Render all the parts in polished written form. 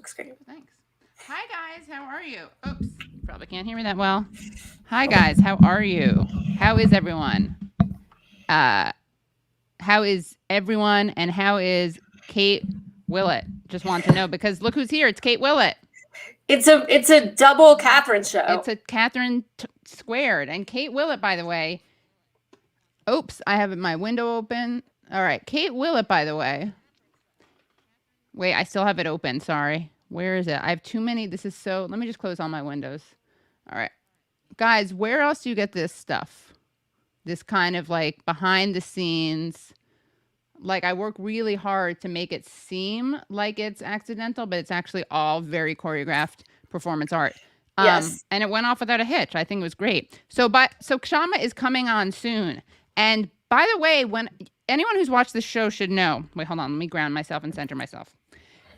Looks great. Thanks. Hi, guys. How are you? Oops. Probably can't hear me that well. Hi, guys. How are you? How is everyone? How is everyone? And how is Kate Willett? Just want to know because look who's here. It's Kate Willett. It's a double Catherine show. It's a Catherine squared. And Kate Willett, by the way. Oops, I have my window open. All right. Kate Willett, by the way. Wait, I still have it open. Sorry. Where is it? I have too many. This is so... Let me just close all my windows. All right. Guys, where else do you get this stuff? This kind of like behind the scenes. Like I work really hard to make it seem like it's accidental, but it's actually all very choreographed performance art. Yes. And it went off without a hitch. I think it was great. So Kshama is coming on soon. And by the way, when anyone who's watched this show should know. Wait, hold on. Let me ground myself and center myself.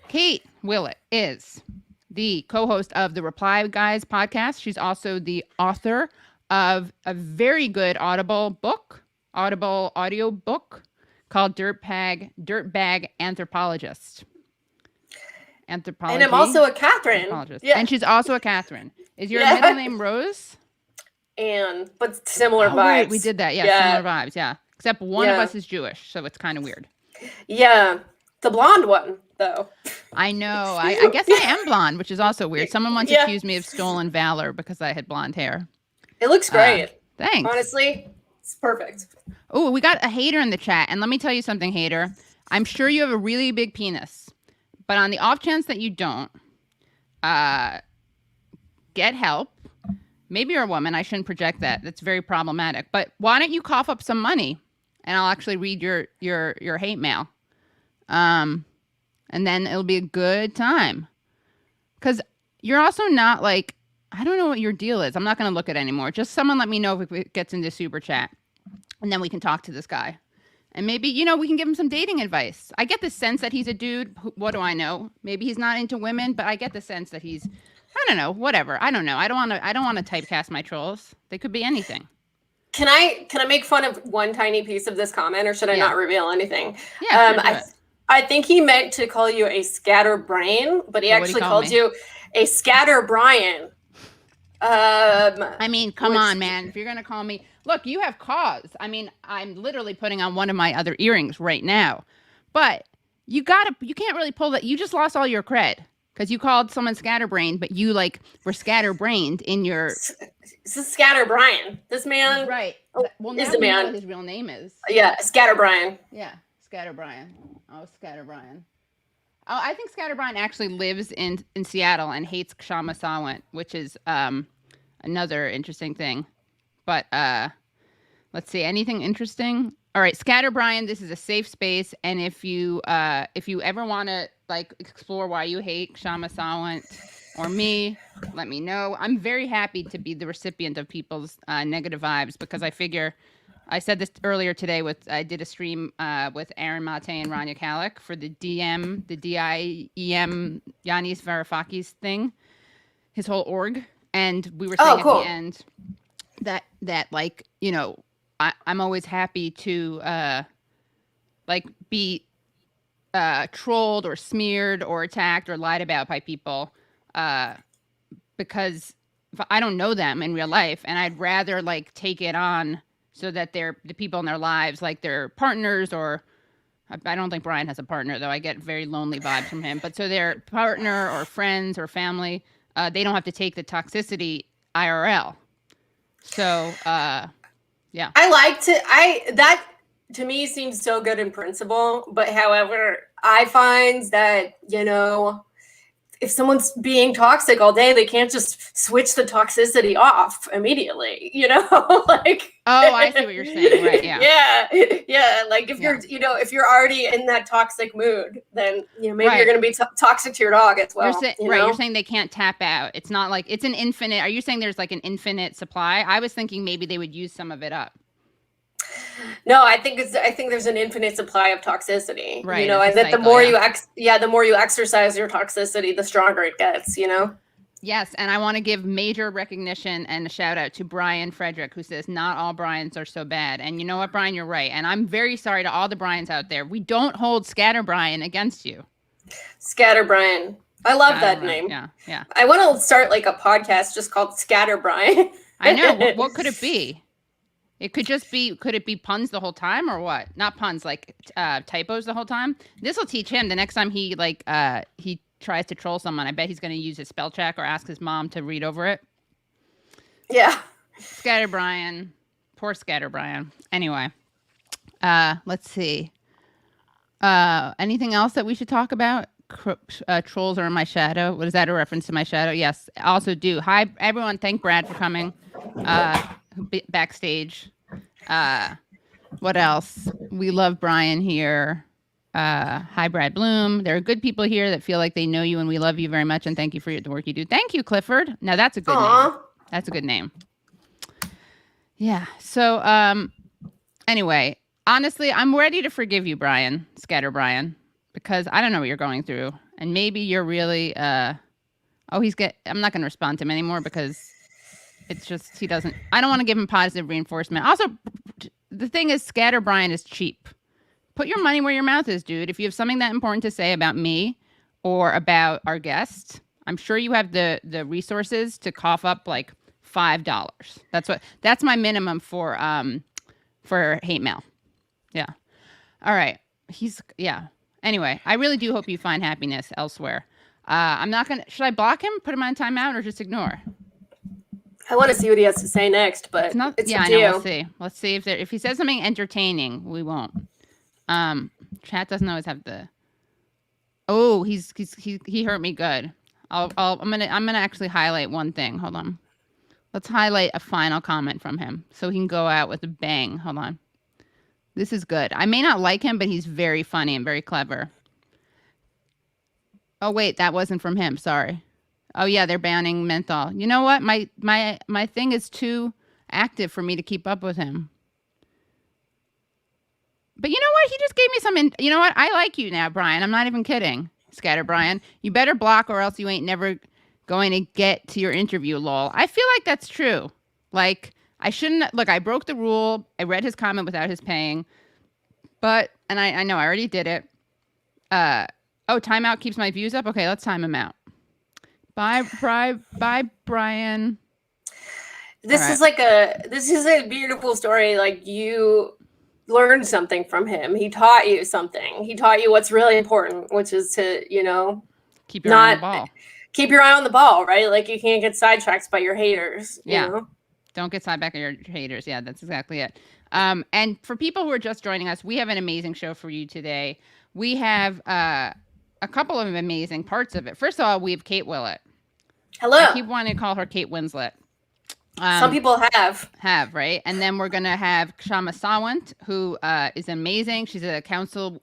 Kate Willett is the co-host of the Reply Guys podcast. She's also the author of a very good audible audio book called Dirtbag Anthropologist. Anthropology. And I'm also a Catherine. Yeah. And she's also a Catherine. Is your middle name Rose? And but similar vibes. Right, we did that. Yeah, similar vibes. Yeah, except one of us is Jewish, so it's kind of weird. Yeah, the blonde one though. I know. I guess I am blonde, which is also weird. Someone once accused me of stolen valor because I had blonde hair. It looks great. Thanks. Honestly, it's perfect. Oh, we got a hater in the chat, and let me tell you something, hater. I'm sure you have a really big penis, but on the off chance that you don't, get help. Maybe you're a woman. I shouldn't project that. That's very problematic. But why don't you cough up some money, and I'll actually read your hate mail, and then it'll be a good time. Because you're also not like, I don't know what your deal is. I'm not going to look at it anymore. Just someone let me know if it gets into super chat, and then we can talk to this guy, and maybe we can give him some dating advice. I get the sense that he's a dude. What do I know? Maybe he's not into women, but I get the sense that he's. I don't know. Whatever. I don't know. I don't want to typecast my trolls. They could be anything. Can I make fun of one tiny piece of this comment, or should I not reveal anything? Yeah. I think he meant to call you a scatterbrain, but he actually called you a scatterbrian. I mean, come on, man. If you're gonna call me, look, you have cause. I mean, I'm literally putting on one of my other earrings right now, but you can't really pull that. You just lost all your cred. Because you called someone scatterbrained, but you were scatterbrained in your. This is Scatterbrian. This man, right? Well, is the man. What his real name is. Yeah, Scatterbrian. Yeah, Scatterbrian. Oh, Scatterbrian. Oh, I think Scatterbrian actually lives in Seattle and hates Shama Sawant, which is another interesting thing. But let's see, anything interesting? All right, Scatterbrian, this is a safe space, and if you ever want to explore why you hate Shama Sawant or me, let me know. I'm very happy to be the recipient of people's negative vibes because I figure I said this earlier today I did a stream with Aaron Mate and Rania Kalik for the DIEM Yanis Varoufakis thing, his whole org, and we were saying at the end that I'm always happy to be trolled or smeared or attacked or lied about by people because I don't know them in real life, and I'd rather take it on so that the people in their lives, like their partners, or I don't think Brian has a partner though. I get very lonely vibes from him, but so their partner or friends or family, they don't have to take the toxicity IRL. So yeah. That to me seems so good in principle, but however, I find that, if someone's being toxic all day, they can't just switch the toxicity off immediately, Oh, I see what you're saying. Right. Yeah. Yeah. Like if you're already in that toxic mood, then, maybe you're going to be toxic to your dog as well. You're saying they can't tap out. It's not like it's an infinite. Are you saying there's an infinite supply? I was thinking maybe they would use some of it up. No, I think there's an infinite supply of toxicity, right? And that the more you exercise your toxicity, the stronger it gets, Yes, and I want to give major recognition and a shout out to Brian Frederick, who says not all Brians are so bad. And you know what, Brian, you're right. And I'm very sorry to all the Brians out there. We don't hold Scatterbrian against you. Scatterbrian. I love that name. Yeah. I want to start like a podcast just called Scatter Brian. I know. What could it be? It could just be, could it be puns the whole time or what? Not puns, like typos the whole time. This will teach him the next time he he tries to troll someone. I bet he's going to use his spell check or ask his mom to read over it. Yeah. Scatter Brian. Poor Scatter Brian. Anyway, let's see. Anything else that we should talk about? Trolls are in my shadow. What is that, a reference to my shadow? Yes. Also do. Hi, everyone. Thank Brad for coming. Backstage. What else? We love Brian here. Hi, Brad Bloom. There are good people here that feel like they know you, and we love you very much, and thank you for the work you do. Thank you, Clifford. Now that's a good name. That's a good name. Yeah. So anyway, honestly, I'm ready to forgive you, Brian, Scatter Brian, because I don't know what you're going through, and maybe you're really I'm not going to respond to him anymore because it's just, I don't want to give him positive reinforcement. Also, the thing is, Scatter Brian is cheap. Put your money where your mouth is, dude. If you have something that important to say about me or about our guest, I'm sure you have the resources to cough up like $5. That's my minimum for hate mail. Yeah. All right. Anyway, I really do hope you find happiness elsewhere. Should I block him, put him on timeout, or just ignore? I want to see what he has to say next, but it's up to you. Let's see. Let's see if he says something entertaining, we won't. Chat doesn't always have the. Oh, he hurt me good. I'm gonna actually highlight one thing. Hold on. Let's highlight a final comment from him so he can go out with a bang. Hold on. This is good. I may not like him, but he's very funny and very clever. Oh wait, that wasn't from him. Sorry. Oh yeah, they're banning menthol. You know what? My thing is too active for me to keep up with him. But you know what? He just gave me some. You know what? I like you now, Brian. I'm not even kidding. Scatter Brian. You better block or else you ain't never going to get to your interview, lol. I feel like that's true. Like, I shouldn't. Look, I broke the rule. I read his comment without his paying. But, and I know I already did it. Timeout keeps my views up. Okay, let's time him out. Bye, Brian. This is a beautiful story. Like, you learned something from him. He taught you something. He taught you what's really important, which is to, keep your eye on the ball. Keep your eye on the ball, right? Like, you can't get sidetracked by your haters. You know? Don't get sidetracked by your haters. Yeah, that's exactly it. And for people who are just joining us, we have an amazing show for you today. We have a couple of amazing parts of it. First of all, we have Kate Willett. Hello. I keep wanting to call her Kate Winslet. Some people have, right? And then we're going to have Shama Sawant, who is amazing. She's a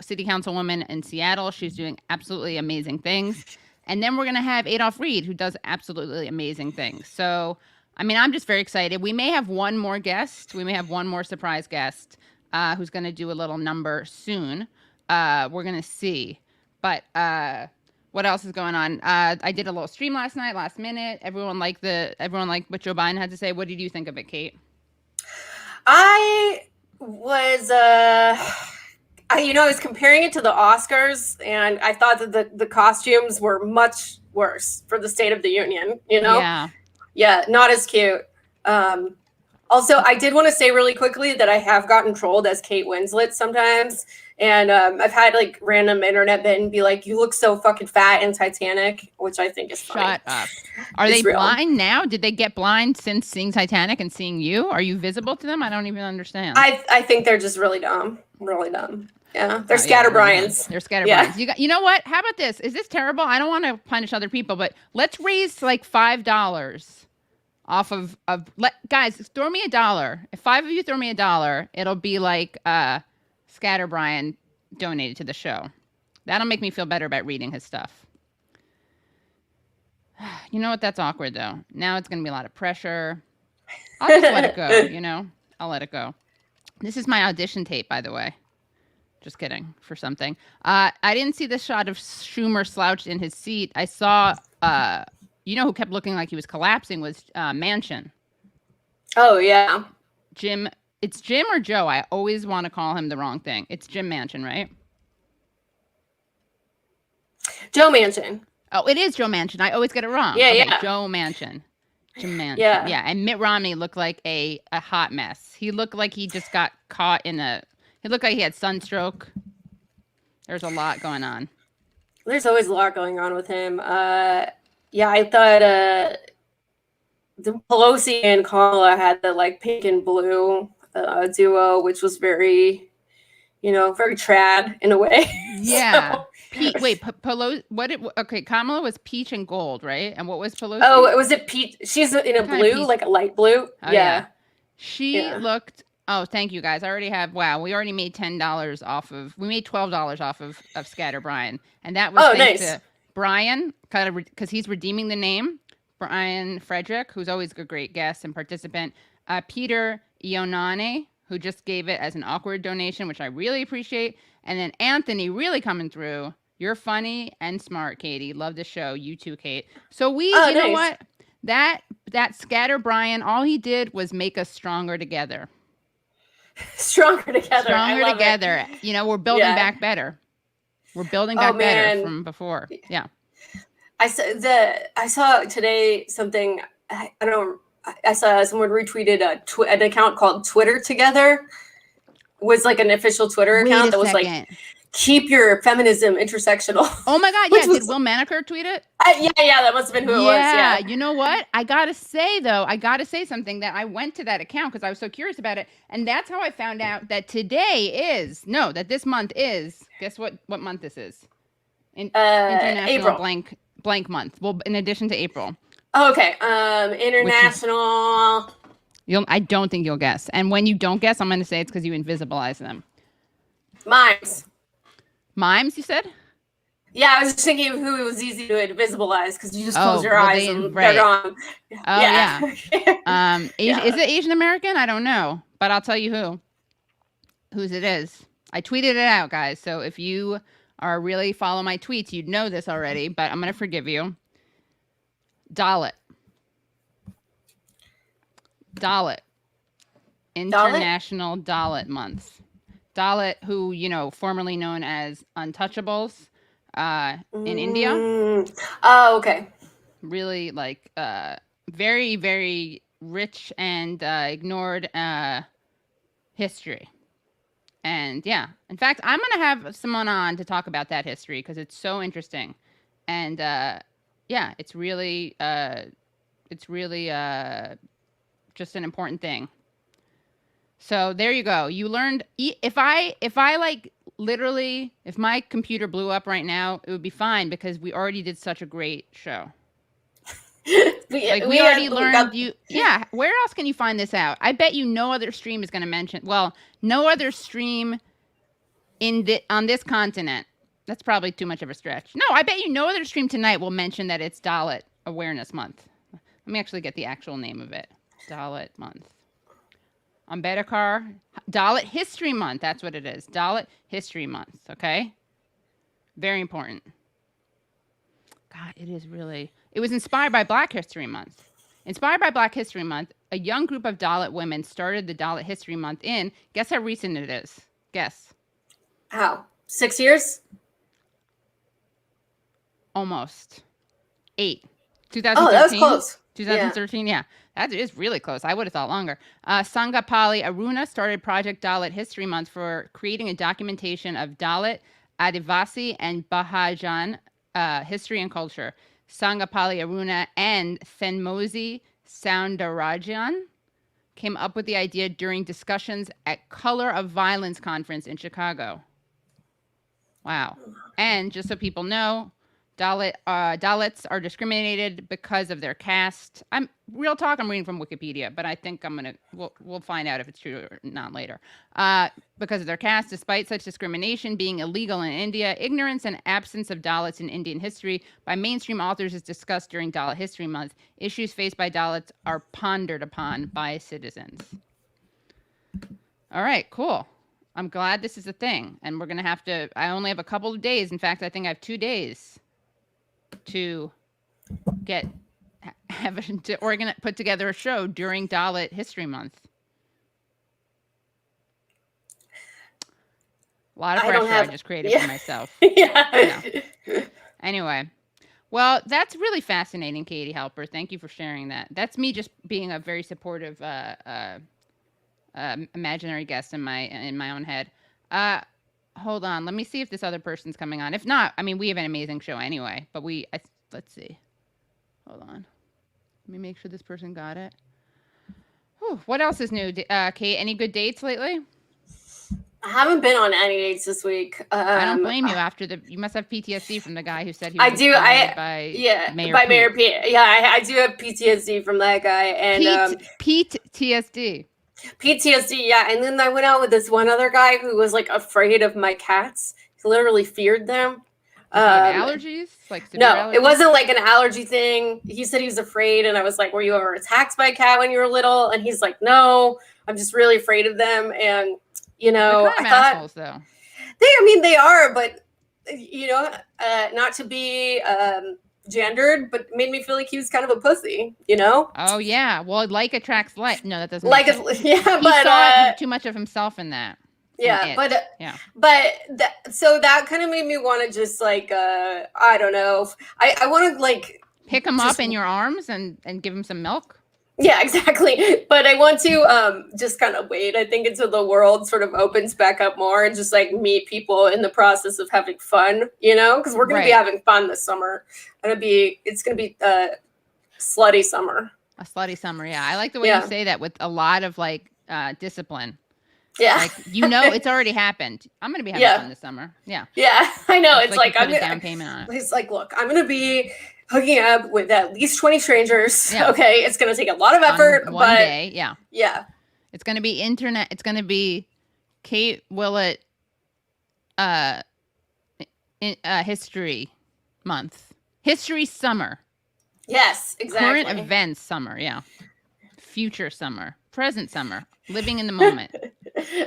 city councilwoman in Seattle. She's doing absolutely amazing things. And then we're going to have Adolph Reed, who does absolutely amazing things. So, I mean, I'm just very excited. We may have one more guest. We may have one more surprise guest who's going to do a little number soon. We're going to see. But what else is going on? I did a little stream last night, last minute. Everyone liked what Joe Biden had to say. What did you think of it, Kate? I was, I was comparing it to the Oscars, and I thought that the costumes were much worse for the State of the Union. Yeah, not as cute. Also, I did want to say really quickly that I have gotten trolled as Kate Winslet sometimes. And I've had like random internet men be like, "You look so fucking fat in Titanic," which I think is funny. Shut up. Are they blind now? Did they get blind since seeing Titanic and seeing you? Are you visible to them? I don't even understand. I think they're just really dumb. Really dumb. Yeah. They're scatterbrains. They're scatterbrains. You know what? How about this? Is this terrible? I don't want to punish other people, but let's raise like $5 off of guys, throw me $1. If 5 of you throw me $1, it'll be like Scatter Brian donated to the show. That'll make me feel better about reading his stuff. You know what? That's awkward though. Now it's gonna be a lot of pressure. I'll just let it go, I'll let it go. This is my audition tape, by the way. Just kidding, for something. I didn't see the shot of Schumer slouched in his seat. I saw who kept looking like he was collapsing was Manchin. Oh yeah. Jim. It's Jim or Joe. I always want to call him the wrong thing. It's Jim Manchin, right? Joe Manchin. Oh, it is Joe Manchin. I always get it wrong. Yeah, Okay, yeah. Joe Manchin. Manchin. Yeah. Yeah, and Mitt Romney looked like a hot mess. He looked like he just got caught in he looked like he had sunstroke. There's a lot going on. There's always a lot going on with him. Yeah, I thought the Pelosi and Kamala had the like pink and blue duo, which was very, very trad in a way. Yeah. So, Wait, Pelosi. Okay, Kamala was peach and gold, right? And what was Pelosi? oh, was it peach? She's in a blue, like a light blue. Oh, yeah. She looked. Oh, thank you guys. I already have. Wow, we already made $10 off of. We made $12 off of Scatter Brian, and that was thanks to Brian, kind of because he's redeeming the name Brian Frederick, who's always a great guest and participant. Peter Ionane, who just gave it as an awkward donation, which I really appreciate, and then Anthony really coming through. You're funny and smart, Katie. Love the show. You too, Kate. So you know what? That Scatter Brian, all he did was make us stronger together. Stronger together. You know, we're building back better. We're building back better from before. Yeah. I saw today something. I saw someone retweeted an account called Twitter Together. Was like an official Twitter account that was like, keep your feminism intersectional. Oh my God, yeah. Did Will Maneker tweet it? Yeah, that must have been who it was. Yeah, you know what? I gotta say something that I went to that account because I was so curious about it. And that's how I found out that that this month is, guess what month this is? International April. blank month. Well, in addition to April. Oh, okay. International. I don't think you'll guess. And when you don't guess, I'm going to say it's because you invisibilize them. Mimes, you said? Yeah, I was just thinking of who it was easy to invisibilize because you just close your eyes and they're gone. Oh, yeah. Is it Asian American? I don't know. But I'll tell you whose it is. I tweeted it out, guys. So if you are really follow my tweets, you'd know this already, but I'm going to forgive you. Dalit. International Dalit Month. Dalit, who, formerly known as Untouchables in India. Oh, okay. Really, very, very rich and ignored history. And, yeah. In fact, I'm going to have someone on to talk about that history because it's so interesting. And, it's really just an important thing. So there you go. You learned if my computer blew up right now, it would be fine because we already did such a great show. we already learned where else can you find this out? I bet you no other stream is going to mention, no other stream on this continent. That's probably too much of a stretch. No, I bet you no other stream tonight will mention that it's Dalit Awareness Month. Let me actually get the actual name of it. Dalit Month. Ambedkar, Dalit History Month. That's what it is. Dalit History Month. Okay? Very important. God, it is really. It was inspired by Black History Month. Inspired by Black History Month, a young group of Dalit women started the Dalit History Month in. Guess how recent it is? Guess. How? 6 years? Almost. 8. 2013. Oh, that was close. 2013, yeah. That is really close. I would have thought longer. Sangapali Aruna started Project Dalit History Month for creating a documentation of Dalit, Adivasi, and Bahajan history and culture. Sangapali Aruna and Thenmozi Soundarajan came up with the idea during discussions at Color of Violence conference in Chicago. Wow. And just so people know, Dalits are discriminated because of their caste. I'm reading from Wikipedia, but I think we'll find out if it's true or not later. Because of their caste, despite such discrimination being illegal in India, ignorance and absence of Dalits in Indian history by mainstream authors is discussed during Dalit History Month. Issues faced by Dalits are pondered upon by citizens. All right, cool. I'm glad this is a thing, and we're going to I only have a couple of days. In fact, I think I have 2 days to put together a show during Dalit History Month. A lot of pressure I just created for myself. Yeah. Anyway, Well, that's really fascinating, Katie Halper. Thank you for sharing that. That's me just being a very supportive imaginary guest in my own head. Hold on, let me see if this other person's coming on. If not, I mean, we have an amazing show anyway. But let's see. Hold on, let me make sure this person got it. Whew, what else is new, Kate? Any good dates lately? I haven't been on any dates this week. I don't blame you. You must have PTSD from the guy who said he was by Mayor Pete. Yeah, I do have PTSD from that guy. And PTSD. PTSD, yeah. And then I went out with this one other guy who was like afraid of my cats. He literally feared them. Allergies? It wasn't like an allergy thing. He said he was afraid, and I was like, "Were you ever attacked by a cat when you were little?" And he's like, "No, I'm just really afraid of them." And they're kind of assholes, though. They are, but not to be gendered, but made me feel like he was kind of a pussy, Oh yeah, well, like attracts like. No, that doesn't. Like, he but saw too much of himself in that. Yeah, so that kind of made me want to just like I don't know. I want to like pick him up in your arms and give him some milk. Yeah, exactly. But I want to just kind of wait, I think, until the world sort of opens back up more and just like meet people in the process of having fun, because we're going to be having fun this summer. It's going to be a slutty summer. A slutty summer, yeah. I like the way you say that with a lot of like discipline. Yeah. Like, it's already happened. I'm going to be having fun this summer. Yeah. Yeah, I know. It's like I'm going to down payment on it. It's like, look, I'm going to be hooking up with at least 20 strangers. Yeah. Okay. It's going to take a lot of effort. One day. Yeah. Yeah. It's going to be internet. It's going to be Kate Willett history month. History summer. Yes, exactly. Current events summer. Yeah. Future summer. Present summer. Living in the moment.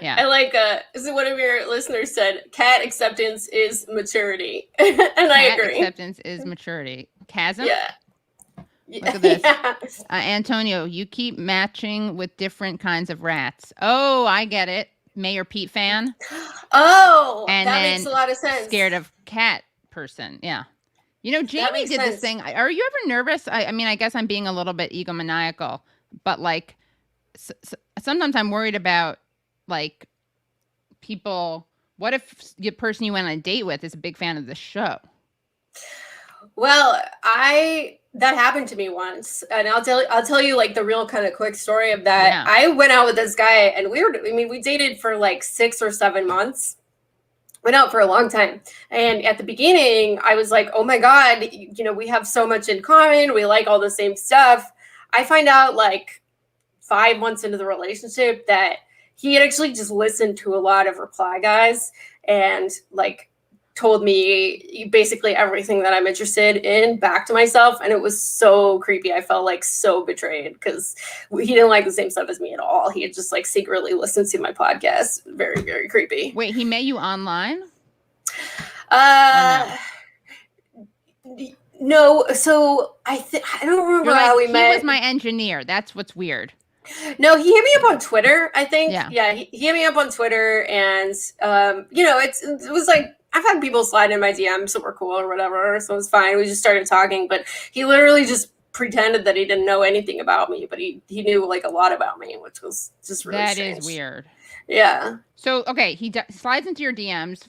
Yeah. I like so one of your listeners said cat acceptance is maturity. And I agree. Acceptance is maturity. Chasm? Yeah. Look at this. Yeah. Antonio, you keep matching with different kinds of rats. Oh, I get it. Mayor Pete fan. Oh, and that makes a lot of sense. Scared of cat person. Yeah. Jamie did this thing. Are you ever nervous? I mean, I guess I'm being a little bit egomaniacal, but like sometimes I'm worried about like people. What if the person you went on a date with is a big fan of the show? Well, that happened to me once, and I'll tell you like the real kind of quick story of that. Yeah. I went out with this guy, and we dated for like 6 or 7 months. Went out for a long time, and at the beginning, I was like, "Oh my God, we have so much in common. We like all the same stuff." I find out like 5 months into the relationship that he had actually just listened to a lot of Reply Guys and like told me basically everything that I'm interested in back to myself. And it was so creepy. I felt like so betrayed because he didn't like the same stuff as me at all. He had just like secretly listened to my podcast. Very, very creepy. Wait, he met you online? No. So I don't remember how we met. He was my engineer. That's what's weird. No, he hit me up on Twitter, I think. Yeah, he hit me up on Twitter, and it was like I've had people slide in my DMs that were cool or whatever, so it was fine. We just started talking, but he literally just pretended that he didn't know anything about me, but he knew like a lot about me, which was just really strange. That is weird. Yeah. So okay, he slides into your DMs.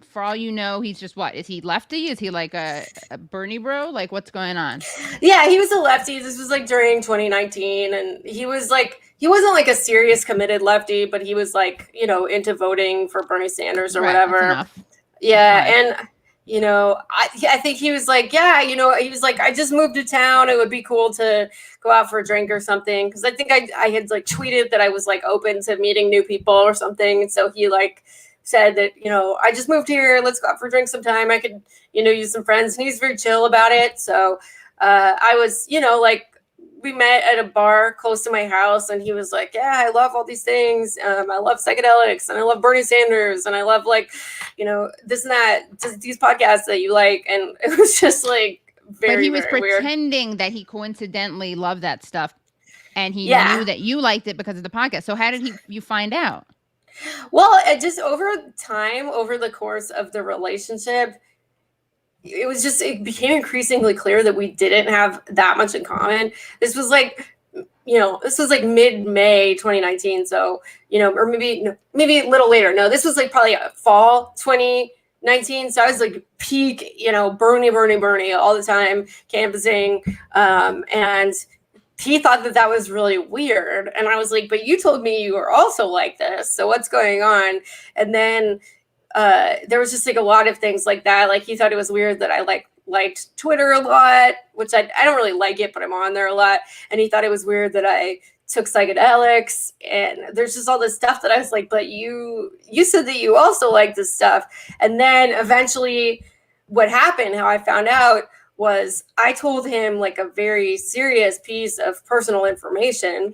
For all you know, he's just what? Is he lefty? Is he like a Bernie bro? Like, what's going on? Yeah, he was a lefty. This was like during 2019, and he wasn't like a serious committed lefty, but he was like, into voting for Bernie Sanders or whatever. Yeah, right. And I think he was like, he was like, I just moved to town. It would be cool to go out for a drink or something, because I think I had like tweeted that I was like open to meeting new people or something, and so he like said that, I just moved here. Let's go out for a drink sometime. I could, use some friends. And he's very chill about it. So I was, like, we met at a bar close to my house, and he was like, yeah, I love all these things. I love psychedelics, and I love Bernie Sanders, and I love like, this and that, just these podcasts that you like. And it was just like very, but he was very pretending weird. That he coincidentally loved that stuff, and he knew that you liked it because of the podcast. So how did you find out? Well, just over time, over the course of the relationship, it became increasingly clear that we didn't have that much in common. This was like mid-May 2019. So, or maybe a little later. No, this was like probably fall 2019. So I was like peak, Bernie all the time, canvassing. And he thought that was really weird. And I was like, but you told me you were also like this. So what's going on? And then there was just like a lot of things like that. Like he thought it was weird that I liked Twitter a lot, which I don't really like it, but I'm on there a lot. And he thought it was weird that I took psychedelics. And there's just all this stuff that I was like, but you said that you also like this stuff. And then eventually what happened, how I found out, was I told him like a very serious piece of personal information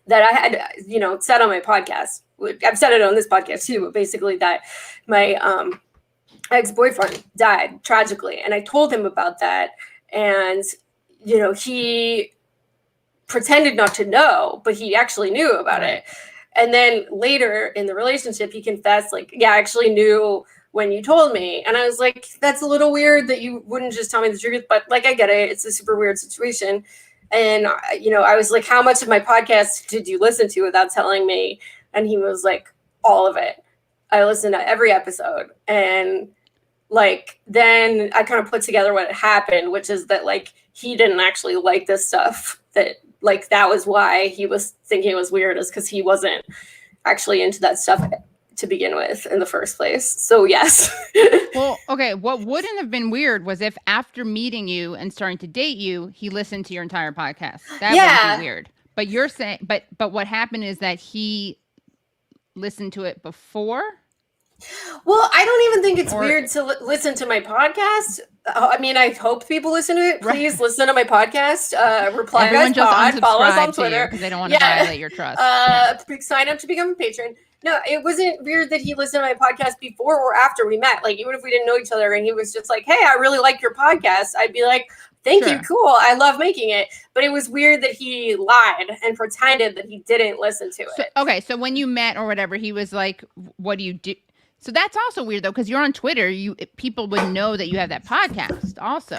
that I had, said on my podcast. I've said it on this podcast too, but basically that my ex-boyfriend died tragically. And I told him about that. And, he pretended not to know, but he actually knew about it. And then later in the relationship, he confessed, like, yeah, I actually knew when you told me. And I was like, that's a little weird that you wouldn't just tell me the truth, but like, I get it. It's a super weird situation. And, I was like, how much of my podcast did you listen to without telling me? And he was like, all of it. I listened to every episode. And like, then I kind of put together what happened, which is that like, he didn't actually like this stuff, that like, that was why he was thinking it was weird, is because he wasn't actually into that stuff to begin with in the first place. So yes. Well, okay. What wouldn't have been weird was if after meeting you and starting to date you, he listened to your entire podcast. That wouldn't be weird. But you're saying, but what happened is that he listened to it before? Well, I don't even think it's weird to listen to my podcast. I mean, I hope people listen to it. Please listen to my podcast. Reply Everyone guys pod. Follow us on to Twitter because they don't want to violate your trust. Sign up to become a patron. No, it wasn't weird that he listened to my podcast before or after we met. Like, even if we didn't know each other and he was just like, hey, I really like your podcast, I'd be like, thank you, cool. I love making it. But it was weird that he lied and pretended that he didn't listen to it. Okay, so when you met or whatever, he was like, what do you do? So that's also weird, though, because you're on Twitter. People would know that you have that podcast also.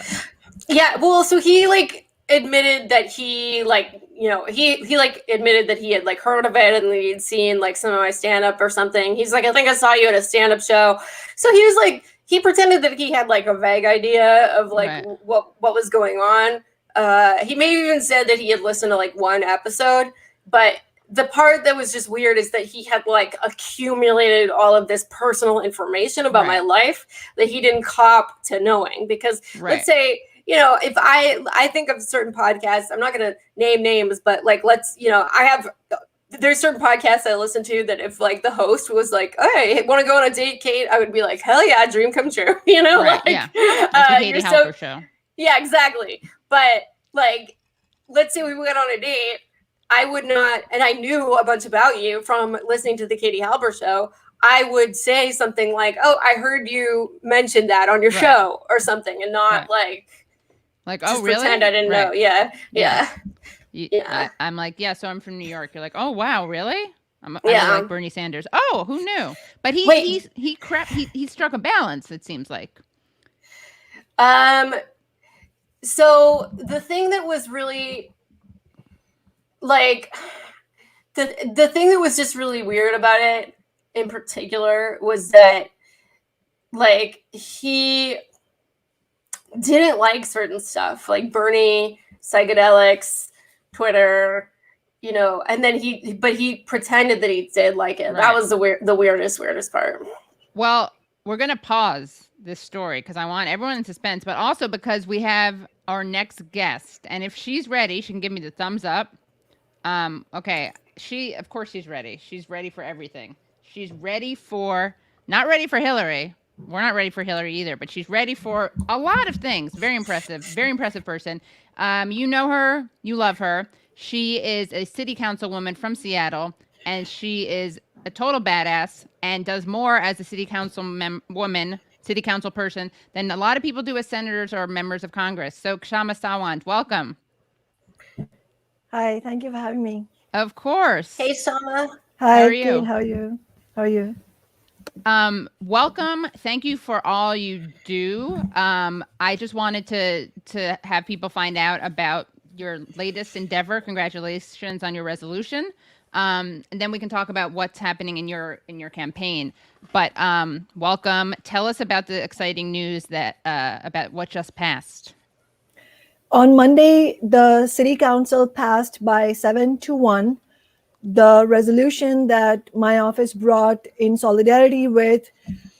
Yeah, well, so he, like, admitted that he, like, he like, admitted that he had, like, heard of it and he'd seen, like, some of my stand-up or something. He's like, I think I saw you at a stand-up show. So he was, like, he pretended that he had, like, a vague idea of, like, what was going on. He may have even said that he had listened to, like, one episode, but the part that was just weird is that he had like accumulated all of this personal information about my life that he didn't cop to knowing. Because let's say, if I think of certain podcasts, I'm not going to name names, but like, there's certain podcasts I listen to that if like the host was like, hey, want to go on a date, Kate? I would be like, hell yeah, dream come true. Like the Katie Halper show. Yeah, exactly. But like, let's say we went on a date. I would not, and I knew a bunch about you from listening to the Katie Halper show. I would say something like, "Oh, I heard you mention that on your show," or something, and not like, "Oh, really?" Pretend I didn't know. Yeah. I'm like, yeah. So I'm from New York. You're like, "Oh, wow, really?" I'm like Bernie Sanders. Oh, who knew? But he struck a balance. It seems like. So the thing that was really. Like the thing that was just really weird about it in particular was that like he didn't like certain stuff like Bernie, psychedelics, Twitter, and then he pretended that he did like it. That was the weirdest part. Well, we're going to pause this story because I want everyone in suspense, but also because we have our next guest, and if she's ready, she can give me the thumbs up. Okay. Of course she's ready. She's ready for everything. She's ready not ready for Hillary. We're not ready for Hillary either, but she's ready for a lot of things. Very impressive person. You know her, you love her. She is a city councilwoman from Seattle, and she is a total badass and does more as a city council city council person than a lot of people do as senators or members of Congress. So Shama Sawant, welcome. Hi, thank you for having me. Of course. Hey, Shama. Hi, how are you? Kate, how are you? Welcome. Thank you for all you do. I just wanted to have people find out about your latest endeavor. Congratulations on your resolution. And then we can talk about what's happening in your campaign. But welcome. Tell us about the exciting news that about what just passed. On Monday, the City Council passed by 7-1 the resolution that my office brought in solidarity with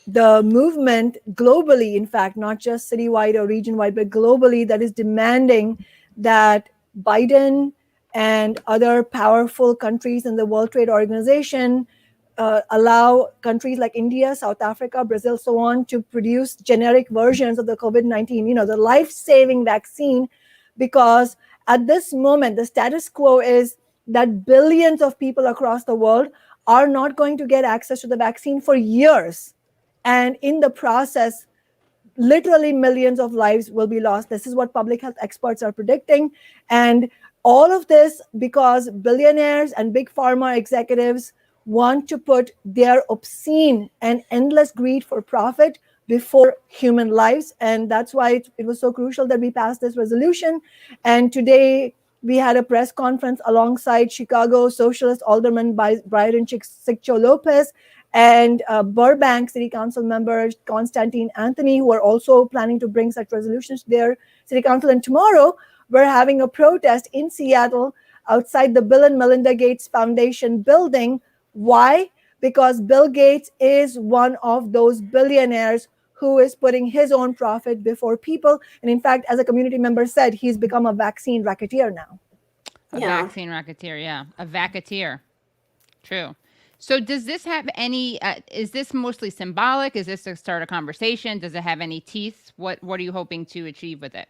the movement globally, in fact, not just citywide or region-wide, but globally, that is demanding that Biden and other powerful countries in the World Trade Organization allow countries like India, South Africa, Brazil, so on, to produce generic versions of the COVID-19, the life-saving vaccine, because at this moment, the status quo is that billions of people across the world are not going to get access to the vaccine for years. And in the process, literally millions of lives will be lost. This is what public health experts are predicting. And all of this because billionaires and big pharma executives want to put their obscene and endless greed for profit before human lives. And that's why it was so crucial that we passed this resolution. And today, we had a press conference alongside Chicago Socialist Alderman Byron Siccho Lopez and Burbank City Council member Constantine Anthony, who are also planning to bring such resolutions to their City Council. And tomorrow, we're having a protest in Seattle outside the Bill and Melinda Gates Foundation building. Why? Because Bill Gates is one of those billionaires who is putting his own profit before people. And in fact, as a community member said, he's become a vaccine racketeer now. Vaccine racketeer, yeah. A vacketeer. True. So does this have any, is this mostly symbolic? Is this to start a conversation? Does it have any teeth? What are you hoping to achieve with it?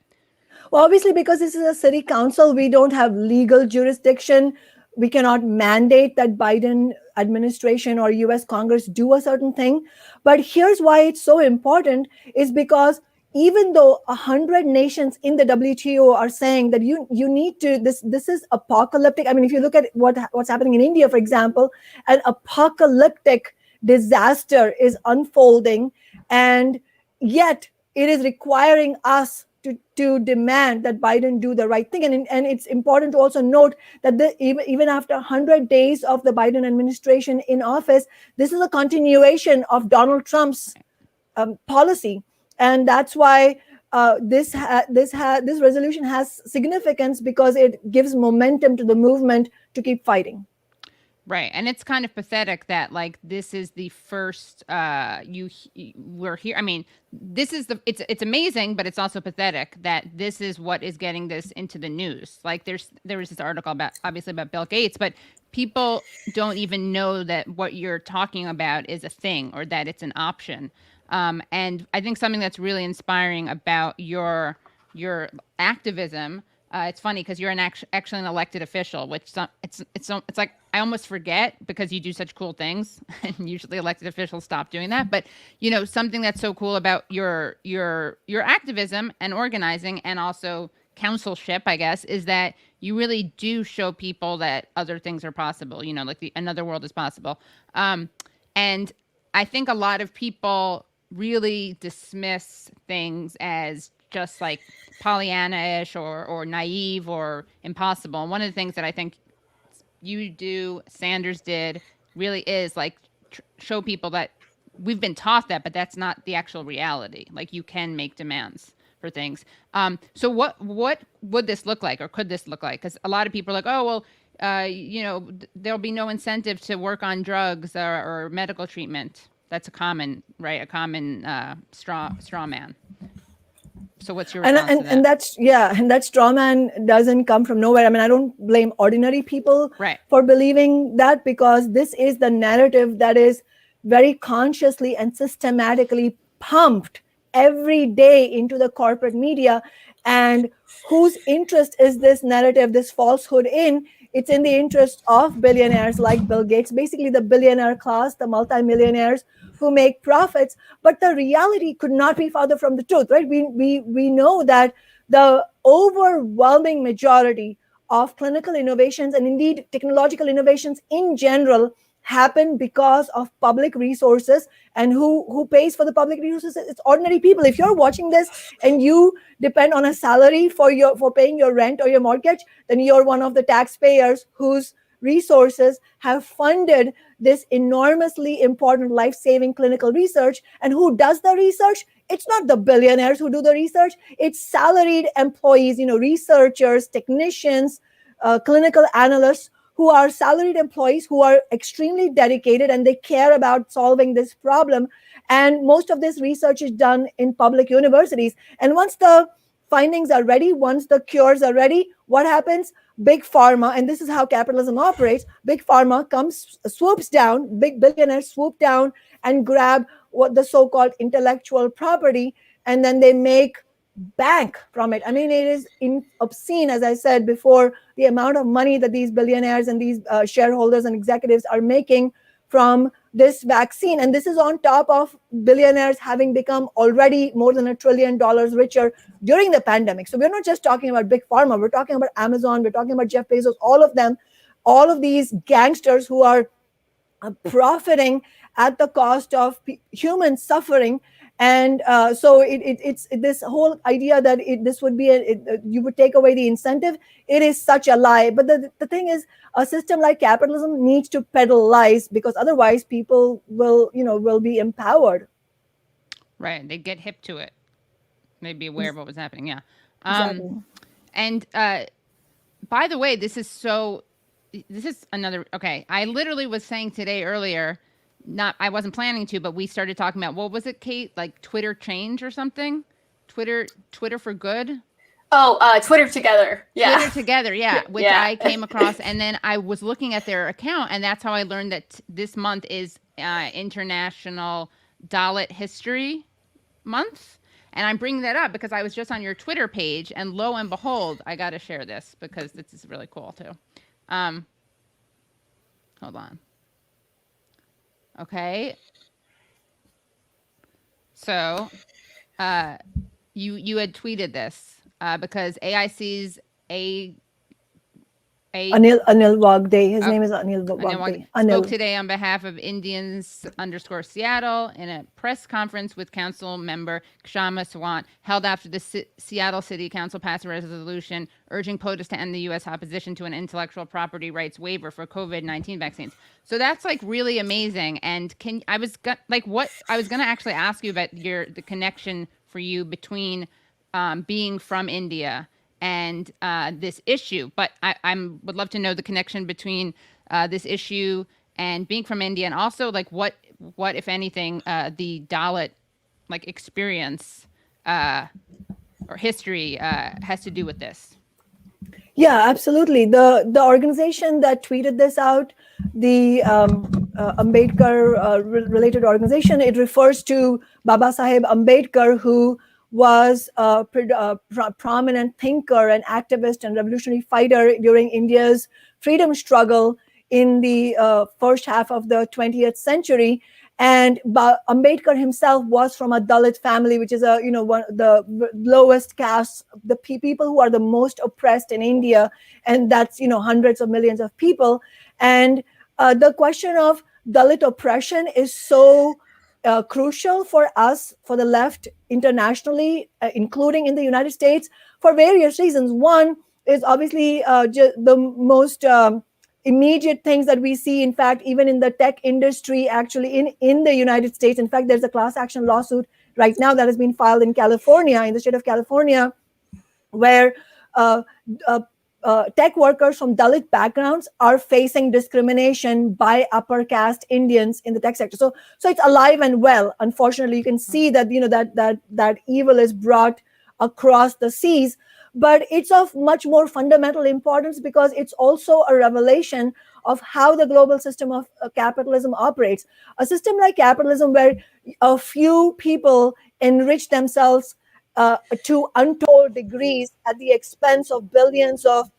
Well, obviously, because this is a city council, we don't have legal jurisdiction. We cannot mandate that Biden administration or US Congress do a certain thing. But here's why it's so important is because even though 100 nations in the WTO are saying that you need to, this is apocalyptic. I mean, if you look at what's happening in India, for example, an apocalyptic disaster is unfolding, and yet it is requiring us to demand that Biden do the right thing. And it's important to also note that even after 100 days of the Biden administration in office, this is a continuation of Donald Trump's policy. And that's why this resolution has significance, because it gives momentum to the movement to keep fighting. Right. And it's kind of pathetic that this is the first we're here. I mean, this is it's amazing, but it's also pathetic that this is what is getting this into the news. There was this article about Bill Gates, but people don't even know that what you're talking about is a thing or that it's an option. And I think something that's really inspiring about your activism. It's funny because you're actually an elected official, which it's like I almost forget because you do such cool things, and usually elected officials stop doing that. But something that's so cool about your activism and organizing and also councilship, I guess, is that you really do show people that other things are possible. Another world is possible. And I think a lot of people really dismiss things as just like Pollyanna-ish or naive or impossible. And one of the things that I think you do, Sanders did, really is show people that we've been taught that, but that's not the actual reality. You can make demands for things. So what would this look like, or could this look like? Because a lot of people are like, oh, well, there'll be no incentive to work on drugs or medical treatment. That's a common straw man. So what's your response to that? And that straw man doesn't come from nowhere. I mean, I don't blame ordinary people for believing that, because this is the narrative that is very consciously and systematically pumped every day into the corporate media. And whose interest is this narrative, this falsehood in? It's in the interest of billionaires like Bill Gates, basically the billionaire class, the multimillionaires who make profits. But the reality could not be farther from the truth, right? We know that the overwhelming majority of clinical innovations, and indeed technological innovations in general, happen because of public resources. And who pays for the public resources? It's ordinary people. If you're watching this and you depend on a salary for paying your rent or your mortgage, then you're one of the taxpayers whose resources have funded this enormously important life-saving clinical research. And who does the research? It's not the billionaires who do the research. It's salaried employees, researchers, technicians, clinical analysts, who are salaried employees who are extremely dedicated and they care about solving this problem. And most of this research is done in public universities. And once the findings are ready, once the cures are ready, what happens? Big pharma, and this is how capitalism operates, big pharma swoops down, big billionaires swoop down and grab what the so-called intellectual property, and then they make bank from it. I mean, it is obscene, as I said before, the amount of money that these billionaires and these shareholders and executives are making from this vaccine. And this is on top of billionaires having become already more than $1 trillion richer during the pandemic. So we're not just talking about big pharma, we're talking about Amazon, we're talking about Jeff Bezos, all of them, all of these gangsters who are profiting at the cost of human suffering. And so it's this whole idea that this would be you would take away the incentive. It is such a lie. But the thing is, a system like capitalism needs to peddle lies, because otherwise people will be empowered. Right, they get hip to it. They'd be aware of what was happening. Yeah. Exactly. And by the way, this is another. Okay, I literally was saying today earlier. I wasn't planning to, but we started talking about, what was it, Kate? Like Twitter change or something? Twitter for good? Oh, Twitter Together. Yeah. Twitter Together, yeah. Which I came across, and then I was looking at their account, and that's how I learned that this month is International Dalit History Month. And I'm bringing that up because I was just on your Twitter page, and lo and behold, I got to share this because this is really cool too. Hold on. Okay. So, you had tweeted this because AIC's Anil Wagde. His name is Anil Wagde. Spoke today on behalf of Indians_Seattle in a press conference with council member Shama Sawant held after the Seattle City Council passed a resolution urging POTUS to end the U.S. opposition to an intellectual property rights waiver for COVID-19 vaccines. So that's like really amazing. And I was going to actually ask you about the connection for you between being from India and this issue, but I would love to know the connection between this issue and being from India, and also like what if anything the Dalit like experience or history has to do with this. Yeah, absolutely. The organization that tweeted this out, the Ambedkar related organization, it refers to Baba Saheb Ambedkar, who was a prominent thinker and activist and revolutionary fighter during India's freedom struggle in the first half of the 20th century. And Ambedkar himself was from a Dalit family, which is one of the lowest castes, the people who are the most oppressed in India, and that's hundreds of millions of people. And the question of Dalit oppression is so crucial for us, for the left internationally, including in the United States, for various reasons. One is obviously the most immediate things that we see, in fact, even in the tech industry, actually in the United States. In fact, there's a class action lawsuit right now that has been filed in California, in the state of California, where tech workers from Dalit backgrounds are facing discrimination by upper caste Indians in the tech sector. So it's alive and well. Unfortunately, you can see that that evil is brought across the seas, but it's of much more fundamental importance because it's also a revelation of how the global system of capitalism operates. A system like capitalism, where a few people enrich themselves to untold degrees at the expense of billions of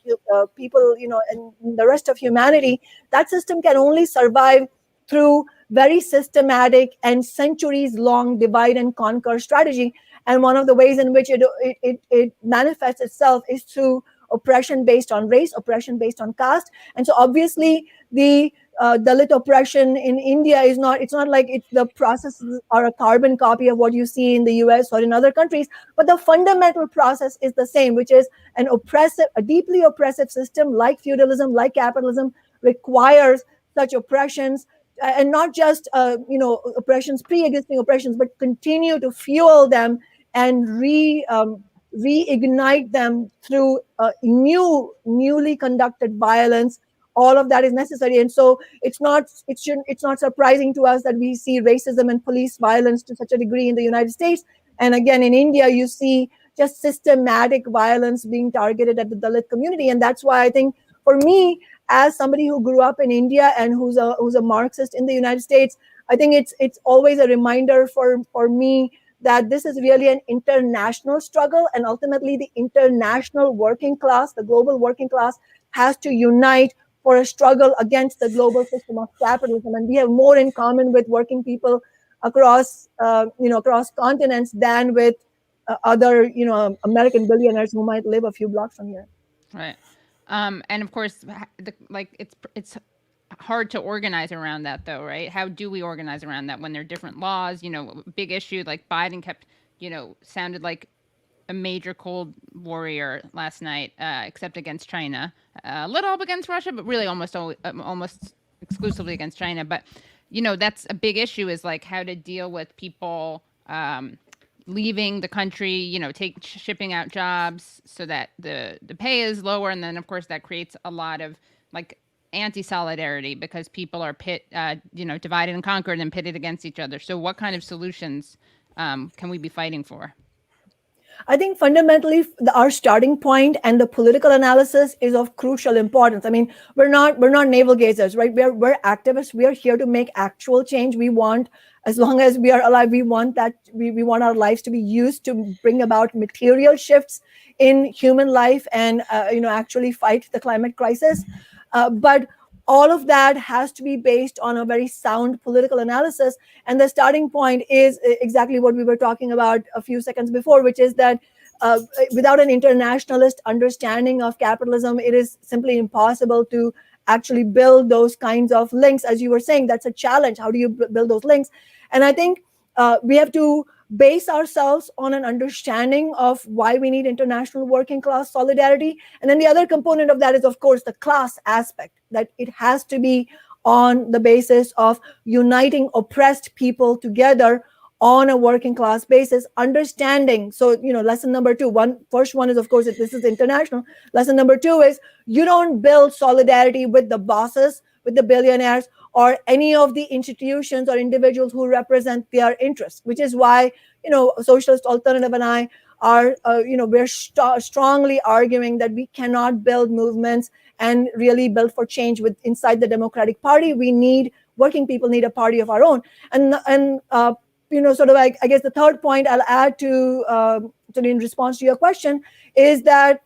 people, and the rest of humanity, that system can only survive through very systematic and centuries-long divide and conquer strategy. And one of the ways in which it manifests itself is through oppression based on race, oppression based on caste. And so obviously the Dalit oppression in India is not, it's not like the processes are a carbon copy of what you see in the US or in other countries, but the fundamental process is the same, which is a deeply oppressive system like feudalism, like capitalism, requires such oppressions, and not just oppressions, pre-existing oppressions, but continue to fuel them and reignite them through newly conducted violence. All of that is necessary, and so it's not surprising to us that we see racism and police violence to such a degree in the United States, and again in India you see just systematic violence being targeted at the Dalit community. And that's why I think, for me, as somebody who grew up in India and who's a Marxist in the United States, I think it's always a reminder for me that this is really an international struggle, and ultimately the international working class, the global working class, has to unite for a struggle against the global system of capitalism. And we have more in common with working people across across continents than with other American billionaires who might live a few blocks from here. Right. And of course, it's hard to organize around that, though, right? How do we organize around that when there are different laws? Big issue, like Biden kept, sounded like a major Cold Warrior last night, except against China, a little against Russia, but really almost exclusively against China. But that's a big issue, is like how to deal with people leaving the country, shipping out jobs so that the pay is lower, and then of course that creates a lot of like anti-solidarity because people are divided and conquered and pitted against each other. So what kind of solutions can we be fighting for? I think fundamentally our starting point and the political analysis is of crucial importance. I mean, we're not navel gazers, right? We're activists. We are here to make actual change. We want, as long as we are alive, we want that we want our lives to be used to bring about material shifts in human life and actually fight the climate crisis. But all of that has to be based on a very sound political analysis. And the starting point is exactly what we were talking about a few seconds before, which is that without an internationalist understanding of capitalism, it is simply impossible to actually build those kinds of links. As you were saying, that's a challenge. How do you build those links? And I think we have to base ourselves on an understanding of why we need international working class solidarity. And then the other component of that is, of course, the class aspect, that it has to be on the basis of uniting oppressed people together on a working class basis, understanding. So, lesson number two, first one is, of course, that this is international. Lesson number two is you don't build solidarity with the bosses, with the billionaires, or any of the institutions or individuals who represent their interests, which is why, Socialist Alternative and I are, we're strongly arguing that we cannot build movements and really build for change inside the Democratic Party. Working people need a party of our own. And sort of like, I guess the third point I'll add to in response to your question is that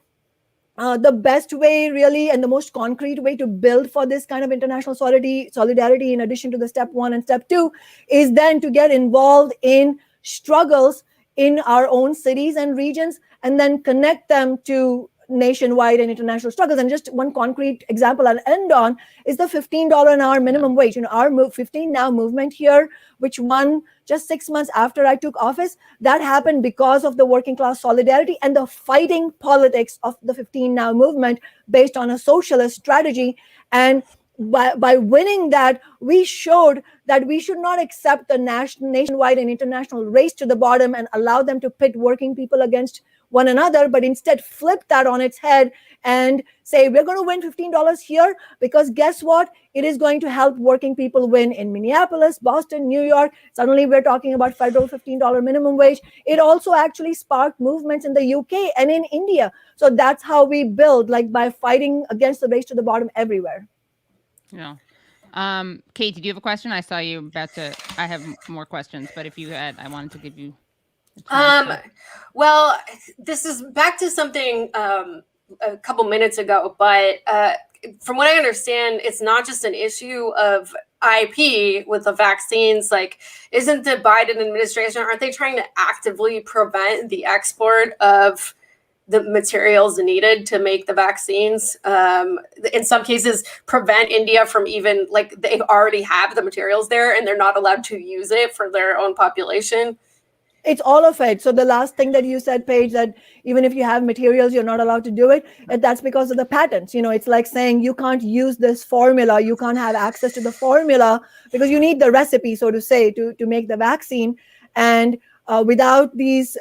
the best way, really, and the most concrete way to build for this kind of international solidarity, in addition to the step one and step two, is then to get involved in struggles in our own cities and regions, and then connect them to nationwide and international struggles. And just one concrete example I'll end on is the $15 an hour minimum wage. Our 15 Now movement here, which won just 6 months after I took office, that happened because of the working class solidarity and the fighting politics of the 15 Now movement based on a socialist strategy. And by winning that, we showed that we should not accept the nationwide and international race to the bottom and allow them to pit working people against one another, but instead flip that on its head and say, we're going to win $15 here because guess what? It is going to help working people win in Minneapolis, Boston, New York. Suddenly we're talking about federal $15 minimum wage. It also actually sparked movements in the UK and in India. So that's how we build, like by fighting against the race to the bottom everywhere. Yeah. Kate, did you have a question? I saw you about to. I have more questions, but if you had, I wanted to give you. Well, this is back to something a couple minutes ago, but from what I understand, it's not just an issue of IP with the vaccines. Like, isn't the Biden administration, aren't they trying to actively prevent the export of the materials needed to make the vaccines. In some cases, prevent India from even, like, they already have the materials there and they're not allowed to use it for their own population. It's all of it. So the last thing that you said, Paige, that even if you have materials, you're not allowed to do it. And that's because of the patents. It's like saying you can't use this formula. You can't have access to the formula because you need the recipe, so to say, to make the vaccine. And without these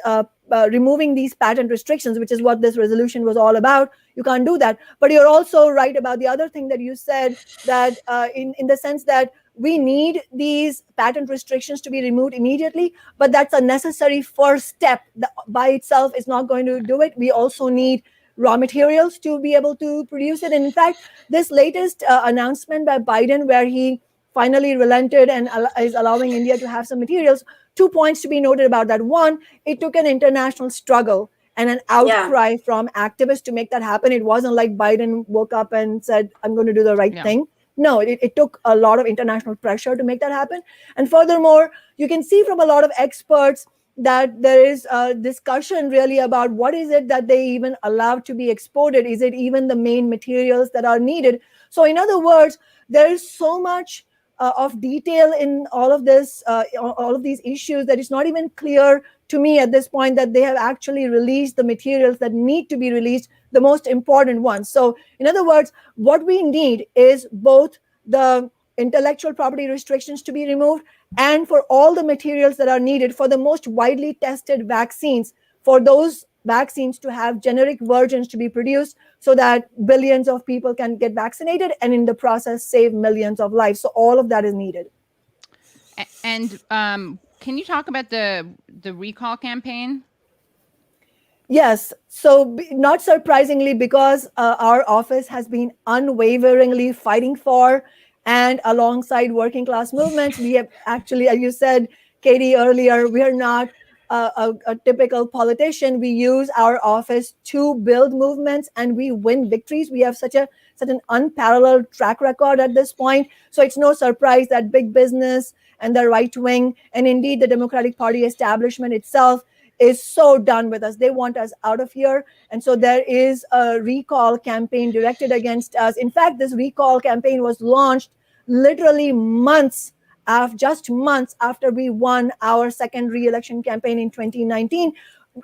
removing these patent restrictions, which is what this resolution was all about, you can't do that. But you're also right about the other thing that you said, that in the sense that we need these patent restrictions to be removed immediately, but that's a necessary first step. By itself is not going to do it. We also need raw materials to be able to produce it. And in fact, this latest announcement by Biden, where he finally relented and is allowing India to have some materials, 2 points to be noted about that. One, it took an international struggle and an outcry from activists to make that happen. It wasn't like Biden woke up and said, I'm going to do the right thing. No, it took a lot of international pressure to make that happen. And furthermore, you can see from a lot of experts that there is a discussion really about what is it that they even allow to be exported? Is it even the main materials that are needed? So in other words, there is so much of detail in all of this, all of these issues, that it's not even clear to me at this point that they have actually released the materials that need to be released, the most important ones. So in other words, what we need is both the intellectual property restrictions to be removed and for all the materials that are needed for the most widely tested vaccines, for those vaccines to have generic versions to be produced so that billions of people can get vaccinated and in the process save millions of lives. So all of that is needed. And can you talk about the recall campaign? Yes. So not surprisingly, because our office has been unwaveringly fighting for and alongside working class movements, we have actually, as you said, Katie, earlier, we are not a typical politician. We use our office to build movements and we win victories. We have such an unparalleled track record at this point. So it's no surprise that big business and the right wing and indeed the Democratic Party establishment itself is so done with us. They want us out of here. And so there is a recall campaign directed against us. In fact, this recall campaign was launched literally just months after we won our second re-election campaign in 2019.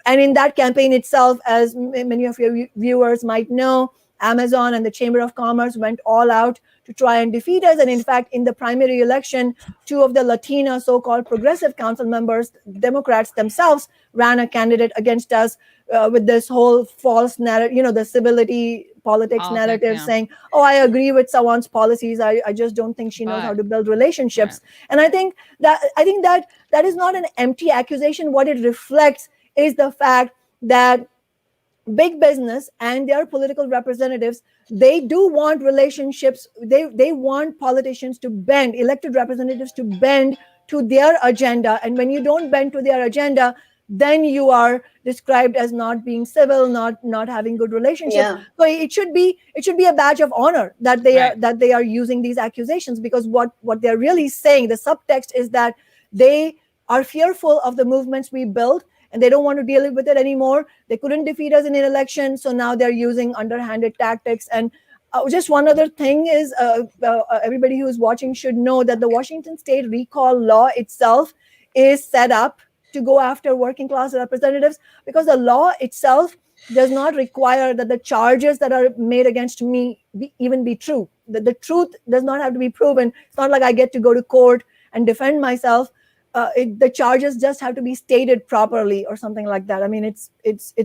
And in that campaign itself, as many of your viewers might know, Amazon and the Chamber of Commerce went all out to try and defeat us. And in fact, in the primary election, 2 of the Latina so-called progressive council members, Democrats themselves, ran a candidate against us with this whole false narrative, the civility politics narrative, saying, oh, I agree with Sawant's policies. I just don't think she knows how to build relationships. Right. And I think that is not an empty accusation. What it reflects is the fact that big business and their political representatives, they do want relationships. They want politicians to bend, elected representatives to bend to their agenda. And when you don't bend to their agenda, then you are described as not being civil, not having good relationships. Yeah. So it should be a badge of honor that they are using these accusations, because what they're really saying, the subtext is that they are fearful of the movements we build and they don't want to deal with it anymore. They couldn't defeat us in an election, so now they're using underhanded tactics. And just one other thing is, everybody who is watching should know that the Washington State recall law itself is set up to go after working class representatives, because the law itself does not require that the charges that are made against me even be true. The truth does not have to be proven. It's not like I get to go to court and defend myself. The charges just have to be stated properly or something like that. I mean, it's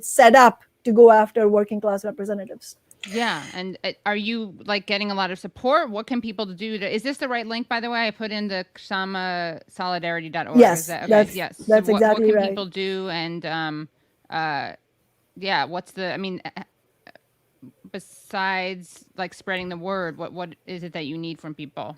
set up to go after working class representatives. Yeah. And are you getting a lot of support? What can people do? Is this the right link, by the way? I put in the KshamaSolidarity.org. Yes, Yes. That's exactly right. What can people do? And what's besides spreading the word, what is it that you need from people?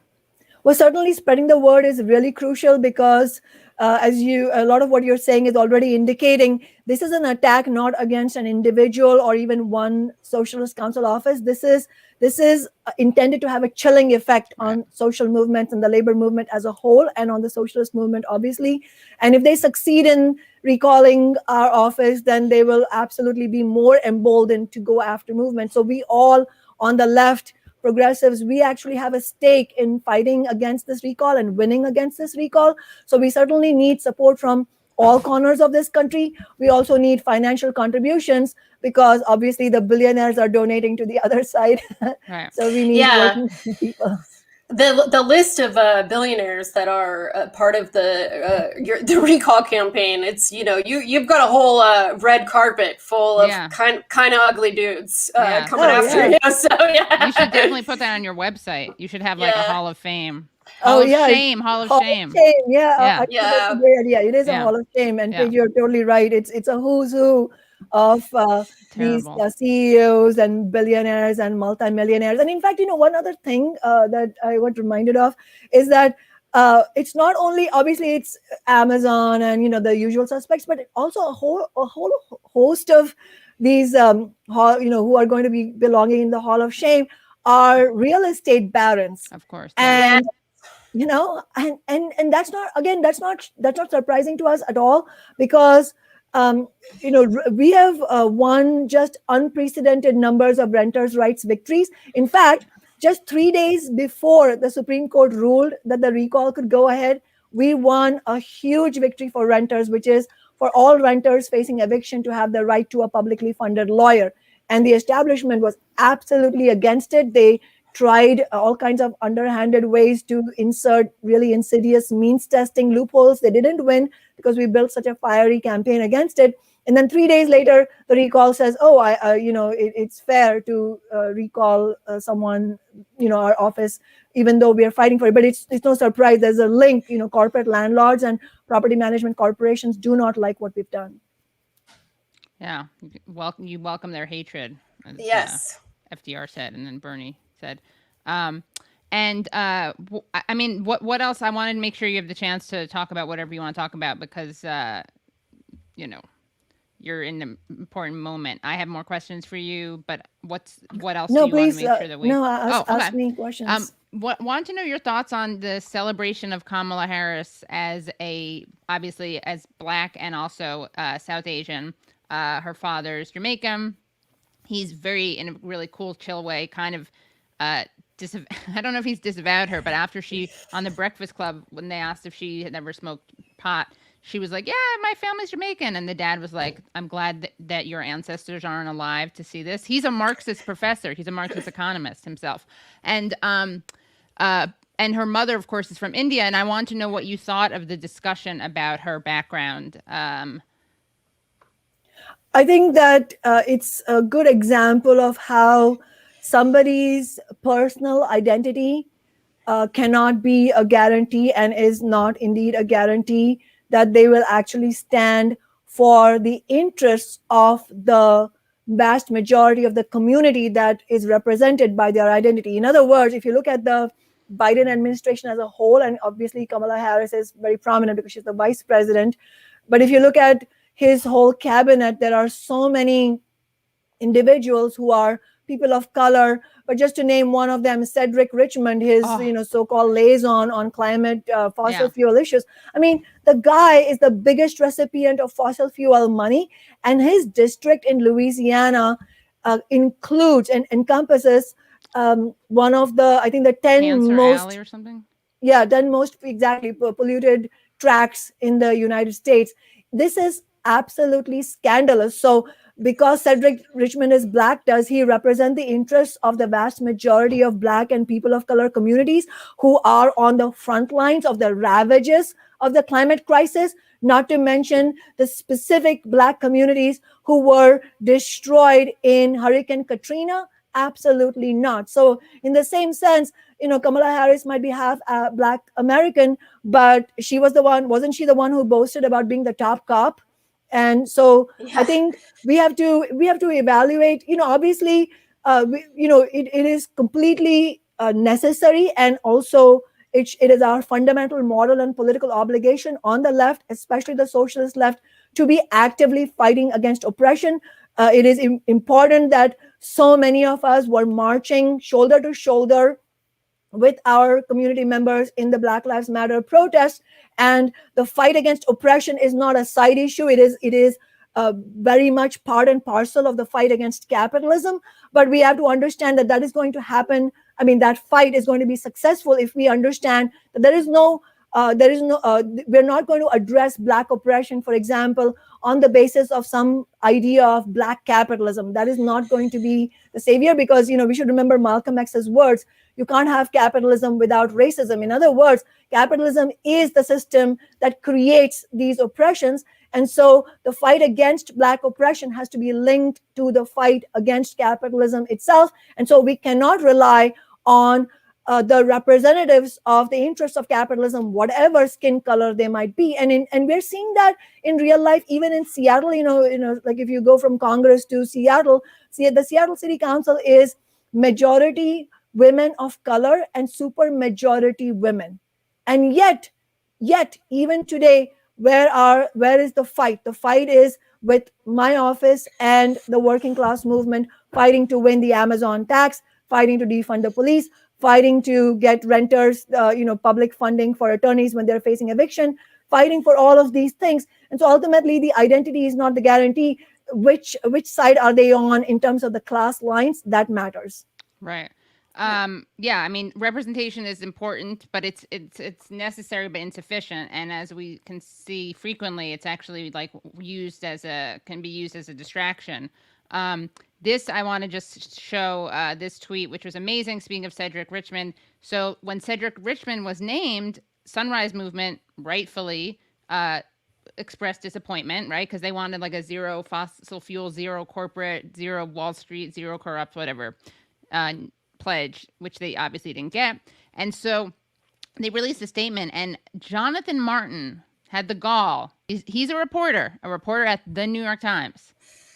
Well, certainly spreading the word is really crucial, because a lot of what you're saying is already indicating this is an attack not against an individual or even one socialist council office. This is intended to have a chilling effect on social movements and the labor movement as a whole, and on the socialist movement, obviously. And if they succeed in recalling our office, then they will absolutely be more emboldened to go after movement. So we all on the left, progressives, we actually have a stake in fighting against this recall and winning against this recall. So we certainly need support from all corners of this country. We also need financial contributions because obviously the billionaires are donating to the other side. Right. So we need working people. The list of billionaires that are part of the recall campaign, it's you've got a whole red carpet full of kind of ugly dudes coming after you. So you should definitely put that on your website. You should have like a Hall of Fame. Hall of Shame. Yeah, I think that's a great idea. It is a Hall of Shame, and you're totally right. It's a who's who of these CEOs and billionaires and multimillionaires. And in fact, one other thing that I got reminded of is that it's not only, obviously it's Amazon and the usual suspects, but also a whole host of these who are going to be belonging in the Hall of Shame are real estate barons, of course, and and that's not surprising to us at all, because we have won just unprecedented numbers of renters' rights victories. In fact, just 3 days before the Supreme Court ruled that the recall could go ahead, we won a huge victory for renters, which is for all renters facing eviction to have the right to a publicly funded lawyer. And the establishment was absolutely against it. They tried all kinds of underhanded ways to insert really insidious means testing loopholes. They didn't win because we built such a fiery campaign against it. And then 3 days later, the recall says, it's fair to recall someone, our office, even though we are fighting for it. But it's no surprise. There's a link. Corporate landlords and property management corporations do not like what we've done. Yeah, you welcome their hatred. As, yes, FDR said, and then Bernie said. I mean, what else? I wanted to make sure you have the chance to talk about whatever you want to talk about, because you're in an important moment. I have more questions for you, but what else do you want to make sure that we... ask me questions. Want to know your thoughts on the celebration of Kamala Harris as obviously as Black and also South Asian. Her father's Jamaican. He's in a really cool, chill way, kind of I don't know if he's disavowed her, but after on the Breakfast Club, when they asked if she had ever smoked pot, she was like, yeah, my family's Jamaican. And the dad was like, I'm glad that your ancestors aren't alive to see this. He's a Marxist professor. He's a Marxist economist himself. And her mother, of course, is from India. And I want to know what you thought of the discussion about her background. I think that it's a good example of how somebody's personal identity cannot be a guarantee, and is not indeed a guarantee that they will actually stand for the interests of the vast majority of the community that is represented by their identity. In other words, if you look at the Biden administration as a whole, and obviously Kamala Harris is very prominent because she's the vice president, but if you look at his whole cabinet, there are so many individuals who are people of color. But just to name one of them, Cedric Richmond, his so-called liaison on climate fossil fuel issues. I mean, the guy is the biggest recipient of fossil fuel money, and his district in Louisiana includes and encompasses one of the 10 Cancer most Alley or something. Yeah, 10 most exactly polluted tracts in the United States. This is absolutely scandalous. So because Cedric Richmond is Black, does he represent the interests of the vast majority of Black and people of color communities who are on the front lines of the ravages of the climate crisis? Not to mention the specific Black communities who were destroyed in Hurricane Katrina? Absolutely not. So in the same sense, Kamala Harris might be half Black American, but wasn't she the one who boasted about being the top cop? And so I think we have to evaluate, obviously, it is completely necessary, and also it is our fundamental moral and political obligation on the left, especially the socialist left, to be actively fighting against oppression. It is important that so many of us were marching shoulder to shoulder with our community members in the Black Lives Matter protest. And the fight against oppression is not a side issue. It is very much part and parcel of the fight against capitalism. But we have to understand that that is going to happen. I mean, that fight is going to be successful if we understand that we're not going to address Black oppression, for example, on the basis of some idea of Black capitalism. That is not going to be the savior, because, we should remember Malcolm X's words. You can't have capitalism without racism. In other words, capitalism is the system that creates these oppressions. And so the fight against Black oppression has to be linked to the fight against capitalism itself. And so we cannot rely on the representatives of the interests of capitalism, whatever skin color they might be. And we're seeing that in real life, even in Seattle. Like if you go from Congress to Seattle, the Seattle City Council is majority women of color and super majority women. And yet even today, where is the fight? The fight is with my office and the working class movement fighting to win the Amazon tax, fighting to defund the police, fighting to get renters, public funding for attorneys when they're facing eviction, fighting for all of these things. And so ultimately, the identity is not the guarantee. Which side are they on in terms of the class lines? That matters. Right. Yeah, I mean, representation is important, but it's necessary but insufficient. And as we can see frequently, it's actually like can be used as a distraction. This, I want to just show this tweet, which was amazing. Speaking of Cedric Richmond. So when Cedric Richmond was named, Sunrise Movement rightfully expressed disappointment, right? Because they wanted like a zero fossil fuel, zero corporate, zero Wall Street, zero corrupt, whatever pledge, which they obviously didn't get. And so they released a statement, and Jonathan Martin had the gall. He's a reporter at the New York Times.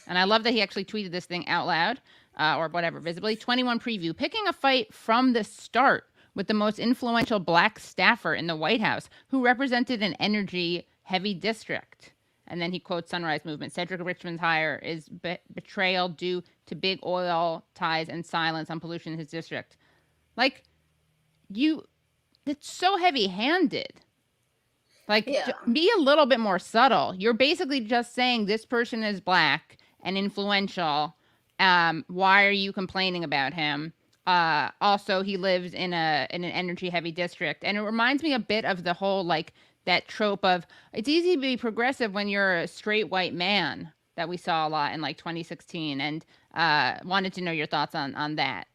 And I love that he actually tweeted this thing out loud, or whatever, visibly. 21 preview, picking a fight from the start with the most influential Black staffer in the White House who represented an energy-heavy district. And then he quotes Sunrise Movement. Cedric Richmond's hire is betrayal due to big oil ties and silence on pollution in his district. Like, it's so heavy-handed. Like, be a little bit more subtle. You're basically just saying this person is Black and influential. Why are you complaining about him? Also, he lives in an energy-heavy district. And it reminds me a bit of the whole, like, that trope of it's easy to be progressive when you're a straight white man that we saw a lot in like 2016, and wanted to know your thoughts on that.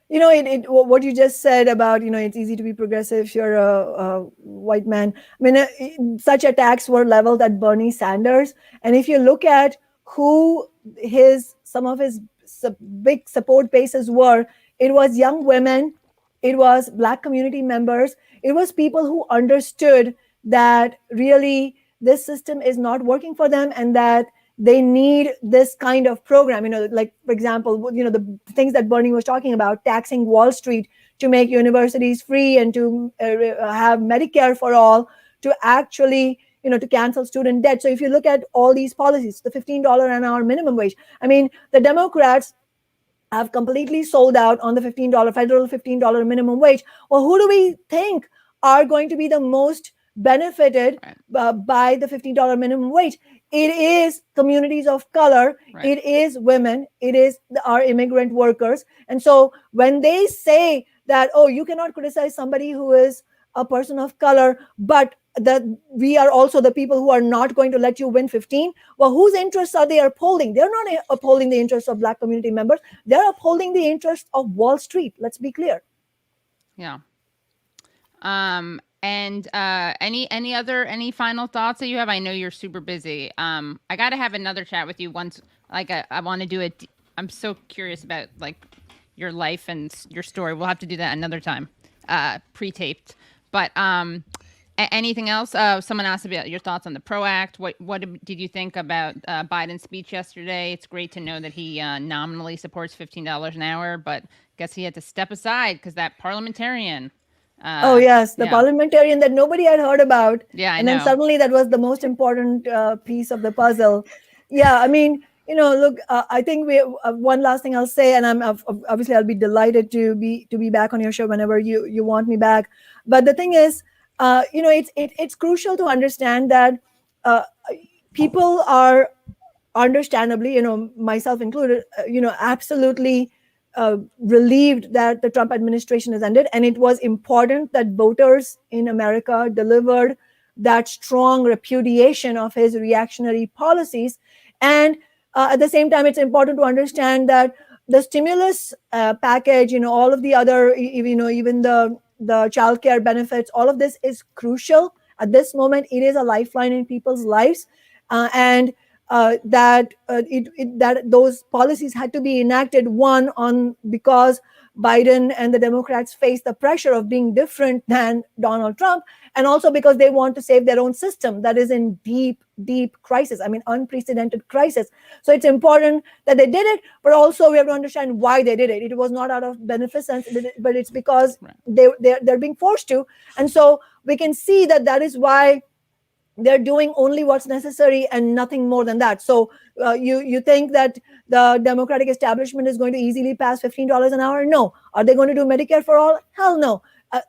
What you just said about, it's easy to be progressive if you're a white man. I mean, such attacks were leveled at Bernie Sanders. And if you look at who some of his big support bases were, it was young women, it was Black community members, it was people who understood that really this system is not working for them and that they need this kind of program, like, for example, the things that Bernie was talking about, taxing Wall Street to make universities free and to have Medicare for all, to actually, to cancel student debt. So if you look at all these policies, the $15 an hour minimum wage, I mean, the Democrats have completely sold out on the federal $15 minimum wage. Well, who do we think are going to be the most benefited by the $15 minimum wage? It is communities of color, It is women, it is our immigrant workers. And so when they say that, you cannot criticize somebody who is a person of color, but that we are also the people who are not going to let you win 15, well, whose interests are they upholding? They're not upholding the interests of Black community members. They're upholding the interests of Wall Street. Let's be clear. Yeah. And any final thoughts that you have? I know you're super busy. I got to have another chat with you once. Like I want to do it. I'm so curious about like your life and your story. We'll have to do that another time, pre-taped. But anything else? Someone asked about your thoughts on the PRO Act. What did you think about Biden's speech yesterday? It's great to know that he nominally supports $15 an hour, but I guess he had to step aside because that parliamentarian. The parliamentarian that nobody had heard about. Yeah, I and know. Then suddenly that was the most important piece of the puzzle. Yeah, I mean, look, I think we one last thing I'll say, and obviously I'll be delighted to be back on your show whenever you want me back. But the thing is, it's crucial to understand that people are understandably, myself included, absolutely relieved that the Trump administration has ended, and it was important that voters in America delivered that strong repudiation of his reactionary policies. And at the same time, it's important to understand that the stimulus package, all of the other, even the childcare benefits, all of this is crucial at this moment. It is a lifeline in people's lives, and that those policies had to be enacted. Because Biden and the Democrats face the pressure of being different than Donald Trump, and also because they want to save their own system that is in deep crisis. I mean, unprecedented crisis. So it's important that they did it, but also we have to understand why they did it. It was not out of beneficence, but it's because they're being forced to. And so we can see that is why they're doing only what's necessary and nothing more than that. So you think that the Democratic establishment is going to easily pass $15 an hour? No. Are they going to do Medicare for all? Hell no.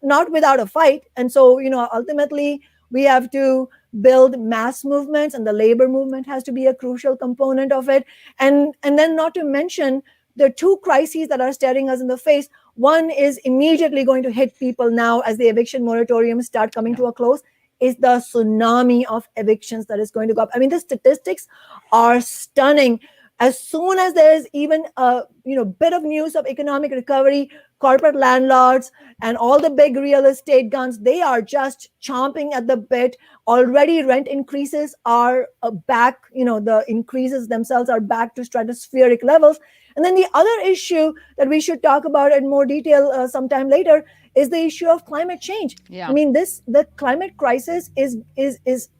Not without a fight. And so, ultimately, we have to build mass movements, and the labor movement has to be a crucial component of it. And then not to mention the two crises that are staring us in the face. One is immediately going to hit people now as the eviction moratoriums start coming to a close, is the tsunami of evictions that is going to go up. I mean, the statistics are stunning. As soon as there's even a bit of news of economic recovery, corporate landlords and all the big real estate guns, they are just chomping at the bit. Already rent increases are back, the increases themselves are back to stratospheric levels. And then the other issue that we should talk about in more detail sometime later is the issue of climate change. Yeah. I mean, the climate crisis is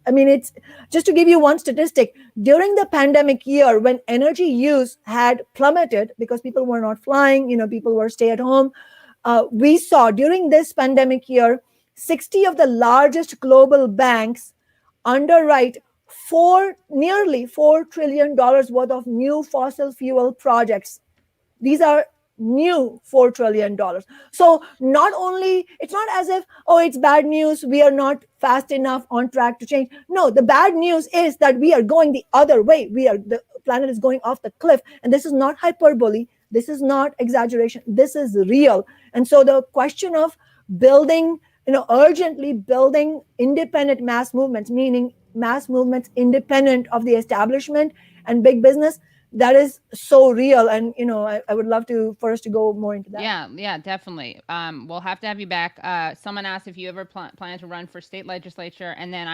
I mean, it's just to give you one statistic. During the pandemic year, when energy use had plummeted because people were not flying, people were stay at home, we saw during this pandemic year, 60 of the largest global banks underwrite nearly $4 trillion worth of new fossil fuel projects. These are new $4 trillion. So not only, it's not as if, it's bad news, we are not fast enough on track to change. No, the bad news is that we are going the other way. The planet is going off the cliff. And this is not hyperbole. This is not exaggeration. This is real. And so the question of building, urgently building independent mass movements, meaning mass movements independent of the establishment and big business, that is so real. And I would love for us to go more into that. Yeah, definitely. We'll have to have you back. Someone asked if you ever plan to run for state legislature, and then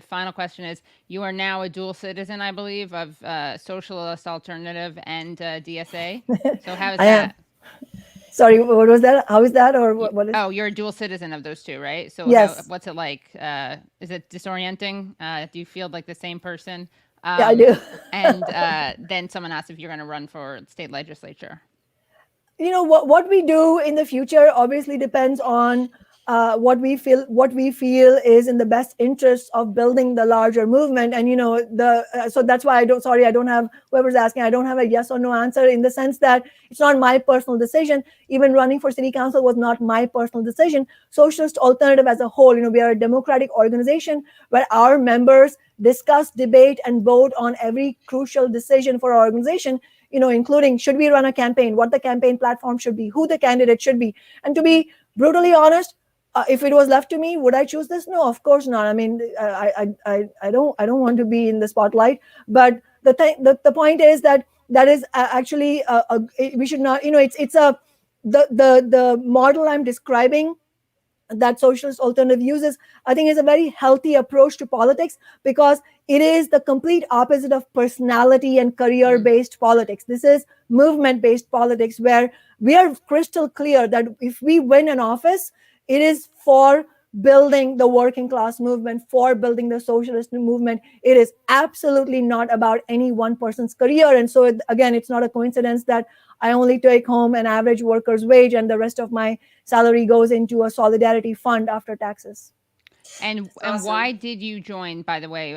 final question is, you are now a dual citizen, I believe, of Socialist Alternative and DSA. So how is that? Sorry, what was that? How is that? Or what is? Oh, you're a dual citizen of those two, right? So yes. What's it like? Is it disorienting? Do you feel like the same person? Yeah, I do. And then someone asked if you're going to run for state legislature. What we do in the future obviously depends on what we feel is in the best interest of building the larger movement. And so that's why I don't have, whoever's asking, I don't have a yes or no answer, in the sense that it's not my personal decision. Even running for city council was not my personal decision. Socialist Alternative as a whole, we are a democratic organization where our members discuss, debate, and vote on every crucial decision for our organization, including should we run a campaign, what the campaign platform should be, who the candidate should be. And to be brutally honest, if it was left to me, would I choose this? No, of course not. I mean, I don't want to be in the spotlight. But the point is that is actually we should not. It's the model I'm describing that Socialist Alternative uses, I think, is a very healthy approach to politics, because it is the complete opposite of personality and career-based politics. This is movement-based politics, where we are crystal clear that if we win an office, it is for building the working class movement, for building the socialist movement. It is absolutely not about any one person's career. And so, again, it's not a coincidence that I only take home an average worker's wage and the rest of my salary goes into a solidarity fund after taxes. And why did you join, by the way,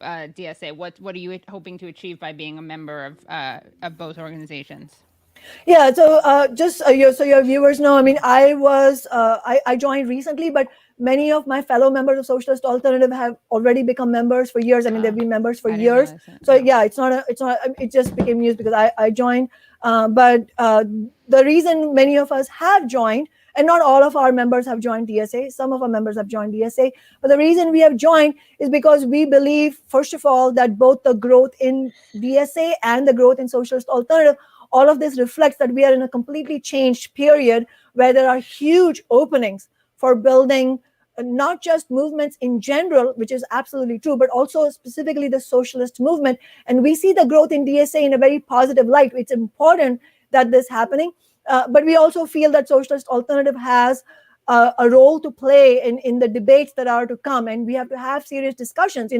DSA? What are you hoping to achieve by being a member of both organizations? Yeah, so just so your viewers know, I mean, I joined recently, but many of my fellow members of Socialist Alternative have already become members for years. I mean, they've been members for years. So yeah, it's not. It just became news because I joined. But the reason many of us have joined, and not all of our members have joined DSA. Some of our members have joined DSA, but the reason we have joined is because we believe, first of all, that both the growth in DSA and the growth in Socialist Alternative, all of this reflects that we are in a completely changed period where there are huge openings for building not just movements in general, which is absolutely true, but also specifically the socialist movement. And we see the growth in DSA in a very positive light. It's important that this is happening. But we also feel that Socialist Alternative has a role to play in the debates that are to come. And we have to have serious discussions.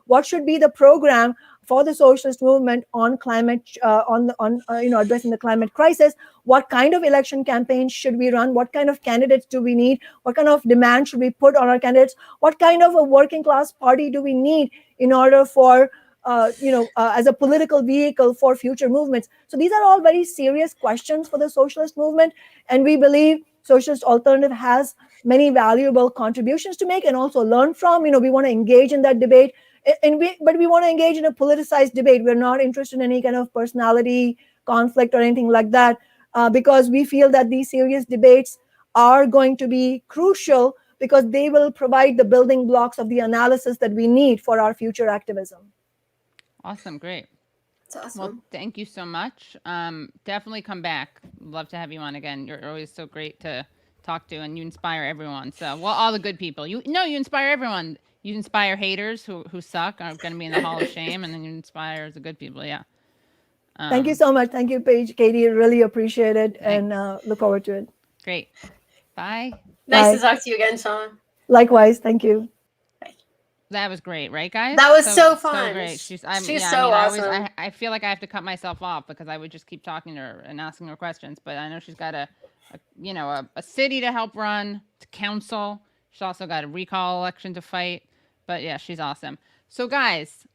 What should be the program for the socialist movement on climate, addressing the climate crisis? What kind of election campaigns should we run? What kind of candidates do we need? What kind of demand should we put on our candidates? What kind of a working class party do we need in order for, as a political vehicle for future movements? So these are all very serious questions for the socialist movement. And we believe Socialist Alternative has many valuable contributions to make and also learn from. We want to engage in that debate. But we want to engage in a politicized debate. We're not interested in any kind of personality conflict or anything like that, because we feel that these serious debates are going to be crucial because they will provide the building blocks of the analysis that we need for our future activism. Awesome. Great. That's awesome. Well, thank you so much. Definitely come back. Love to have you on again. You're always so great to talk to, and you inspire everyone. So, well, all the good people. You inspire everyone. You inspire haters who suck, are going to be in the Hall of Shame, and then you inspire the good people. Yeah. Thank you so much. Thank you, Paige, Katie. Really appreciate it, and look forward to it. Great. Bye. Nice to talk to you again, Shama. Likewise. Thank you. That was great, right, guys? That was so fun. So great. She's awesome. I feel like I have to cut myself off because I would just keep talking to her and asking her questions. But I know she's got a city to help run, to counsel. She's also got a recall election to fight. But yeah, she's awesome. So guys,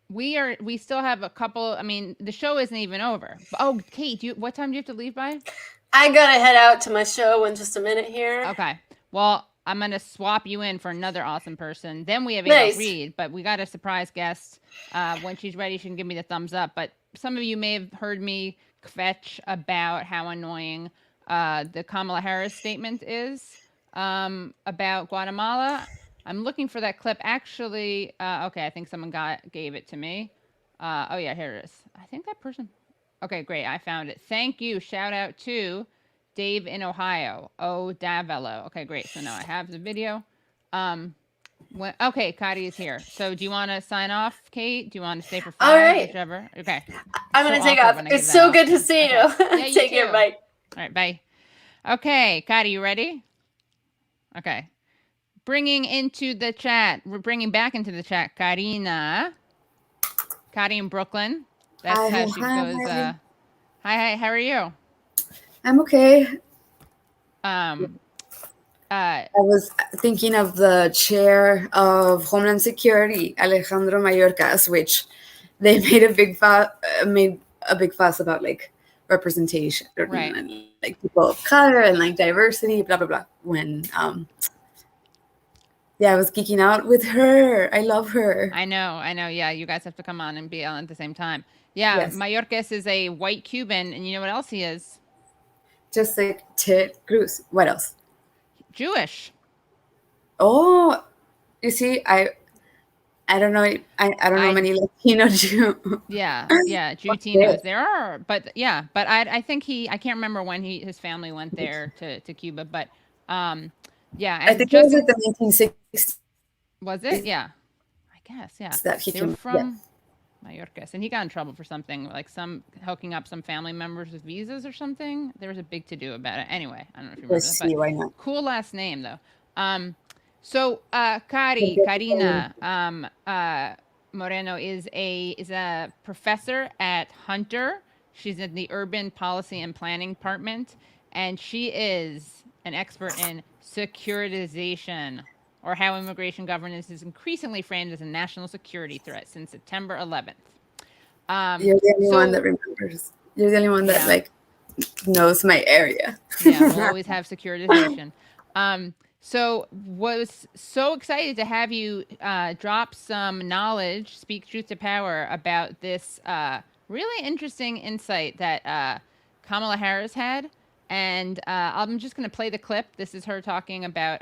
we still have a couple. I mean, the show isn't even over. Oh, Kate, what time do you have to leave by? I gotta head out to my show in just a minute here. Okay. Well, I'm going to swap you in for another awesome person. Then we have Adolph Reed, but we got a surprise guest. When she's ready, she can give me the thumbs up. But some of you may have heard me kvetch about how annoying the Kamala Harris statement is about Guatemala. I'm looking for that clip. Actually, okay, I think someone gave it to me. Oh, yeah, here it is. I think that person. Okay, great. I found it. Thank you. Shout out to Dave in Ohio. Oh, Davello. Okay, great. So now I have the video. Okay, Kati is here. So do you want to sign off, Kate? Do you want to stay for 5? All right. Whichever. Okay. I'm going to take off. It's so good to see you. Yeah, you take too. care. Bye. All right, bye. Okay, Kati, you ready? Okay. Bringing back into the chat, Karina. Kati in Brooklyn. That's how she goes. Hi, how are you? I'm okay. I was thinking of the chair of Homeland Security, Alejandro Mayorkas, which they made a big fuss about, like representation, right? And, like people of color and like diversity, blah blah blah. When I was geeking out with her. I love her. I know. Yeah, you guys have to come on and be on at the same time. Yeah, yes. Mayorkas is a white Cuban, and you know what else he is? Just like Ted Cruz. What else? Jewish. Oh, you see, I don't know. I don't know many Latino Jew. Yeah, Jew-tinos. There are, but I think I can't remember when his family went there to Cuba, but yeah. I think it was like the 1960s. Was it? Yeah, I guess. Yeah. That he came from. Mayorkas, and he got in trouble for something like hooking up some family members with visas or something. There was a big to do about it. Anyway, I don't know if you remember that. But why not? Cool last name though. So Karina Moreno is a professor at Hunter. She's in the Urban Policy and Planning Department, and she is an expert in securitization. or how immigration governance is increasingly framed as a national security threat since September 11th. You're the only one that remembers. You're the only one that like knows my area. Yeah, we'll always have securitization. So was so excited to have you drop some knowledge, speak truth to power about this really interesting insight that Kamala Harris had. And I'm just going to play the clip. This is her talking about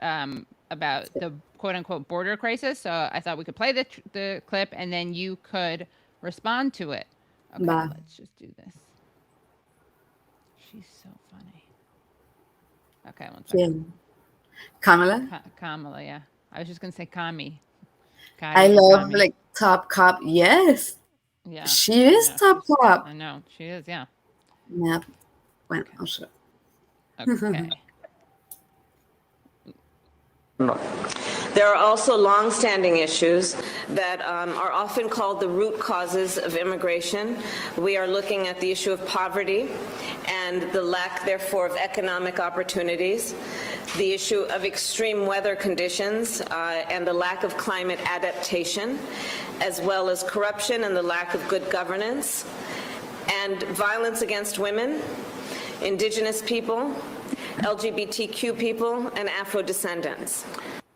the quote unquote border crisis. So I thought we could play the clip and then you could respond to it. Okay, let's just do this. She's so funny. Okay, one second. Kamala? Kamala, yeah. I was just going to say Kami. I love Kami. Like top cop. Yes. Yeah. She is top cop. I know. She is, yeah. Yep. Well, I'll shut up. Okay. No. There are also long-standing issues that are often called the root causes of immigration. We are looking at the issue of poverty and the lack, therefore, of economic opportunities, the issue of extreme weather conditions and the lack of climate adaptation, as well as corruption and the lack of good governance, and violence against women, indigenous people, LGBTQ people, and Afro-descendants.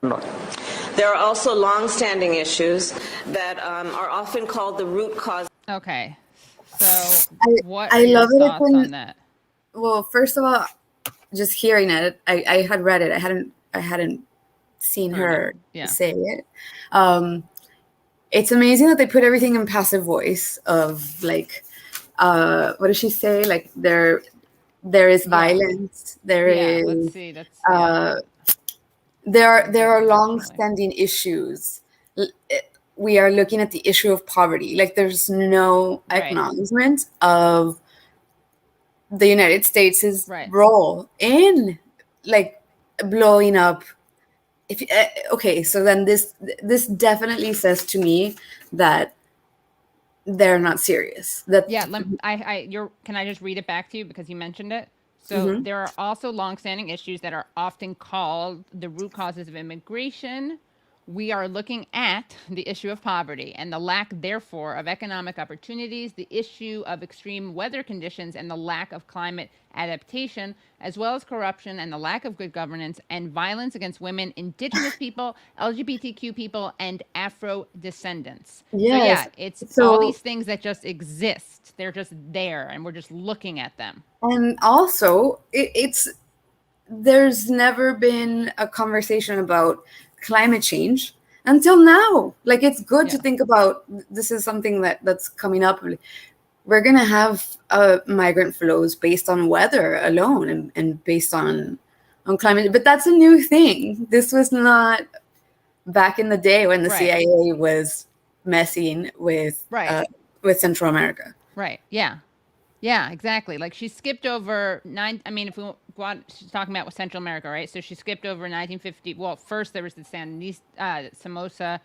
No. There are also long-standing issues that are often called the root cause. Okay, so what are your thoughts on that? Well, first of all, just hearing it, I had read it. I hadn't seen her say it. It's amazing that they put everything in passive voice of like, what does she say? Like there is violence. There is. Let's see. That's. There are long-standing issues. We are looking at the issue of poverty. Like there's no acknowledgement of the United States' role in like blowing up. Okay, so then this definitely says to me that they're not serious. That can I just read it back to you because you mentioned it? So there are also longstanding issues that are often called the root causes of immigration. We are looking at the issue of poverty and the lack, therefore, of economic opportunities, the issue of extreme weather conditions and the lack of climate adaptation, as well as corruption and the lack of good governance and violence against women, indigenous people, LGBTQ people, and Afro-descendants. Yes. So it's all these things that just exist. They're just there, and we're just looking at them. And also, there's never been a conversation about climate change until now. Like it's good to think about. This is something that's coming up. We're gonna have migrant flows based on weather alone and based on climate. But that's a new thing. This was not back in the day when the CIA was messing with Central America. Right. Yeah. Yeah, exactly. Like she skipped over if we want, she's talking about Central America, right? So she skipped over 1950. Well, first there was the Somoza,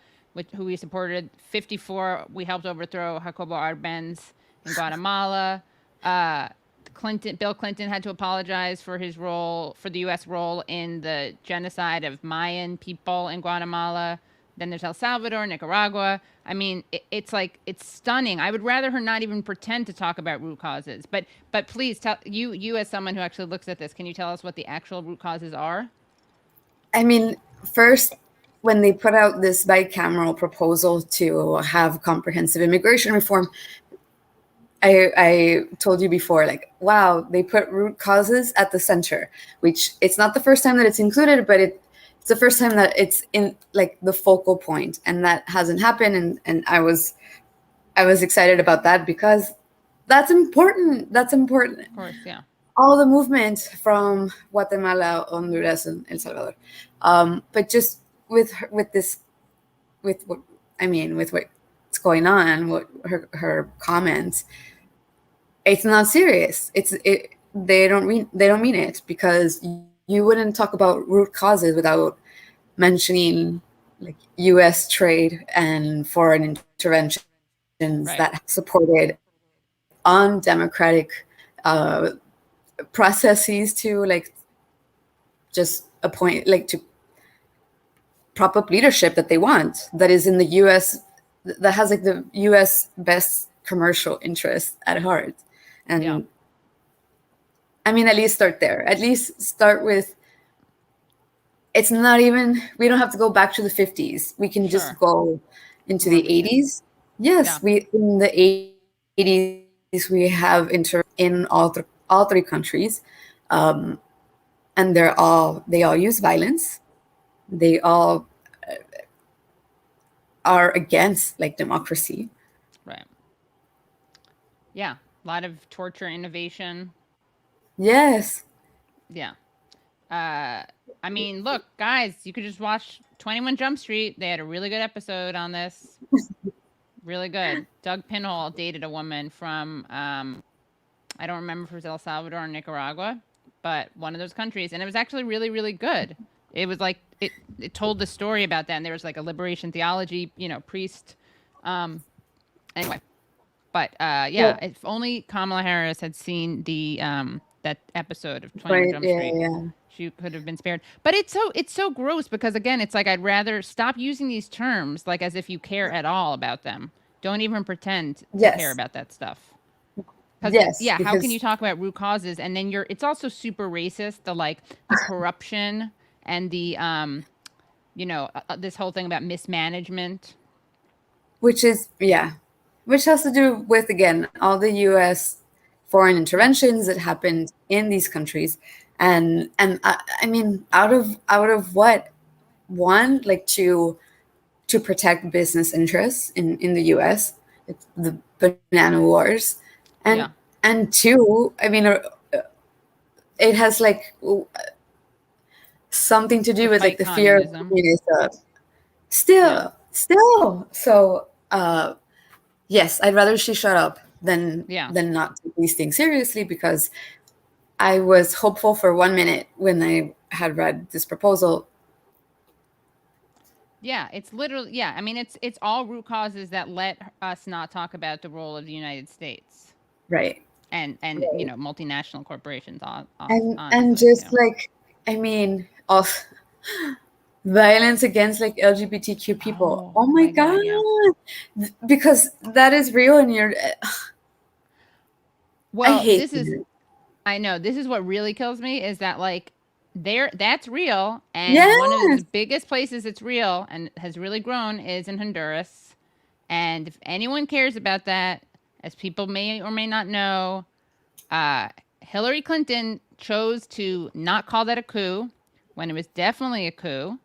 who we supported. 54, we helped overthrow Jacobo Arbenz in Guatemala. Bill Clinton had to apologize for his role, for the U.S. role in the genocide of Mayan people in Guatemala. Then there's El Salvador, Nicaragua. I mean, it's stunning. I would rather her not even pretend to talk about root causes. But please tell you as someone who actually looks at this, can you tell us what the actual root causes are? I mean, first, when they put out this bicameral proposal to have comprehensive immigration reform, I told you before, like, wow, they put root causes at the center, which it's not the first time that it's included, but it's the first time that it's in like the focal point, and that hasn't happened. And I was excited about that because that's important. That's important. Of course, yeah. All the movement from Guatemala, Honduras, and El Salvador, but just with what's going on, what her comments, it's not serious. They don't mean it, because you wouldn't talk about root causes without mentioning like U.S. trade and foreign interventions that supported undemocratic processes to like just appoint, like to prop up leadership that they want, that is in the US, that has like the US best commercial interest at heart. And I mean, at least start there. At least start with, it's not even, we don't have to go back to the 50s. We can just go into the 80s. Yes, we in the 80s we have in all three countries, and they all use violence. They all are against like democracy. Right. Yeah, a lot of torture, innovation. Yes. Yeah. I mean, look, guys, you could just watch 21 Jump Street. They had a really good episode on this. Really good. Doug Pinhole dated a woman from, I don't remember if it was El Salvador or Nicaragua, but one of those countries. And it was actually really, really good. It was like, it told the story about that. And there was like a liberation theology, priest. Anyway, but yeah, if only Kamala Harris had seen the that episode of 21 Jump Street. She could have been spared. But it's so gross because, again, it's like I'd rather stop using these terms like as if you care at all about them. Don't even pretend to care about that stuff. Because how can you talk about root causes and then it's also super racist, the corruption and the this whole thing about mismanagement. Which has to do with, again, all the US foreign interventions that happened in these countries. And I mean, out of what? One, like to protect business interests in the US, it's the banana wars, and two, I mean, it has like something to do with like the fear of communism. Still. So yes, I'd rather she shut up than not take these things seriously, because I was hopeful for 1 minute when I had read this proposal. Yeah, it's literally, I mean, it's all root causes that let us not talk about the role of the United States. Right. And multinational corporations. And just like, I mean, violence against like LGBTQ people. Oh my God. Yeah. Because that is real and you're... Well, I know this is what really kills me is that like that's real. And one of the biggest places it's real and has really grown is in Honduras. And if anyone cares about that, as people may or may not know, Hillary Clinton chose to not call that a coup when it was definitely a coup.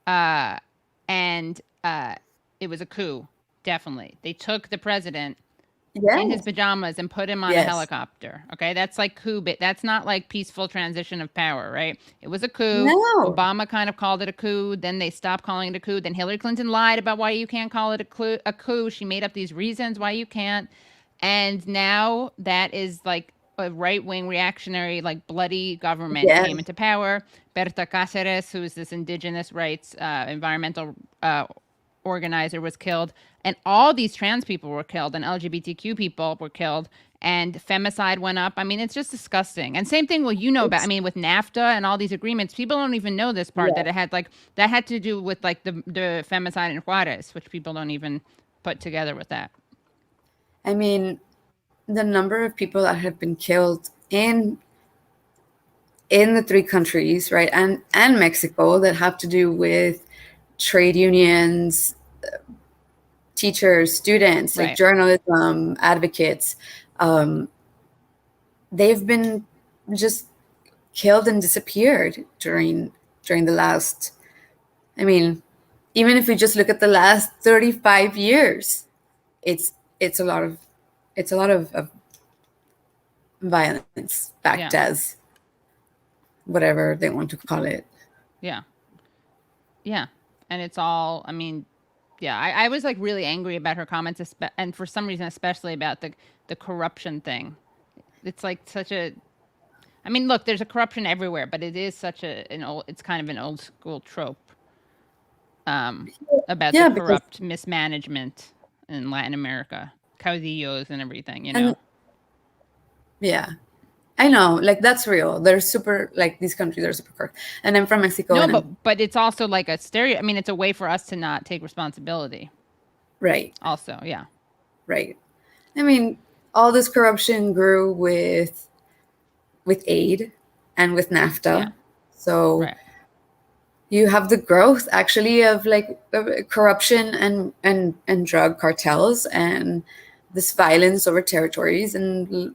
And it was a coup, definitely. They took the president in his pajamas and put him on a helicopter. Okay, that's like coup, but that's not like peaceful transition of power, right? It was a coup. No. Obama kind of called it a coup. Then they stopped calling it a coup. Then Hillary Clinton lied about why you can't call it a coup. She made up these reasons why you can't. And now that is like a right-wing reactionary, like bloody government came into power. Berta Cáceres, who is this indigenous rights environmental organizer, was killed. And all these trans people were killed and LGBTQ people were killed and femicide went up. I mean, it's just disgusting. And same thing, about, I mean, with NAFTA and all these agreements, people don't even know this part that it had that had to do with like the femicide in Juarez, which people don't even put together with that. I mean, the number of people that have been killed in the three countries, right, and Mexico, that have to do with trade unions, teachers, students, like journalism advocates, they've been just killed and disappeared during the last, I mean, even if we just look at the last 35 years, it's a lot of violence backed as whatever they want to call it. Yeah. And it's all, I mean, I was like really angry about her comments, and for some reason, especially about the corruption thing. It's like such a, I mean, look, there's a corruption everywhere, but it is such it's kind of an old school trope about the corrupt mismanagement in Latin America, caudillos and everything, I know, like that's real. They're super, like these countries are super corrupt. And I'm from Mexico. No, but it's also like a stereo. I mean, it's a way for us to not take responsibility. Right. Also, yeah. Right. I mean, all this corruption grew with aid and with NAFTA. Yeah. So Right. you have the growth actually of like corruption and drug cartels and this violence over territories and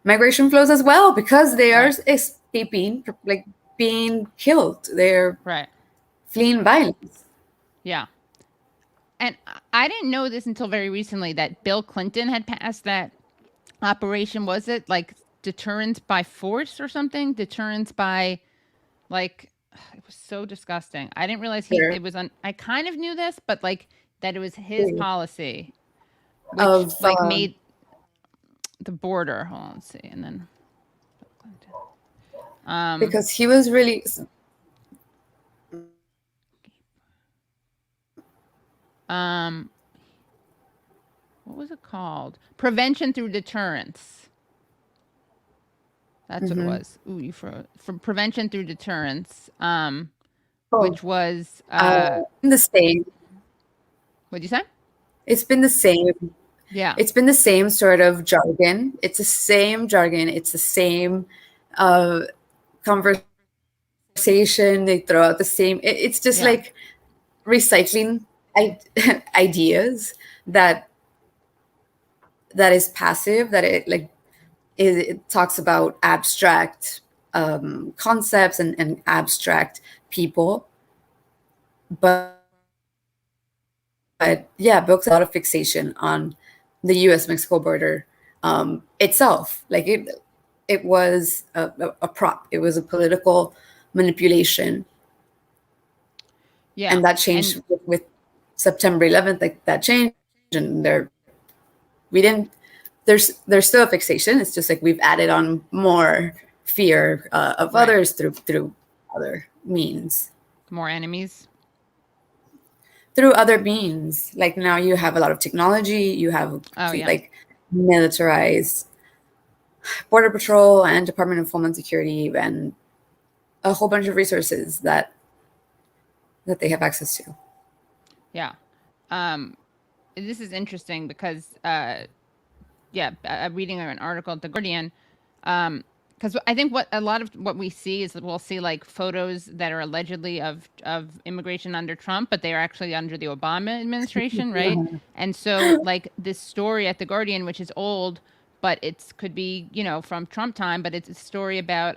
migration flows as well, because they are escaping, like being killed. They're Right. fleeing violence. Yeah. And I didn't know this until very recently that Bill Clinton had passed that operation. Was it like deterrence by force or something? Deterrence by, like, it was so disgusting. I didn't realize it was on. I kind of knew this, but like that it was his policy, which made the border. Hold on, let's see, and then because he was really. What was it called? Prevention through deterrence. That's what it was. Ooh, you from prevention through deterrence. Which was the same. What'd you say? It's been the same. Yeah. It's been the same sort of jargon. It's the same jargon. It's the same conversation. They throw out the same. It's just like recycling ideas that is passive, that it talks about abstract concepts and abstract people, but yeah, books a lot of fixation on the U.S.-Mexico border itself. Like it was a prop. It was a political manipulation. Yeah, and that changed with September 11th. Like that changed, and there's still a fixation. It's just like we've added on more fear of others through other means. More enemies. Through other means. Like now you have a lot of technology. You have like militarized Border Patrol and Department of Homeland Security and a whole bunch of resources that they have access to. Yeah. This is interesting because I'm reading an article at The Guardian, because I think what a lot of what we see is that we'll see like photos that are allegedly of immigration under Trump, but they are actually under the Obama administration, right? And so like this story at The Guardian, which is old, but it could be, from Trump time, but it's a story about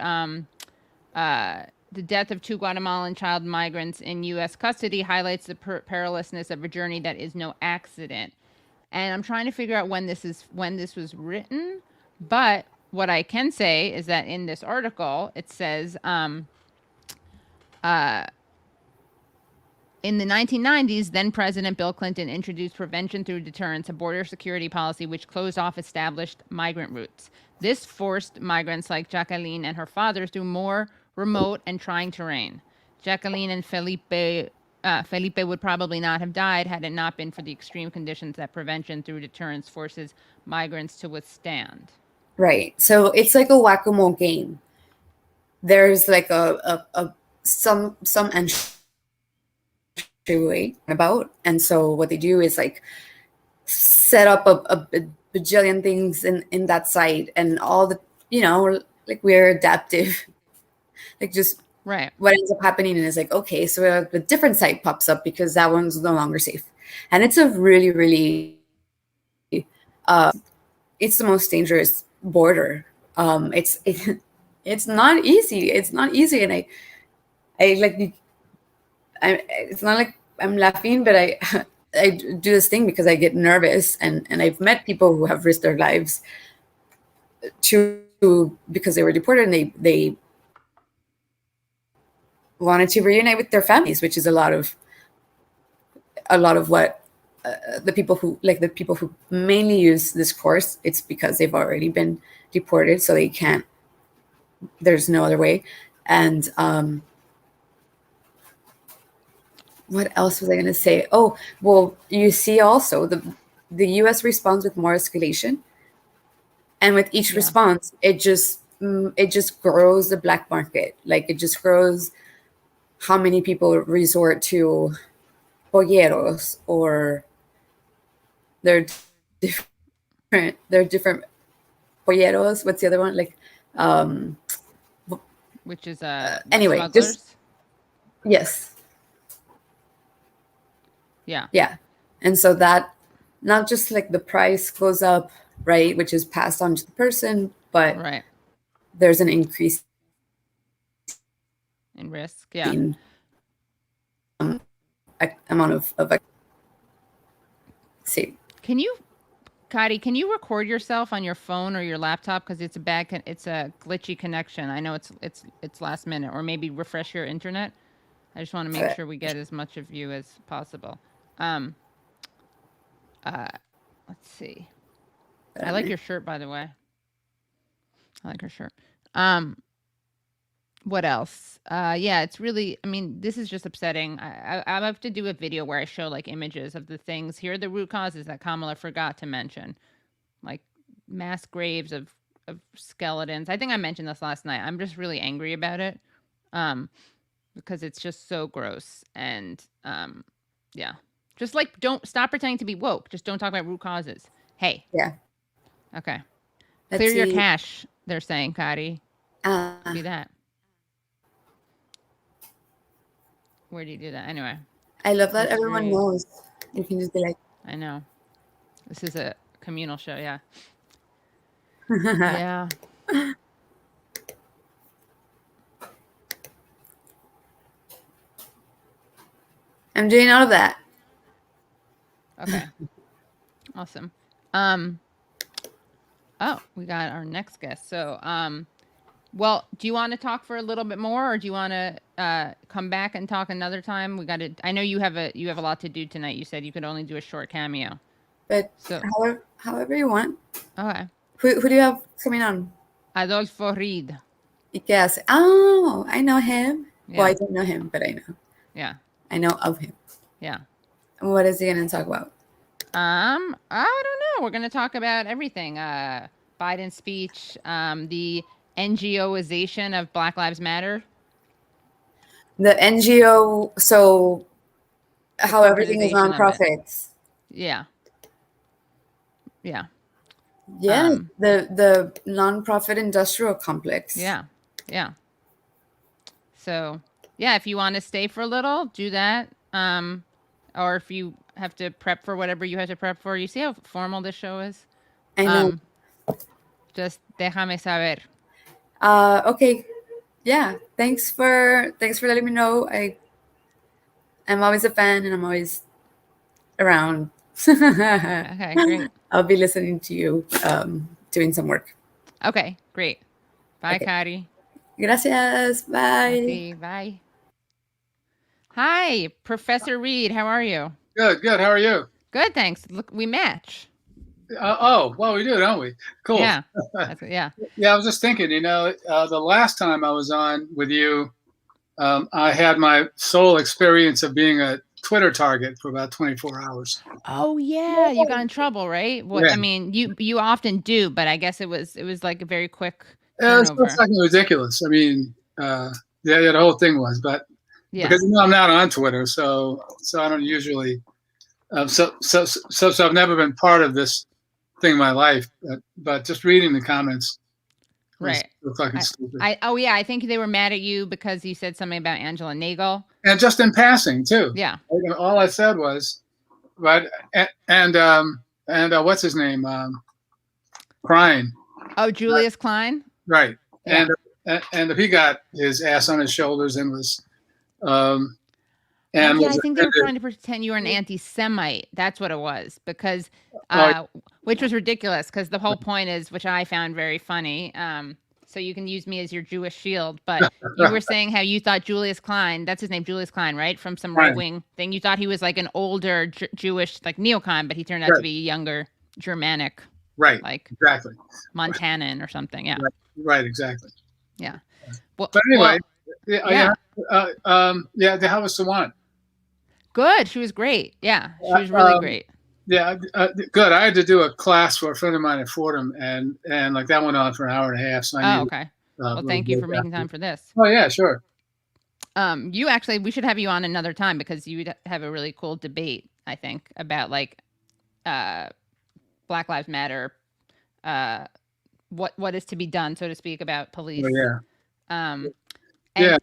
the death of 2 Guatemalan child migrants in U.S. custody highlights the perilousness of a journey that is no accident. And I'm trying to figure out when this was written, but what I can say is that in this article, it says, in the 1990s, then President Bill Clinton introduced prevention through deterrence, a border security policy which closed off established migrant routes. This forced migrants like Jacqueline and her father through more remote and trying terrain. Jacqueline and Felipe would probably not have died had it not been for the extreme conditions that prevention through deterrence forces migrants to withstand. Right. So it's like a whack-a-mole game. There's like some entryway about, and so what they do is like set up a bajillion things in that site, and all the like we're adaptive. Like just right. What ends up happening is like, okay, so a different site pops up because that one's no longer safe, and it's a really, really, it's the most dangerous border. It's not easy. It's not easy, and it's not like I'm laughing, but I do this thing because I get nervous, and I've met people who have risked their lives because they were deported, and they wanted to reunite with their families, which is a lot of what the people who mainly use this course. It's because they've already been deported, so they can't. There's no other way. And what else was I going to say? Oh, well, you see also the U.S. responds with more escalation. And with each response, it just grows the black market. Like it just grows how many people resort to polleros, or they're different polleros. What's the other one? Like which is anyway, smugglers? just yes. Yeah. And so that not just like the price goes up, right, which is passed on to the person, but there's an increase in risk. In amount of see. Kari, can you record yourself on your phone or your laptop, because it's a glitchy connection. I know it's last minute, or maybe refresh your internet. I just want to make sure we get as much of you as possible. Let's see. I like your shirt, by the way. I like her shirt. What else? Yeah, it's really, I mean, this is just upsetting. I have to do a video where I show like images of the things. Here are the root causes that Kamala forgot to mention, like mass graves of skeletons. I think I mentioned this last night. I'm just really angry about it, because it's just so gross. And yeah, just like don't stop pretending to be woke. Just don't talk about root causes. Hey. Yeah. Okay. Clear your cache. They're saying, Kari. Be that. Where do you do that? Anyway. I love that everyone knows. You can just be like. I know. This is a communal show, yeah. Yeah. I'm doing all of that. Okay. Awesome. Oh, we got our next guest. So, well, do you want to talk for a little bit more, or do you want to come back and talk another time? I know you have a lot to do tonight. You said you could only do a short cameo. But however you want. Okay. Who do you have coming on? Adolph Reed. ¿Y qué hace? Oh, I know him. Yeah. Well, I don't know him, but I know. Yeah. I know of him. Yeah. And what is he going to talk about? I don't know. We're going to talk about everything. Biden's speech, the NGOization of Black Lives Matter. The NGO, so how everything is nonprofits. Yeah. Yeah. Yeah, the nonprofit industrial complex. Yeah. Yeah. So, yeah, if you want to stay for a little, do that. Or if you have to prep for whatever you have to prep for. You see how formal this show is? I know. Just déjame saber. Okay. Yeah. Thanks for letting me know. I'm always a fan, and I'm always around. Okay, great. I'll be listening to you doing some work. Okay, great. Bye, Okay. Kari. Gracias. Bye. Okay, bye. Hi, Professor Reed. How are you? Good. How are you? Good, thanks. Look, we match. Well, we do, don't we? Cool. Yeah. Yeah. Yeah, I was just thinking, the last time I was on with you, I had my sole experience of being a Twitter target for about 24 hours. Oh yeah, you got in trouble, right? What? Yeah. I mean, you often do, but I guess it was like a very quick It was turnover. fucking ridiculous. I mean, the whole thing was, but Yeah. because I'm not on Twitter, so I don't usually. So I've never been part of this thing in my life, but just reading the comments. Right. So fucking stupid. I think they were mad at you because you said something about Angela Nagel. And just in passing too. Yeah. All I said was, right, and what's his name? Crying. Oh, Julius Klein. Right. Yeah. And if he got his ass on his shoulders and was, I think they were trying to pretend you were an anti-Semite. That's what it was, because, which was ridiculous, because the whole point is, which I found very funny. So you can use me as your Jewish shield, but you were saying how you thought Julius Klein, that's his name, Julius Klein, right? From some right-wing thing. You thought he was like an older Jewish, like neocon, but he turned out to be younger, Germanic. Right. Like exactly. Montanan or something. Yeah. Right. Exactly. Yeah. Well, but anyway, How was Sawant? Good. She was great. Yeah. She was really great. Yeah, good. I had to do a class for a friend of mine at Fordham, and like that went on for an hour and a half. So I Oh, knew, okay. Well, thank you for making time for this. Oh yeah, sure. We should have you on another time because you would have a really cool debate, I think, about like Black Lives Matter, what is to be done, so to speak, about police. Oh, yeah.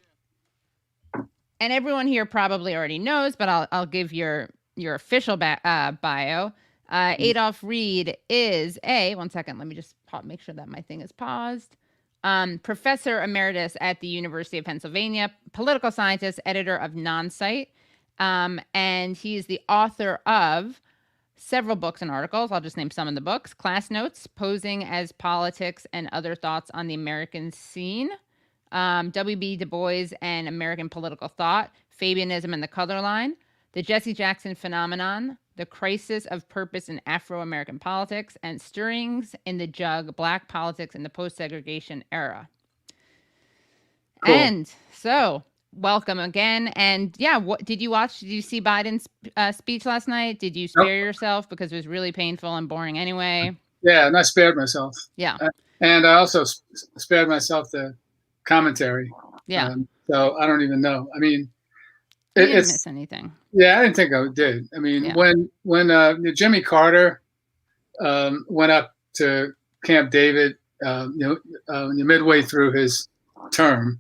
And everyone here probably already knows, but I'll give your official bio. Adolph Reed is one second, let me just make sure that my thing is paused. Professor Emeritus at the University of Pennsylvania, political scientist, editor of Non-Site, and he is the author of several books and articles. I'll just name some of the books. Class Notes, Posing as Politics and Other Thoughts on the American Scene, W.B. Du Bois and American Political Thought, Fabianism and the Color Line, The Jesse Jackson Phenomenon, The Crisis of Purpose in Afro-American Politics, and Stirrings in the Jug, Black Politics in the Post-Segregation Era. Cool. And so, welcome again. And yeah, what did you watch? Did you see Biden's speech last night? Did you spare yourself because it was really painful and boring anyway? Yeah, and I spared myself. Yeah. And I also spared myself the commentary. Yeah. So I don't even know. I mean, you didn't miss anything. Yeah, I didn't think I did. I mean, when Jimmy Carter went up to Camp David, midway through his term,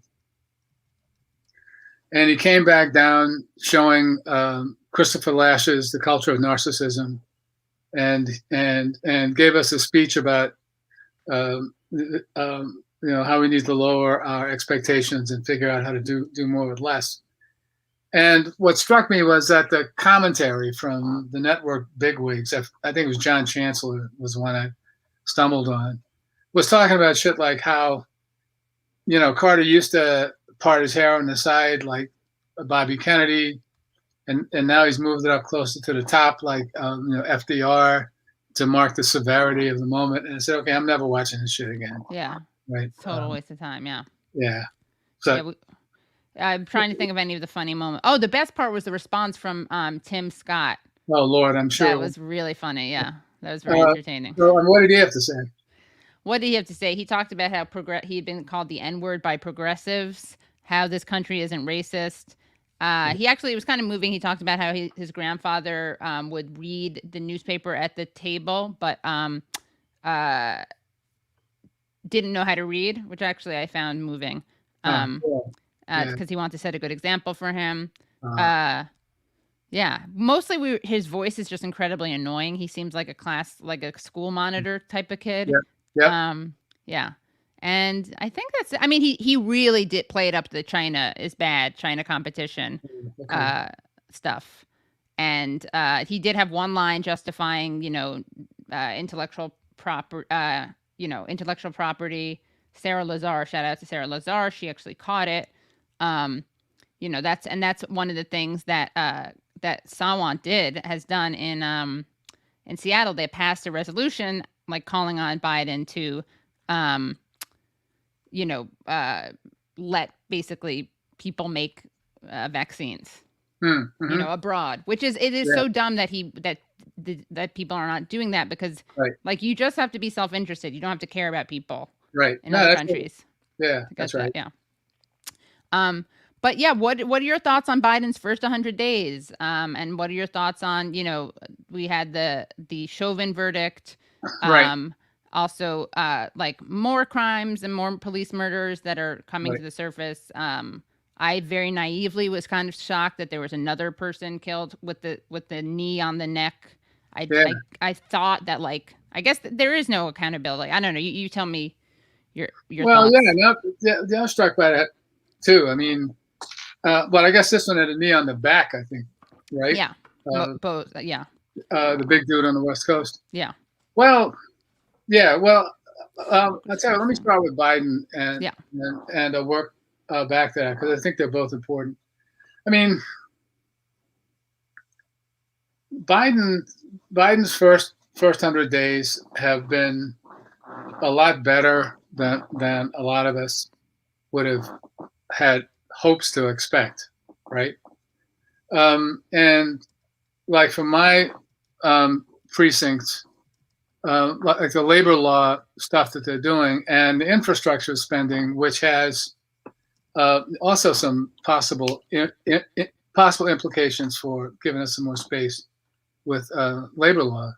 and he came back down showing Christopher Lash's The Culture of Narcissism, and gave us a speech about how we need to lower our expectations and figure out how to do more with less. And what struck me was that the commentary from the network bigwigs, I think it was John Chancellor was the one I stumbled on, was talking about shit like how, Carter used to part his hair on the side like Bobby Kennedy, and now he's moved it up closer to the top like FDR to mark the severity of the moment. And I said, okay, I'm never watching this shit again. Yeah. Right. Total waste of time. Yeah. Yeah. So. I'm trying to think of any of the funny moments. Oh, the best part was the response from Tim Scott. Oh, Lord, I'm sure. That was really funny. Yeah, that was very entertaining. So, what did he have to say? What did he have to say? He talked about how he had been called the N-word by progressives, how this country isn't racist. It was kind of moving. He talked about how his grandfather would read the newspaper at the table, but didn't know how to read, which actually I found moving. Cool. Because he wanted to set a good example for him. Mostly his voice is just incredibly annoying. He seems like a school monitor type of kid. Yeah. And I think he really did play it up to the China competition stuff. And he did have one line justifying, intellectual property. Sarah Lazar, shout out to Sarah Lazar. She actually caught it. That's one of the things that Sawant has done in Seattle. They passed a resolution like calling on Biden to, let basically people make vaccines, abroad, which is so dumb that that people are not doing that because like you just have to be self-interested. You don't have to care about people in other countries. Yeah, that's right. Yeah. But yeah, what are your thoughts on Biden's first 100 days? And what are your thoughts on, we had the Chauvin verdict, also like more crimes and more police murders that are coming to the surface. I very naively was kind of shocked that there was another person killed with the knee on the neck. I thought that I guess there is no accountability. I don't know. You tell me your thoughts. I was struck by that too. I mean, but I guess this one had a knee on the back, I think, right? Yeah. Both. Yeah. The big dude on the West Coast. Yeah. Well, yeah. Well, I'll tell you, let me start with Biden and I'll work back to that because I think they're both important. I mean, Biden's first 100 days have been a lot better than a lot of us would have had hopes to expect, right? And like from my precincts, like the labor law stuff that they're doing, and the infrastructure spending, which has also some possible implications for giving us some more space with labor law,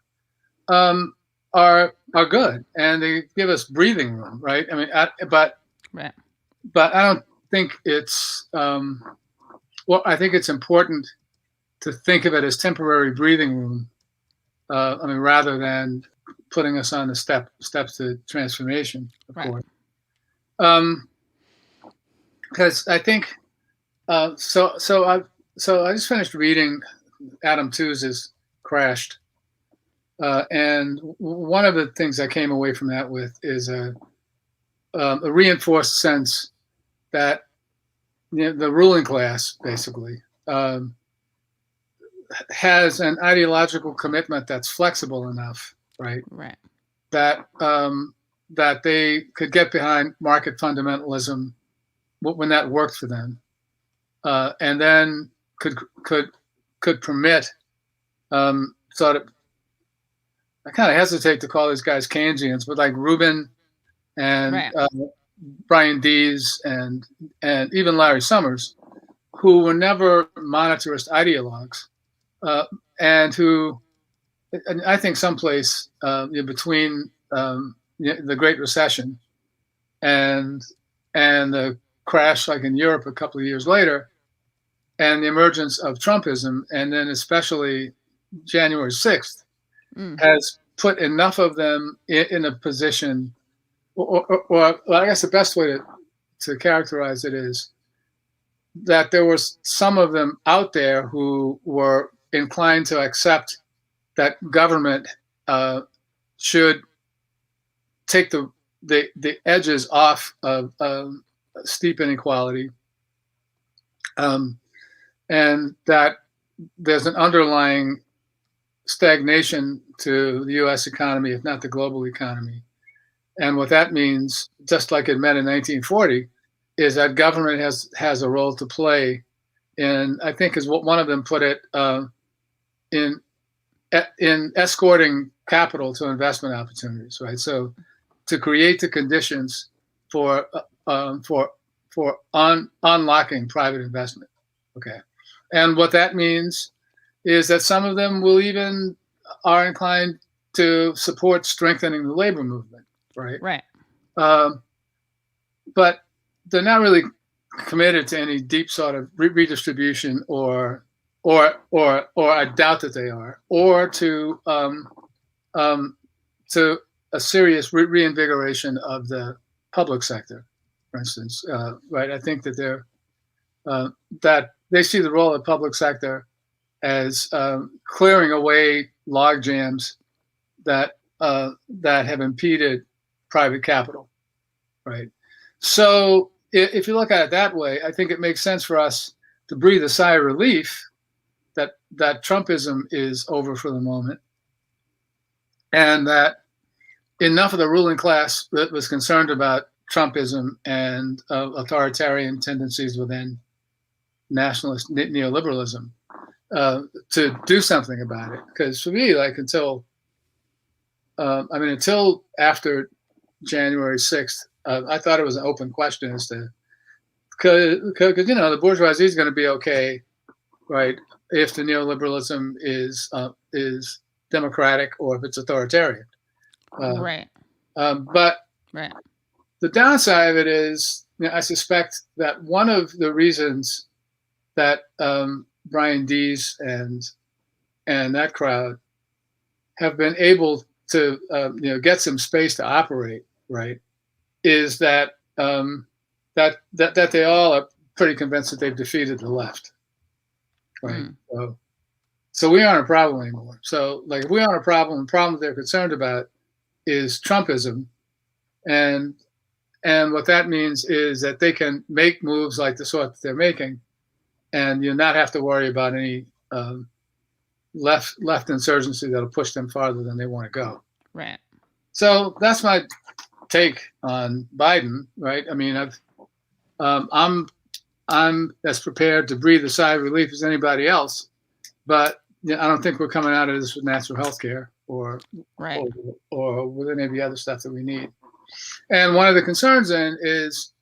are good, and they give us breathing room, right? I mean, but I don't think it's I think it's important to think of it as temporary breathing room. I mean, rather than putting us on the steps to transformation, of course. Because I think so I just finished reading Adam Tooze's Crashed, and one of the things I came away from that with is a reinforced sense that the ruling class basically has an ideological commitment that's flexible enough, right? That that they could get behind market fundamentalism when that worked for them, and then could permit sort of, I kind of hesitate to call these guys Keynesians, but like Rubin and Brian Dees and even Larry Summers, who were never monetarist ideologues, and who, and I think someplace between the Great Recession and the crash, like in Europe a couple of years later, and the emergence of Trumpism, and then especially January 6th, has put enough of them in a position, or I guess the best way to characterize it is that there was some of them out there who were inclined to accept that government should take the edges off of steep inequality, and that there's an underlying stagnation to the U.S. economy, if not the global economy. And what that means, just like it meant in 1940, is that government has a role to play in, I think is what one of them put it, in escorting capital to investment opportunities, right? So to create the conditions for unlocking private investment, okay? And what that means is that some of them will even are inclined to support strengthening the labor movement, right? But they're not really committed to any deep sort of redistribution, or I doubt that they are, or to a serious reinvigoration of the public sector, for instance, right? I think that they're that they see the role of the public sector as clearing away log jams that have impeded private capital, right? So if you look at it that way, I think it makes sense for us to breathe a sigh of relief that Trumpism is over for the moment, and that enough of the ruling class that was concerned about Trumpism and authoritarian tendencies within nationalist neoliberalism to do something about it. Because for me, like until after January 6th, I thought it was an open question as to, because the bourgeoisie is going to be okay, right, if the neoliberalism is democratic or if it's authoritarian. But the downside of it is, I suspect that one of the reasons that Brian Dees and that crowd have been able to get some space to operate, right, is that that they all are pretty convinced that they've defeated the left, right? So we aren't a problem anymore. So like if we aren't a problem, the problem that they're concerned about is Trumpism, and what that means is that they can make moves like the sort that they're making, and you not have to worry about any left insurgency that'll push them farther than they want to go. Right. So that's my take on Biden. Right. I mean, I'm as prepared to breathe a sigh of relief as anybody else, but I don't think we're coming out of this with natural health care. or Right. or with any of the other stuff that we need. And one of the concerns then is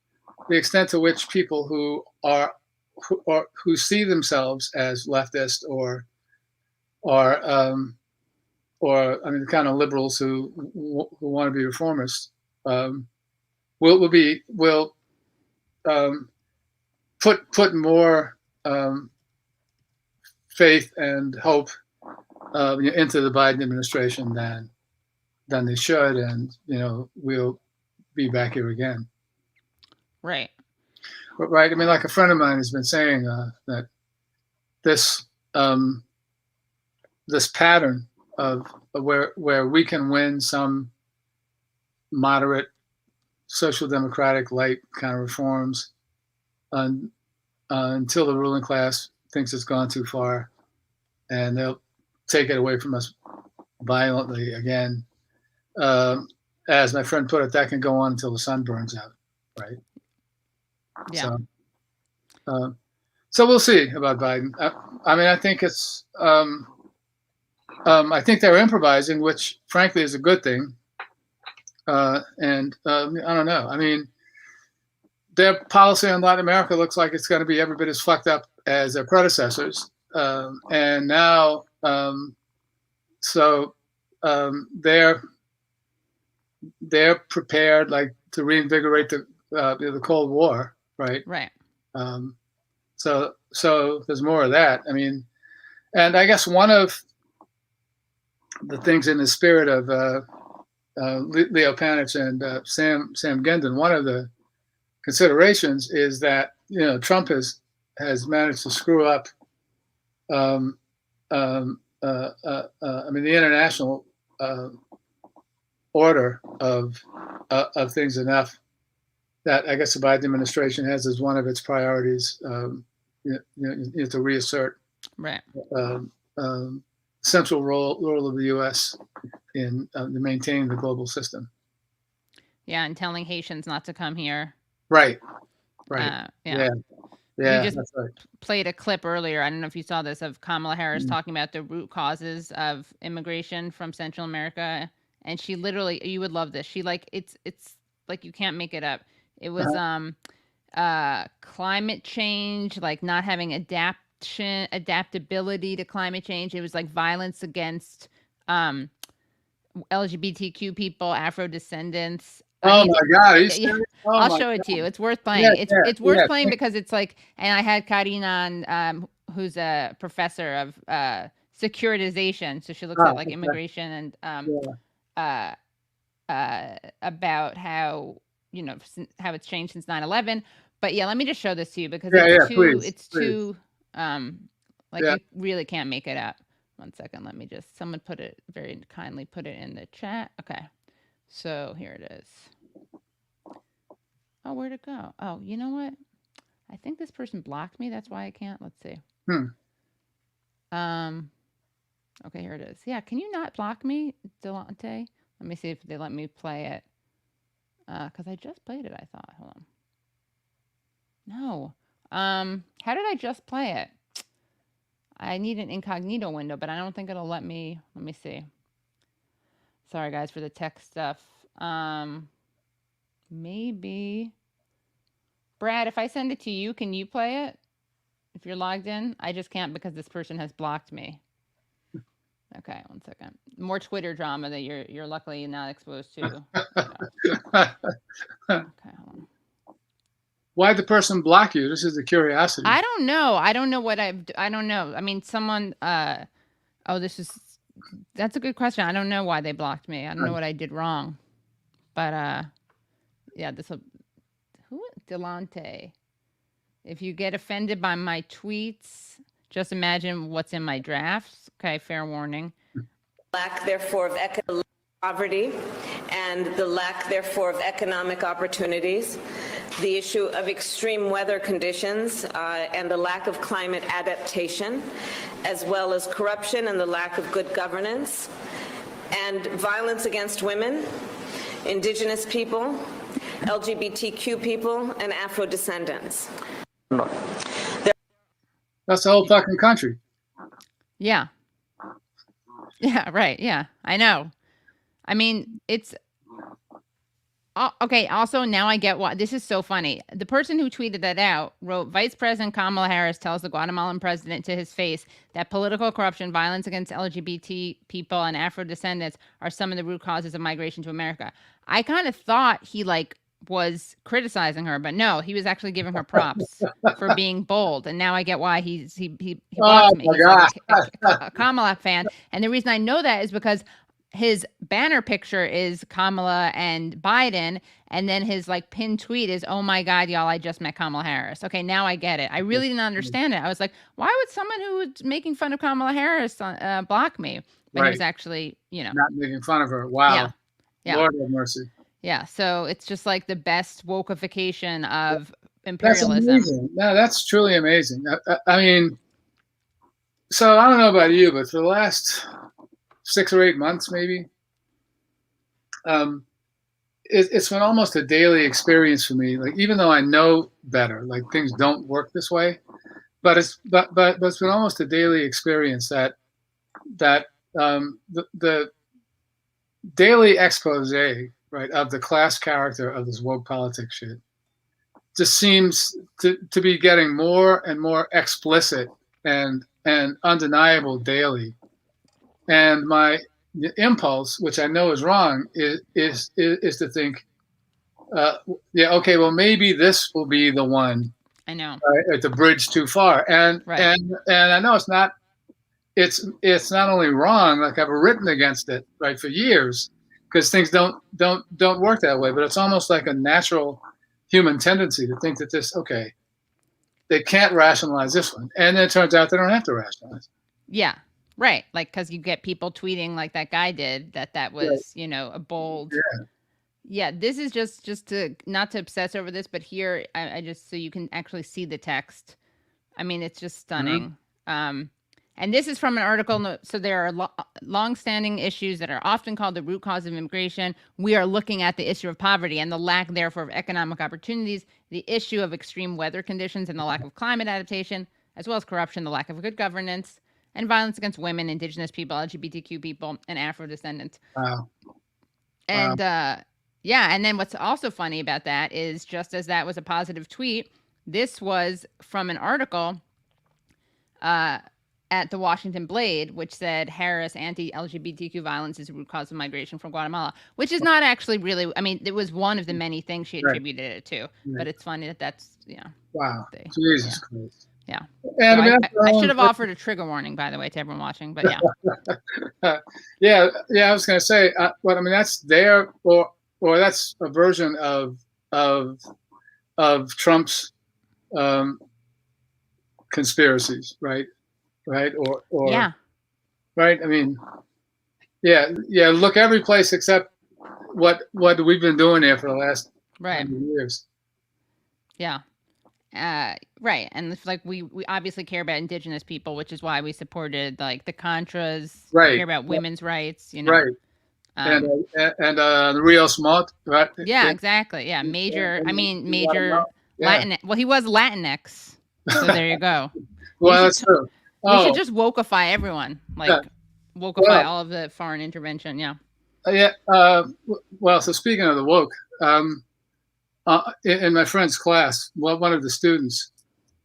the extent to which people who see themselves as leftist or I mean the kind of liberals who want to be reformists will put more faith and hope into the Biden administration than they should, and we'll be back here again. Right. But right, I mean, like a friend of mine has been saying that this pattern of where we can win some moderate social democratic light kind of reforms until the ruling class thinks it's gone too far, and they'll take it away from us violently again. As my friend put it, that can go on until the sun burns out, right? Yeah. So we'll see about Biden. I mean, I think it's. I think they're improvising, which frankly is a good thing. And I don't know. I mean, their policy on Latin America looks like it's going to be every bit as fucked up as their predecessors. And now, they're prepared, like, to reinvigorate the Cold War, right? Right. So there's more of that. I mean, and I guess one of the things in the spirit of Leo Panitch and Sam Gendon, one of the considerations is that Trump has managed to screw up. I mean, the international order of things enough that I guess the Biden administration has as one of its priorities. To reassert Right. Central role of the U.S. in maintaining the global system. Yeah, and telling Haitians not to come here. Right. Yeah. Yeah. You just that's right. played a clip earlier. I don't know if you saw this, of Kamala Harris talking about the root causes of immigration from Central America, and she literally, you would love this. She it's like you can't make it up. It was climate change, like not having adaptability to climate change. It was like violence against LGBTQ people, Afro descendants. Oh my God! I'll show it to you. It's worth playing. It's worth playing because it's like, and I had Karina on, who's a professor of securitization, so she looks at like immigration and about how how it's changed since 9/11. But yeah, let me just show this to you because it's too you really can't make it up. 1 second, let me just, someone put it very kindly, put it in the chat. Okay, so here it is. Oh, where'd it go? Oh, you know what? I think this person blocked me. That's why I can't. Let's see. Okay, here it is. Yeah, can you not block me, Delante? Let me see if they let me play it. Because I just played it, I thought. Hold on. No. How did I just play it? I need an incognito window, but I don't think it'll let me. Let me see. Sorry, guys, for the tech stuff. Maybe. Brad, if I send it to you, can you play it? If you're logged in? I just can't because this person has blocked me. Okay, 1 second. More Twitter drama that you're luckily not exposed to. Okay, hold on. Why'd the person block you? This is the curiosity. I don't know. I don't know what I don't know. I mean, someone. That's a good question. I don't know why they blocked me. I don't know what I did wrong. But yeah, Delante. If you get offended by my tweets, just imagine what's in my drafts. Okay, fair warning. Lack, therefore, of economic poverty and the lack, therefore, of economic opportunities, the issue of extreme weather conditions and the lack of climate adaptation, as well as corruption and the lack of good governance, and violence against women, indigenous people, LGBTQ people, and Afro descendants. That's the whole fucking country. Yeah. Yeah, right. Yeah, I know. I mean, it's okay. Also, now I get why this is so funny. The person who tweeted that out wrote, Vice President Kamala Harris tells the Guatemalan president to his face that political corruption, violence against LGBT people, and Afro descendants are some of the root causes of migration to America. I kind of thought he was criticizing her, but no, he was actually giving her props for being bold. And now I get why he blocked me. He's like a Kamala fan. And the reason I know that is because his banner picture is Kamala and Biden, and then his pinned tweet is, "Oh my God, y'all! I just met Kamala Harris." Okay, now I get it. I really didn't understand it. I was like, "Why would someone who was making fun of Kamala Harris block me?" But he was actually, not making fun of her. Wow, yeah. Lord have mercy. Yeah, so it's just the best wokeification of imperialism. That's amazing. No, that's truly amazing. I mean, so I don't know about you, but for the last 6 or 8 months, maybe, it's been almost a daily experience for me. Even though I know better, things don't work this way, but it's been almost a daily experience that the daily expose, right, of the class character of this woke politics shit just seems to be getting more and more explicit and undeniable daily. And my impulse, which I know is wrong, is to think, okay, well, maybe this will be the one. I know. At the bridge too far, and I know it's not. It's not only wrong. I've written against it for years, because things don't work that way. But it's almost like a natural human tendency to think that they can't rationalize this one, and then it turns out they don't have to rationalize. Yeah. Right. Because you get people tweeting like that guy did, that was, a bold. Yeah. This is just to, not to obsess over this, but here, I just, so you can actually see the text. I mean, it's just stunning. Mm-hmm. And this is from an article. So there are long-standing issues that are often called the root cause of immigration. We are looking at the issue of poverty and the lack, therefore, of economic opportunities, the issue of extreme weather conditions and the lack of climate adaptation, as well as corruption, the lack of good governance, and violence against women, indigenous people, LGBTQ people, and Afro-descendants. Wow. And and then what's also funny about that is, just as that was a positive tweet, this was from an article at the Washington Blade, which said Harris anti-LGBTQ violence is the root cause of migration from Guatemala, which is not actually really, I mean, it was one of the many things she attributed it to, but it's funny that's, Wow. Jesus Christ. Yeah. And so I should have offered a trigger warning, by the way, to everyone watching, but yeah. I was going to say, but I mean, that's there, or that's a version of Trump's conspiracies, right? Or yeah. Right. I mean, yeah. Look every place except what we've been doing there for the last 100 years. Yeah. Right. And it's we obviously care about indigenous people, which is why we supported the Contras. Right. We care about women's rights, Right. And Rios Montt, right? Yeah, exactly. Yeah. Major Latin. Well, he was Latinx. So there you go. Well, that's true. We should just wokeify everyone. Wokeify all of the foreign intervention. Yeah. Well, so speaking of the woke, in my friend's class, one of the students,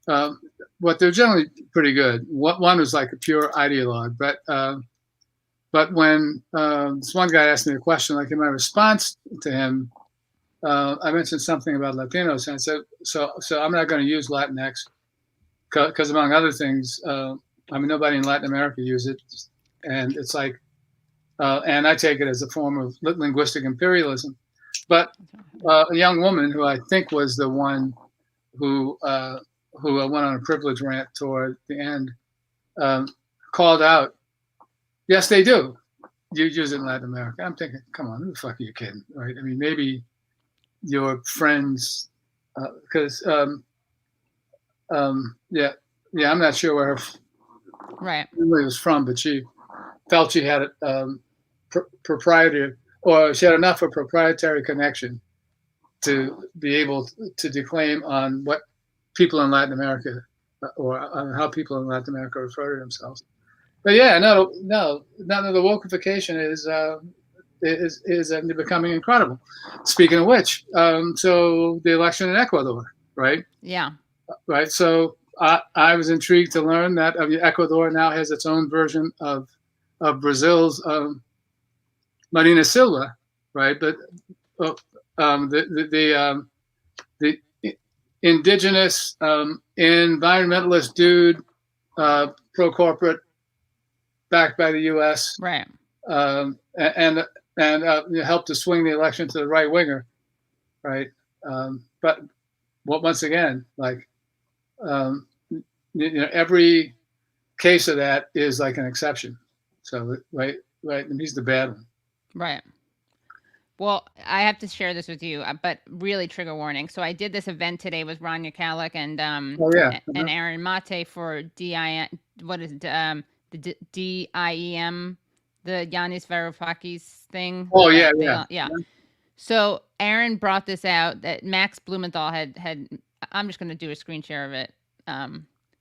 they're generally pretty good. One was a pure ideologue, but when this one guy asked me a question, in my response to him, I mentioned something about Latinos, and I said, so I'm not going to use Latinx because, among other things, nobody in Latin America uses it, and it's and I take it as a form of linguistic imperialism. But a young woman who I think was the one who went on a privilege rant toward the end called out, yes, they do. You use it in Latin America. I'm thinking, come on, who the fuck are you kidding, right? I mean, maybe your friends, because I'm not sure where her family was from, but she felt she had proprietary, or she had enough of a proprietary connection to be able to declaim on what people in Latin America, or on how people in Latin America refer to themselves. But yeah, no, the wokeification is becoming incredible. Speaking of which, so the election in Ecuador, right? Yeah. Right. So I was intrigued to learn that Ecuador now has its own version of Brazil's Marina Silva, right? But the indigenous environmentalist dude, pro corporate, backed by the U.S. Right. And helped to swing the election to the right winger, right? But once again, like every case of that is like an exception. So right, and he's the bad one. Right. Well, I have to share this with you, but really trigger warning. So I did this event today with Rania Kalik and and Aaron Mate for DIM. What is it? The DIEM, the Yanis Varoufakis thing. Oh yeah. So Aaron brought this out that Max Blumenthal had. I'm just going to do a screen share of it.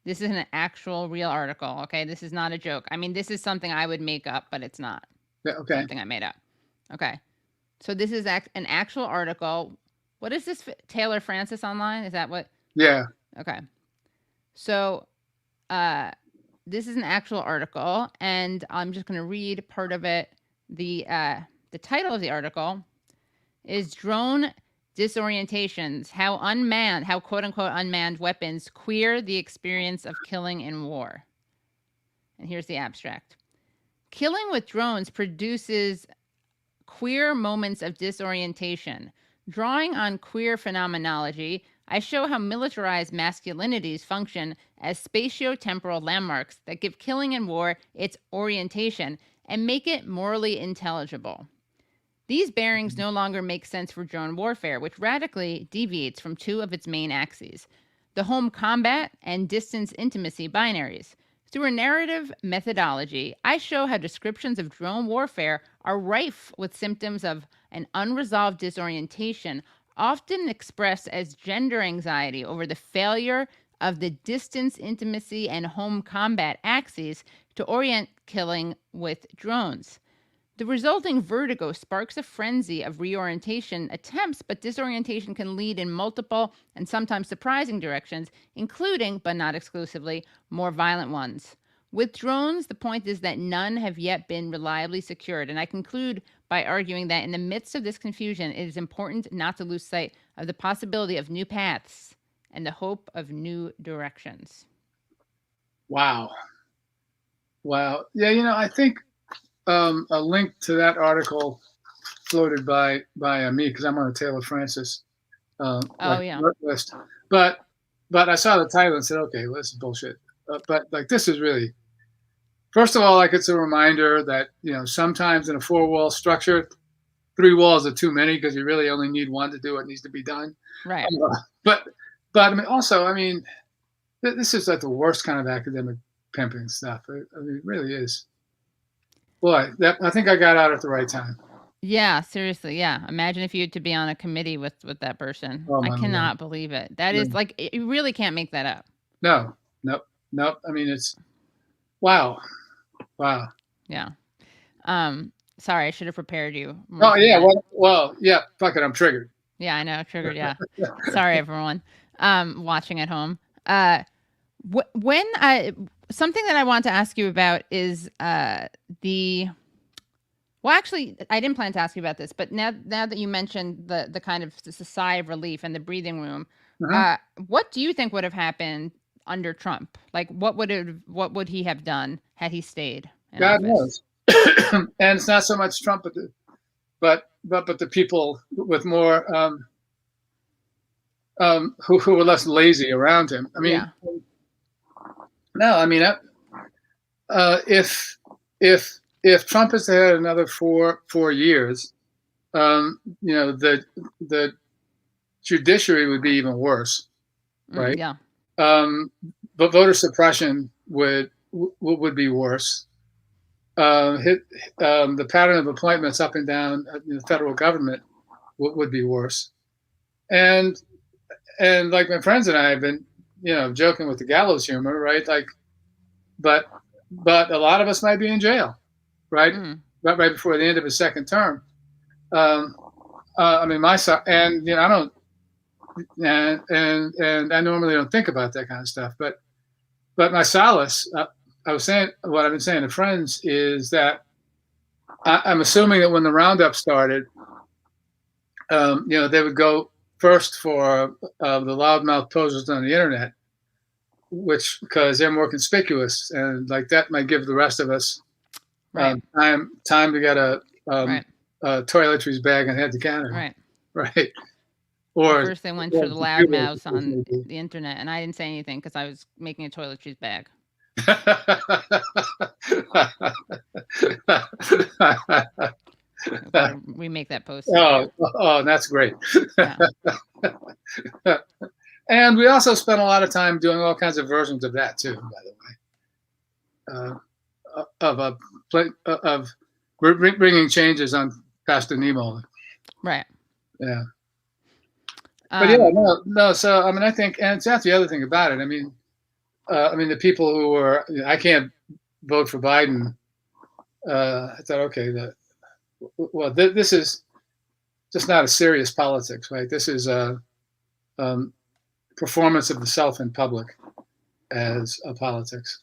This is an actual real article. Okay, this is not a joke. I mean, this is something I would make up, but it's not. Yeah, okay. Something I made up. Okay. So this is an actual article. What is this? Taylor Francis Online? Is that what? Yeah. Okay. So this is an actual article, and I'm just going to read part of it. The title of the article is Drone Disorientations, how quote unquote unmanned weapons queer the experience of killing in war. And here's the abstract. Killing with drones produces queer moments of disorientation. Drawing on queer phenomenology, I show how militarized masculinities function as spatio-temporal landmarks that give killing in war its orientation and make it morally intelligible. These bearings no longer make sense for drone warfare, which radically deviates from two of its main axes, the home combat and distance intimacy binaries. Through a narrative methodology, I show how descriptions of drone warfare are rife with symptoms of an unresolved disorientation, often expressed as gender anxiety over the failure of the distance, intimacy, and home combat axes to orient killing with drones. The resulting vertigo sparks a frenzy of reorientation attempts, but disorientation can lead in multiple and sometimes surprising directions, including, but not exclusively, more violent ones. With drones, the point is that none have yet been reliably secured, and I conclude by arguing that in the midst of this confusion, it is important not to lose sight of the possibility of new paths and the hope of new directions. Wow. Yeah, I think a link to that article floated by me because I'm on the Taylor Francis list. But I saw the title and said, okay, well, this is bullshit. But like this is really, first of all, like it's a reminder that sometimes in a 4-wall structure, 3 walls are too many because you really only need one to do what needs to be done. Right. But I mean, this is like the worst kind of academic pimping stuff. It really is. Boy, I think I got out at the right time. Yeah, seriously. Yeah. Imagine if you had to be on a committee with that person. Oh, I cannot believe it. That is like, you really can't make that up. No. I mean, it's wow. Yeah. Sorry, I should have prepared you. Oh yeah. Well, yeah. Fuck it. I'm triggered. Yeah, I know. Triggered. Yeah. Sorry, everyone. Watching at home. Something that I want to ask you about is well, actually, I didn't plan to ask you about this, but now that you mentioned the kind of sigh of relief and the breathing room, what do you think would have happened under Trump? Like, what would he have done had he stayed in God office? knows. And it's not so much Trump, but the people with more who were less lazy around him. I mean, no, I mean, if Trump has had another 4 years, the judiciary would be even worse, right? Yeah. But voter suppression would be worse. The pattern of appointments up and down the federal government would be worse. And like my friends and I have been, joking with the gallows humor, right? Like, but but a lot of us might be in jail, right? Right before the end of his second term. I mean, my son, and I don't, and I normally don't think about that kind of stuff, but my solace, I was saying, what I've been saying to friends is that I'm assuming that when the roundup started, they would go first for the loudmouth posers on the internet, because they're more conspicuous, and like that might give the rest of us time to get a toiletries bag and head to Canada. Right. Or first they went for the loudmouths on the internet, and I didn't say anything because I was making a toiletries bag. Remake that post. Oh, that's great. Yeah. And we also spent a lot of time doing all kinds of versions of that too, by the way, of bringing changes on Pastor Nemo. Right. Yeah. But no. So I mean, I think, and that's the other thing about it. I mean, the people who were, I can't vote for Biden. I thought, okay, this is just not a serious politics, right? This is a performance of the self in public as a politics.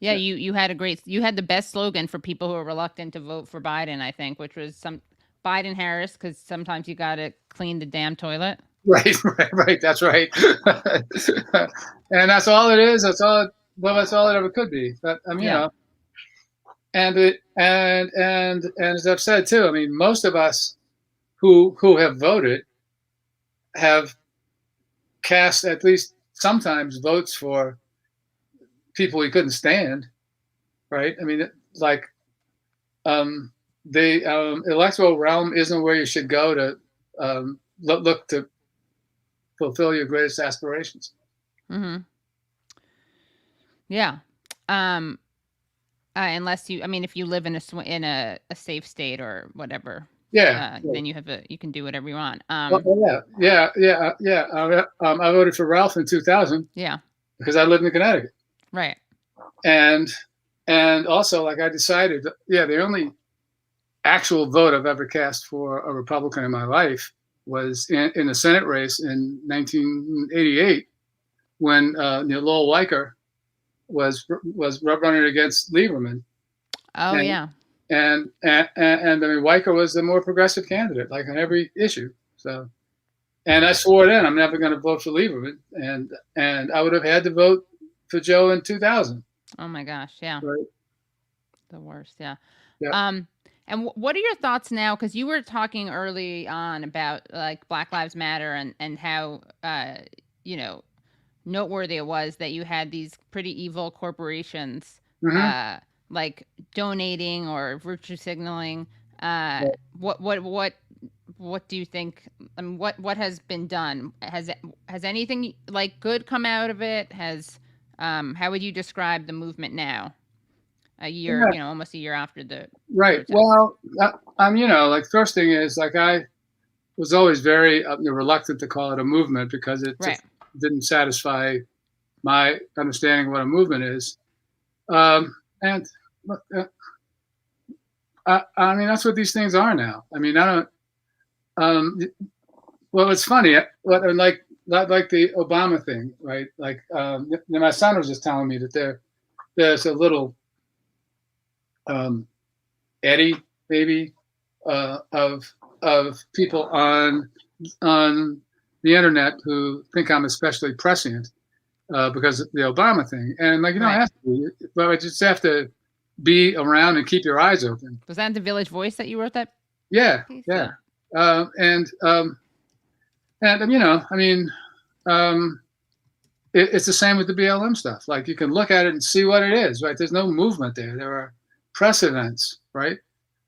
Yeah, you had the best slogan for people who are reluctant to vote for Biden, I think, which was some Biden Harris, because sometimes you got to clean the damn toilet. Right. That's right. And that's all it is. That's all it ever could be. But and as I've said too, I mean, most of us who have voted have cast at least sometimes votes for people we couldn't stand, right? I mean, like the electoral realm isn't where you should go to look to fulfill your greatest aspirations. Mm-hmm. Yeah. Unless if you live in a safe state or whatever. Yeah. Then you can do whatever you want. Yeah. I voted for Ralph in 2000. Yeah. Because I lived in Connecticut. Right. And also, like, I decided, the only actual vote I've ever cast for a Republican in my life was in a Senate race in 1988 when Lowell Weicker was running against Lieberman. Oh, yeah. And I mean, Weicker was the more progressive candidate, like on every issue. So, and I swore then I'm never going to vote for Lieberman, and I would have had to vote for Joe in 2000. Oh my gosh, yeah. Right. The worst, yeah. And what are your thoughts now? Because you were talking early on about like Black Lives Matter and how noteworthy it was that you had these pretty evil corporations like donating or virtue signaling. What do you think? I mean, what has been done? Has anything like good come out of it? How would you describe the movement now? A year, almost a year after the right. protest. Well, like first thing is, like, I was always very reluctant to call it a movement because it just didn't satisfy my understanding of what a movement is. I mean, that's what these things are now. I mean, I don't. Well, it's funny. Like the Obama thing, right? Like, my son was just telling me that there's a little eddy maybe of people on the internet who think I'm especially prescient because of the Obama thing, and like, you don't have to be, but I just have to be around and keep your eyes open. Was that the Village Voice that you wrote that? Yeah, piece? yeah. And I mean, it's the same with the BLM stuff. Like, you can look at it and see what it is, right? There's no movement there. There are precedents, right?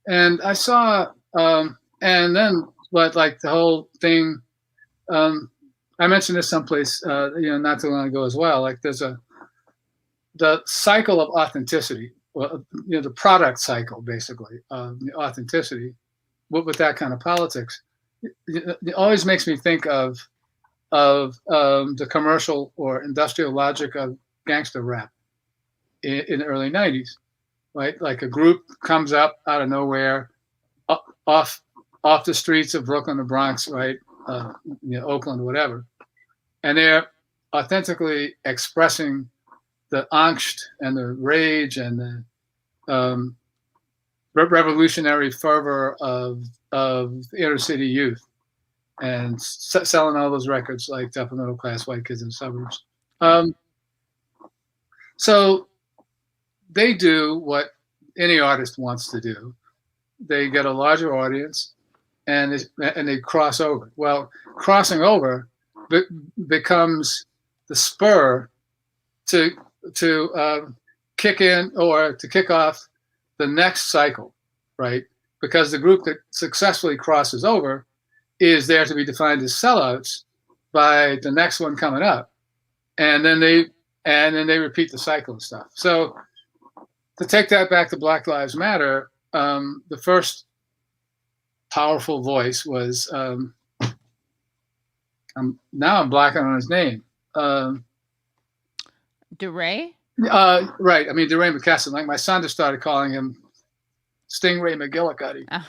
And I saw, and then like the whole thing, I mentioned this someplace, not too long ago as well. Like, there's the cycle of authenticity, well, the product cycle, basically, the authenticity, with that kind of politics. It always makes me think of the commercial or industrial logic of gangster rap. in the early 90s, right? Like a group comes up out of nowhere, off the streets of Brooklyn or Bronx, right? Oakland, whatever. And they're authentically expressing the angst and the rage and the revolutionary fervor of inner city youth, and selling all those records like upper middle class white kids in the suburbs. So they do what any artist wants to do. They get a larger audience, and they cross over. Well, crossing over becomes the spur to kick in or to kick off the next cycle, right? Because the group that successfully crosses over is there to be defined as sellouts by the next one coming up, and then they repeat the cycle and stuff. So to take that back to Black Lives Matter, the first powerful voice was I'm blacking on his name. DeRay? Right. I mean, DeRay McKesson. Like my son just started calling him Stingray McGillicuddy. Oh.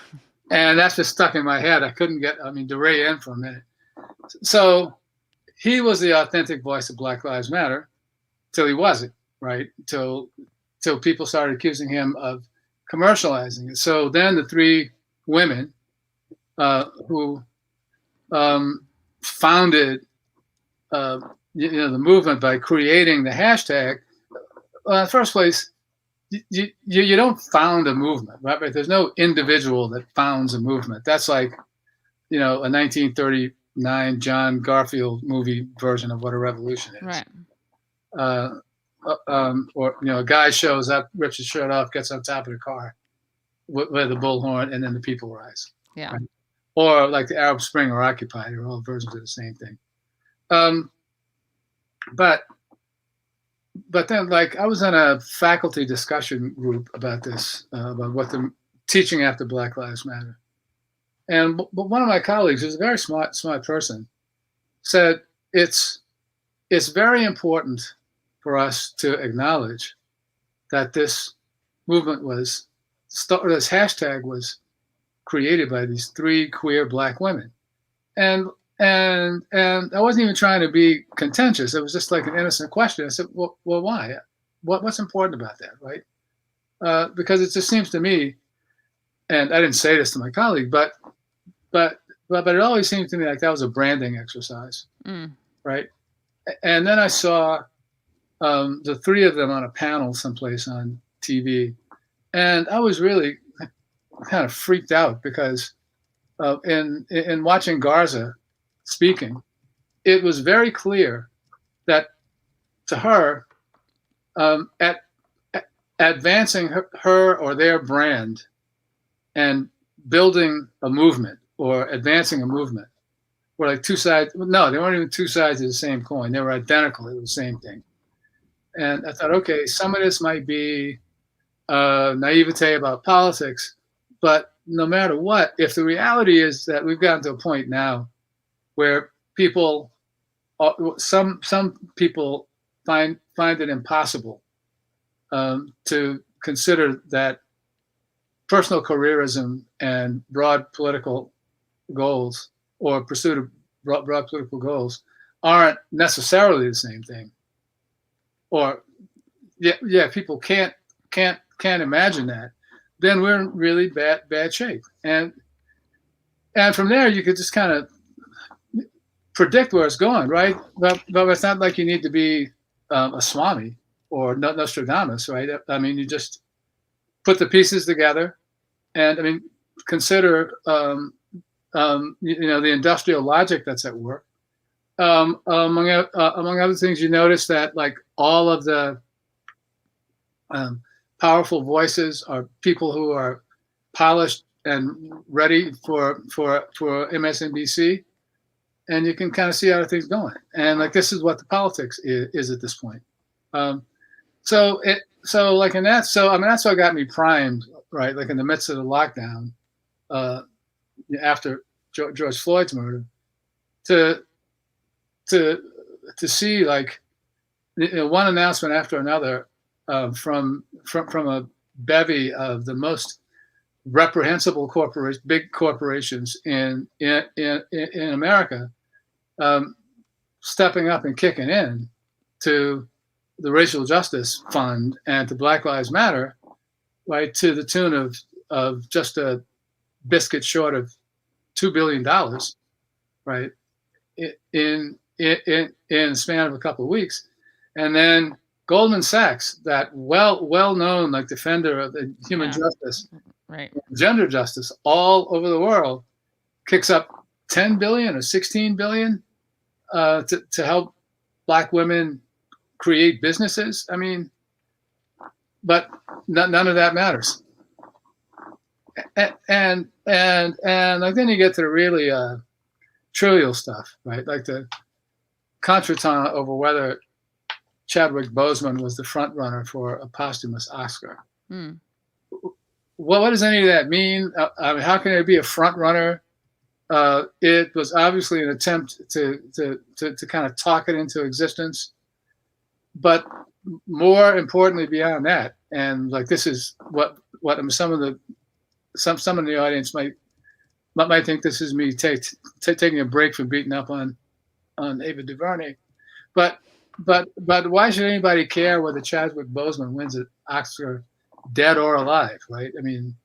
And that's just stuck in my head. I couldn't get, DeRay in for a minute. So he was the authentic voice of Black Lives Matter till he wasn't, right? Till people started accusing him of commercializing it. So then the three women who founded the movement by creating the hashtag, in the first place, you don't found a movement, right? There's no individual that founds a movement. That's like, a 1939 John Garfield movie version of what a revolution is. Right. Or a guy shows up, rips his shirt off, gets on top of the car with the bullhorn, and then the people rise. Yeah. Right? Or like the Arab Spring or Occupy, they're all versions of the same thing. But then, like, I was in a faculty discussion group about this, about what the teaching after Black Lives Matter. And one of my colleagues, who's a very smart person, said it's very important for us to acknowledge that this movement this hashtag was created by these three queer Black women. And I wasn't even trying to be contentious. It was just like an innocent question. I said, well, why? What's important about that, right? Because it just seems to me, and I didn't say this to my colleague, but it always seemed to me like that was a branding exercise, right? And then I saw the three of them on a panel someplace on TV, and I was really kind of freaked out because in watching Garza speaking, it was very clear that to her, advancing her or their brand and building a movement or advancing a movement were like two sides. No, they weren't even two sides of the same coin. They were identical. It was the same thing. And I thought, okay, some of this might be naivete about politics, but no matter what, if the reality is that we've gotten to a point now where people, some people find it impossible to consider that personal careerism and broad political goals or pursuit of broad political goals aren't necessarily the same thing. Or people can't imagine that. Then we're in really bad shape. And from there you could just kind of predict where it's going, right? But it's not like you need to be a Swami or Nostradamus, right? I mean, you just put the pieces together, and consider the industrial logic that's at work. Among other things, you notice that like all of the powerful voices are people who are polished and ready for MSNBC, and you can kind of see how things going. And like this is what the politics is at this point. So that's what got me primed, right? Like in the midst of the lockdown, after George Floyd's murder, to see like one announcement after another from a bevy of the most reprehensible big corporations in America, stepping up and kicking in to the Racial Justice Fund and to Black Lives Matter, right, to the tune of just a biscuit short of $2 billion, right, in the span of a couple of weeks. And then Goldman Sachs, that well-known like defender of the human justice, right, gender justice all over the world, kicks up 10 billion or 16 billion to help Black women create businesses. I mean, but none of that matters. And like then you get to the really trivial stuff, right? Like the contretemps over whether Chadwick Boseman was the front runner for a posthumous Oscar. Well, what does any of that mean? I mean, how can there be a front runner? It was obviously an attempt to kind of talk it into existence, but more importantly beyond that, and like this is what some in the audience might think this is me taking a break from beating up on Ava DuVernay, but why should anybody care whether Chadwick Boseman wins an Oscar, dead or alive, right? I mean,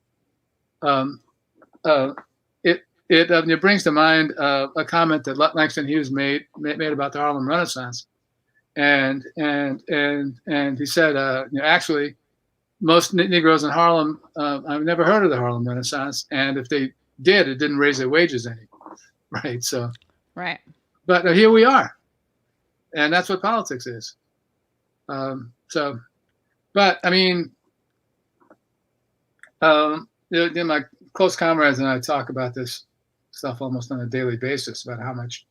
it brings to mind a comment that Langston Hughes made about the Harlem Renaissance, and he said, actually, most Negroes in Harlem, I've never heard of the Harlem Renaissance, and if they did, it didn't raise their wages any, right? So, right. But here we are, and that's what politics is. So, but I mean, my close comrades and I talk about this stuff almost on a daily basis about how much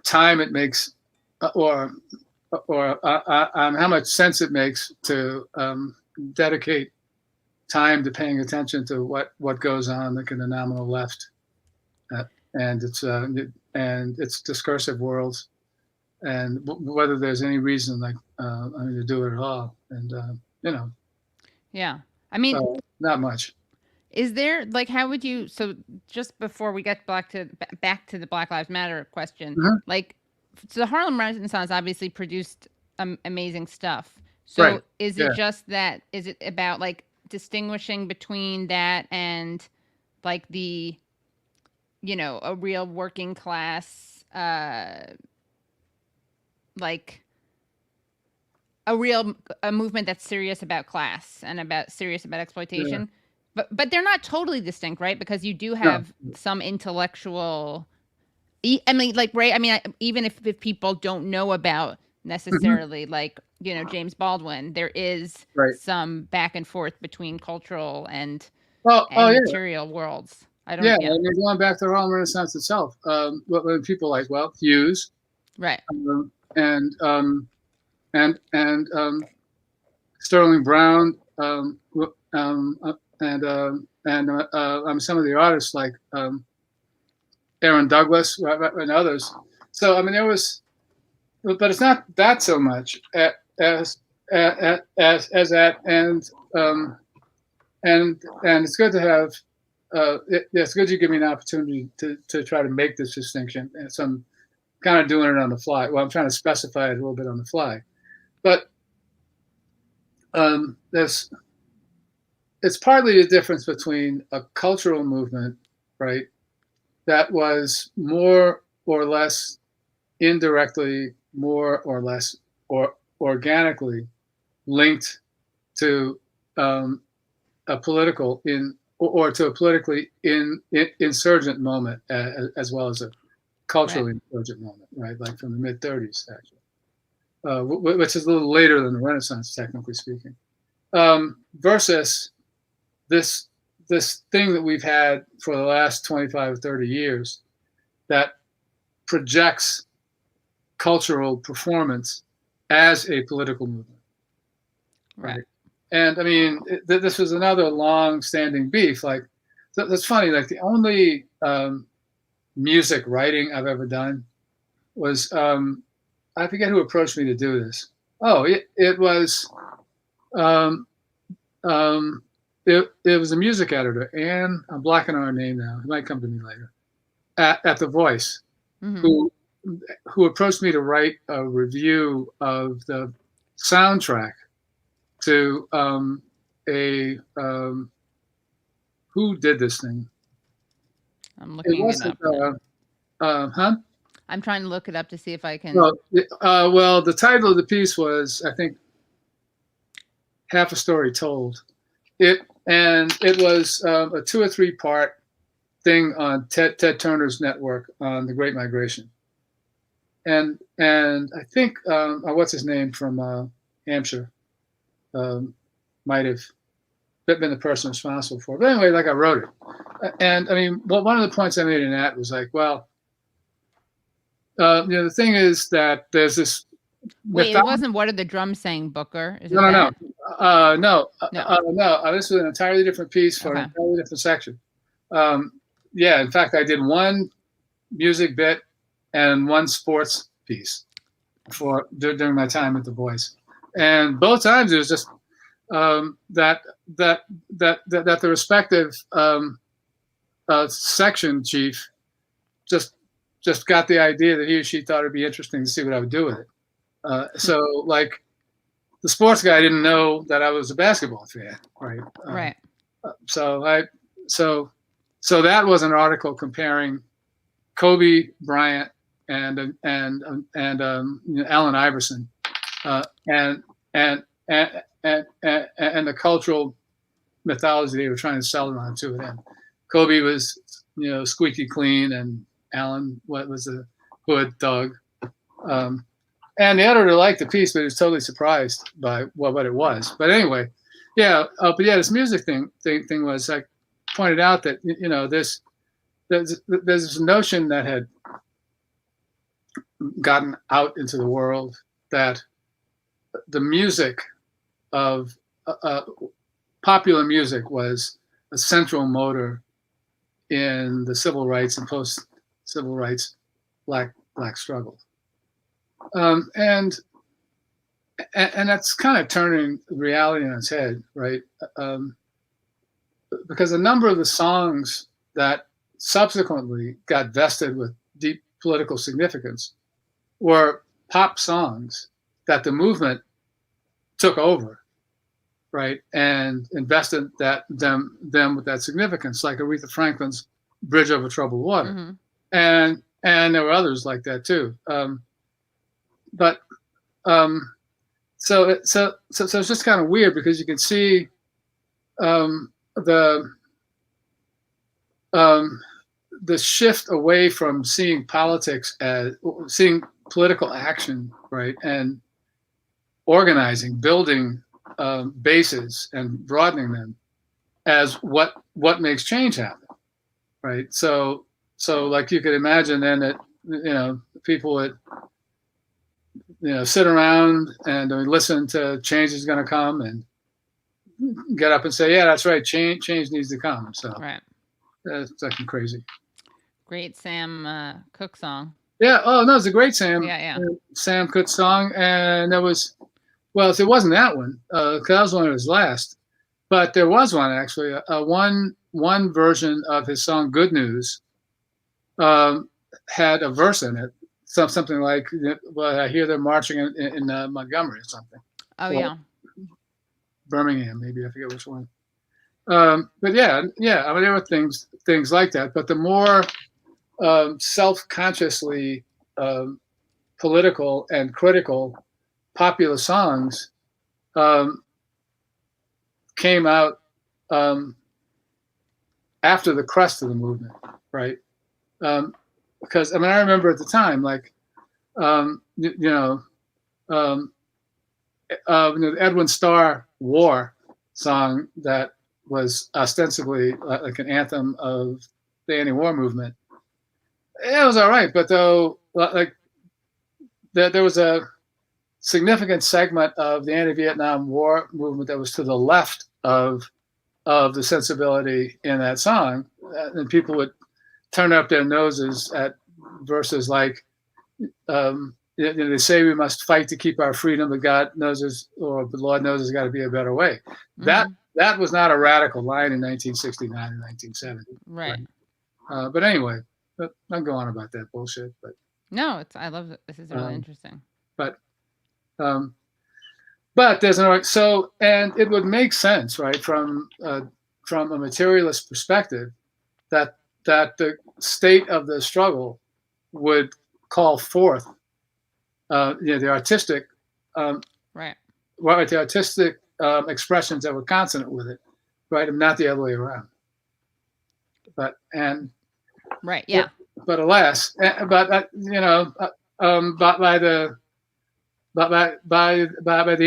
time it makes, or how much sense it makes to dedicate time to paying attention to what goes on like in the nominal left, and its discursive worlds, and whether there's any reason to do it at all, and Yeah, I mean, not much. Is there how would you? So just before we get back to the Black Lives Matter question, so the Harlem Renaissance obviously produced amazing stuff. So right. Is it just that? Is it about distinguishing between that and the, a real working class, a movement that's serious about class and serious about exploitation? Yeah. But they're not totally distinct, right? Because you do have some intellectual. I mean, right? I mean, even if people don't know about necessarily, James Baldwin, there is some back and forth between cultural and material worlds. I don't. Yeah, and going back to the Harlem Renaissance itself, when people Hughes, right, and Sterling Brown, and some of the artists like Aaron Douglas and others. So I mean, there was, but it's not that so much as that, and it's good to have. It's good you give me an opportunity to try to make this distinction, and so I'm kind of doing it on the fly. Well, I'm trying to specify it a little bit on the fly, but it's partly the difference between a cultural movement, right, that was more or less indirectly, more or less or organically linked to a political or to a politically insurgent moment, as well as a culturally insurgent moment, right? Like from the mid-30s, actually, which is a little later than the Renaissance, technically speaking, versus this thing that we've had for the last 25 or 30 years that projects cultural performance as a political movement. Right. And I mean, this was another long-standing beef. That's funny. The only music writing I've ever done was I forget who approached me to do this, Oh, it was. It was a music editor, and I'm blocking on her name now. It might come to me later. At The Voice, who approached me to write a review of the soundtrack to who did this thing? I'm looking it up. I'm trying to look it up to see if I can. Well, the title of the piece was, I think, Half a Story Told. It was a 2 or 3 part thing on Ted Turner's network on the Great Migration, and I think what's his name from Hampshire might have been the person responsible for it. But anyway, like, I wrote it, and I mean, one of the points I made in that was like, well, the thing is that there's this. Wait, it wasn't What Are the Drums Saying, Booker? Is it No. This was an entirely different piece for an entirely different section. In fact, I did one music bit and one sports piece during my time at The Voice, and both times it was just that the respective section chief just got the idea that he or she thought it'd be interesting to see what I would do with it. So, like, the sports guy didn't know that I was a basketball fan, right? Right. So that was an article comparing Kobe Bryant and Allen Iverson, and the cultural mythology they were trying to sell around to them. Kobe was, squeaky clean, and Allen was a hood thug. And the editor liked the piece, but he was totally surprised by what it was. But anyway, this music thing was, I pointed out that there's this notion that had gotten out into the world that the music of popular music was a central motor in the civil rights and post-civil rights black struggle. And that's kind of turning reality on its head, right? Because a number of the songs that subsequently got vested with deep political significance were pop songs that the movement took over, right, and invested them with that significance, like Aretha Franklin's "Bridge Over Troubled Water," and there were others like that too. So it's just kind of weird, because you can see the shift away from seeing politics as seeing political action, right, and organizing, building bases and broadening them as what makes change happen, right? So like, you could imagine then that people would sit around and listen to change is going to come, and get up and say, yeah, that's right, change needs to come. So right, that's fucking crazy. Great Sam Cooke song. Yeah. Oh no, it's a great Sam. Yeah. Sam Cooke song, and there was, well, it wasn't that one, because that was one of his last, but there was one actually. One version of his song "Good News" had a verse in it. Something like, well, I hear they're marching in Montgomery or something. Oh, yeah. Birmingham, maybe, I forget which one. But yeah, I mean, there were things like that. But the more self-consciously political and critical popular songs came out after the crest of the movement, right? Because I mean, I remember at the time, like, the Edwin Starr War song that was ostensibly like an anthem of the anti-war movement. It was all right, but though, like, there was a significant segment of the anti-Vietnam War movement that was to the left of the sensibility in that song, and people would turn up their noses at verses like, they say we must fight to keep our freedom, but God knows or the Lord knows there's got to be a better way. Mm-hmm. That was not a radical line in 1969 and 1970. Right. But anyway, I'm going on about that bullshit. But no, I love it. This is really interesting. But there's and it would make sense, right, from a materialist perspective, that the state of the struggle would call forth, the artistic, right, the artistic expressions that were consonant with it, right, and not the other way around. Right, yeah. But alas, by the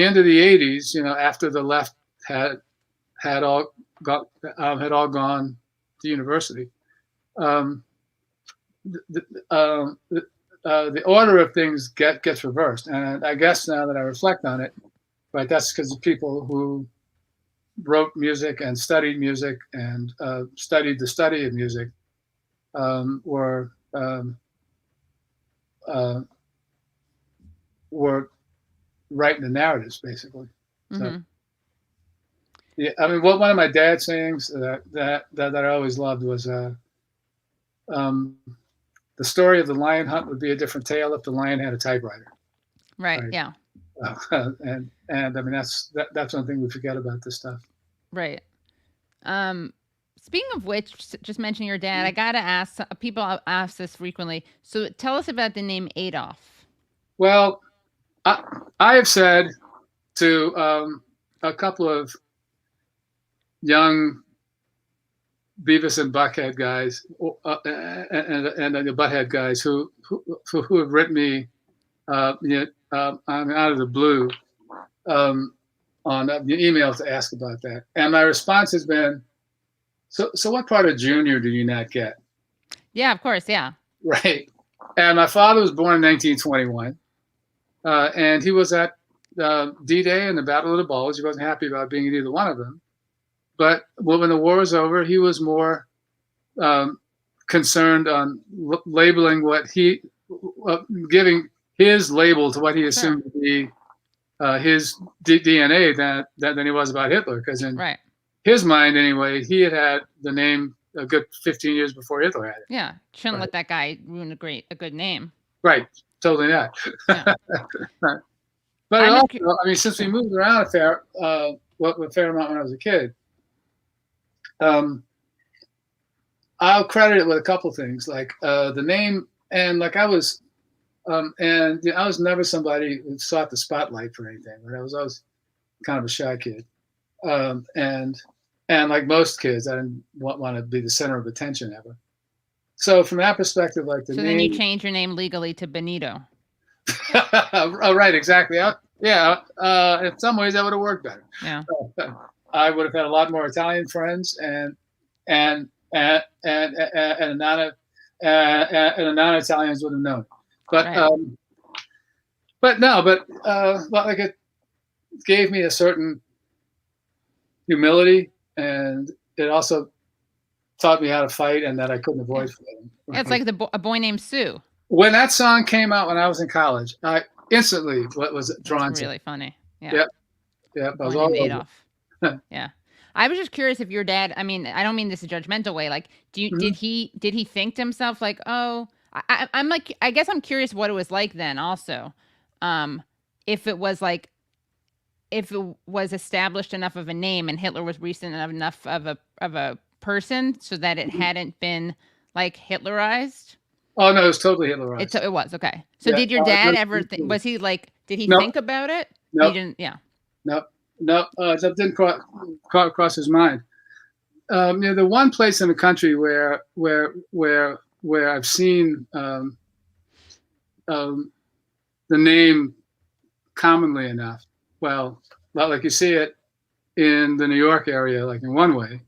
end of the 80s, after the left had all gone to university, the order of things gets reversed. And I guess now that I reflect on it, right, that's because the people who wrote music and studied music and studied the study of music were writing the narratives, basically. Mm-hmm. So, yeah, I mean, one of my dad's sayings that I always loved was, the story of the lion hunt would be a different tale if the lion had a typewriter. Right. Yeah. And I mean, that's one thing we forget about this stuff. Right. Speaking of which, just mentioning your dad, I gotta ask. People ask this frequently. So tell us about the name Adolph. Well, I have said to a couple of young Beavis and Buckhead guys, and the Butthead guys who have written me, out of the blue, on email to ask about that, and my response has been, so what part of junior did you not get? Yeah, of course, yeah. Right, and my father was born in 1921, and he was at D-Day and the Battle of the Bulge. He wasn't happy about being in either one of them. But when the war was over, he was more concerned on labeling giving his label to what he assumed to be his DNA than he was about Hitler. Because in his mind, anyway, he had the name a good 15 years before Hitler had it. Yeah, shouldn't let that guy ruin a good name. Right, totally not. Yeah. But also, I mean, since we moved around a fair amount when I was a kid, I'll credit it with a couple things, like the name, and like I was never somebody who sought the spotlight for anything. Right? I was always kind of a shy kid, and like most kids, I didn't want to be the center of attention ever. So from that perspective, like the name. So then you changed your name legally to Benito. Oh, right, exactly. In some ways that would have worked better. Yeah. I would have had a lot more Italian friends and non-Italians would have known. But like it gave me a certain humility, and it also taught me how to fight and that I couldn't avoid fighting. Right? It's like a boy named Sue. When that song came out when I was in college, I instantly was drawn to. Really funny. Yeah. Yep. I was all Adolph. Yeah. I was just curious if your dad, I mean, I don't mean this a judgmental way. Like, did he think to himself like, oh, I'm like, I guess I'm curious what it was like then also. If it was established enough of a name and Hitler was recent enough of a person so that it hadn't been like Hitlerized. Oh no, it was totally Hitlerized. It was okay. So did your dad ever? Was he like? Did he think about it? No. He didn't. Yeah. No. That didn't cross his mind. The one place in the country where I've seen the name commonly enough, well, like you see it in the New York area, like in one way,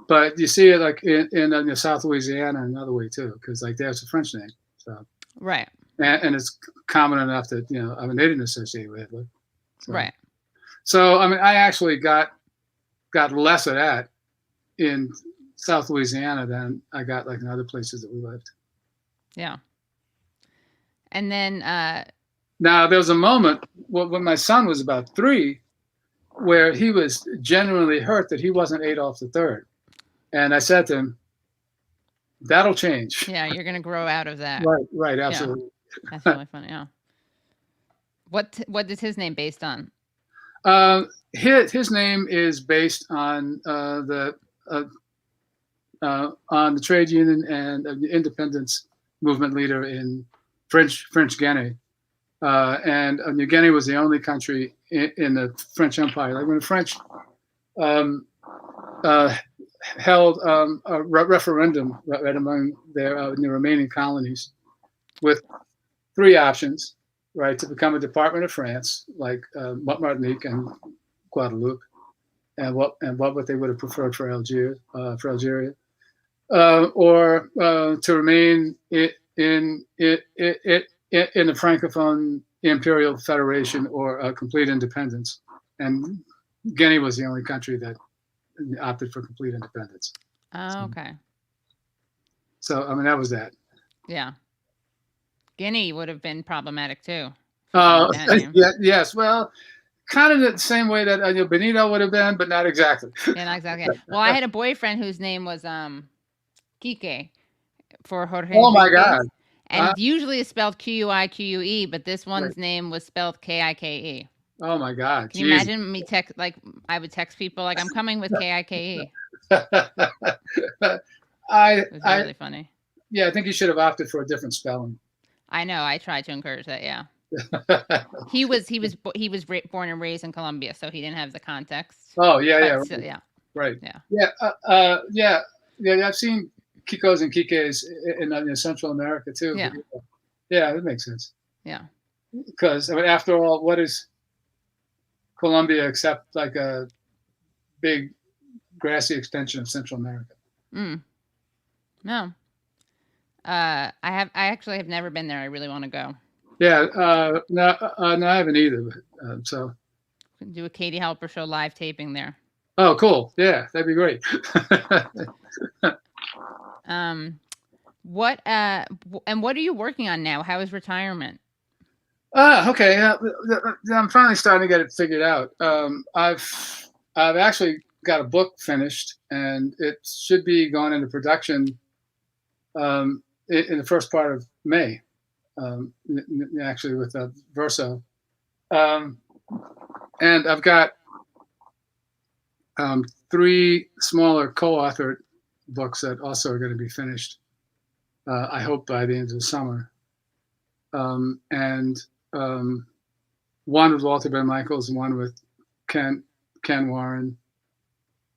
but you see it like in South Louisiana another way too, because like there's a French name, so right, and it's common enough that I mean they didn't associate with Hitler, so. Right. So I mean I actually got less of that in South Louisiana than I got like in other places that we lived. Yeah. And then Now, there was a moment when my son was about 3 where he was genuinely hurt that he wasn't Adolf III. And I said to him, that'll change. Yeah, you're gonna grow out of that. Right, absolutely. Yeah. That's really funny. Yeah. What is his name based on? His name is based on the trade union and the independence movement leader in French Guinea. And New Guinea was the only country in the French Empire. Like when the French held a referendum right among their the remaining colonies with 3 options, right, to become a department of France, like Martinique and Guadeloupe, and what they would have preferred for Algeria, or to remain in the Francophone Imperial Federation or a complete independence. And Guinea was the only country that opted for complete independence. Oh, okay. So, I mean, that was that. Yeah. Guinea would have been problematic too. Yes. Well, kind of the same way that Benito would have been, but not exactly. Yeah, not exactly. Well, I had a boyfriend whose name was Kike for Jorge. Oh my God. And usually it's spelled Q-U-I-Q-U-E, but this one's name was spelled K-I-K-E. Oh my God. Can you imagine me I would text people like, I'm coming with K-I-K-E. It was really funny. Yeah, I think you should have opted for a different spelling. I know. I tried to encourage that. Yeah. he was born and raised in Colombia, so he didn't have the context. Oh yeah, but still, yeah. Right. Yeah. Yeah. I've seen Kikos and Kikes in Central America too. Yeah. Yeah, that makes sense. Yeah. Because I mean, after all, what is Colombia except like a big grassy extension of Central America? No. I actually have never been there. I really want to go. Yeah. No, I haven't either. So. Do a Katie Halper show live taping there. Oh, cool. Yeah, that'd be great. What are you working on now? How is retirement? Okay. I'm finally starting to get it figured out. I've actually got a book finished, and it should be going into production in the first part of May. Actually, with Verso, and I've got 3 smaller co-authored books that also are going to be finished. I hope by the end of the summer. And one with Walter Ben Michaels, and one with Ken Warren,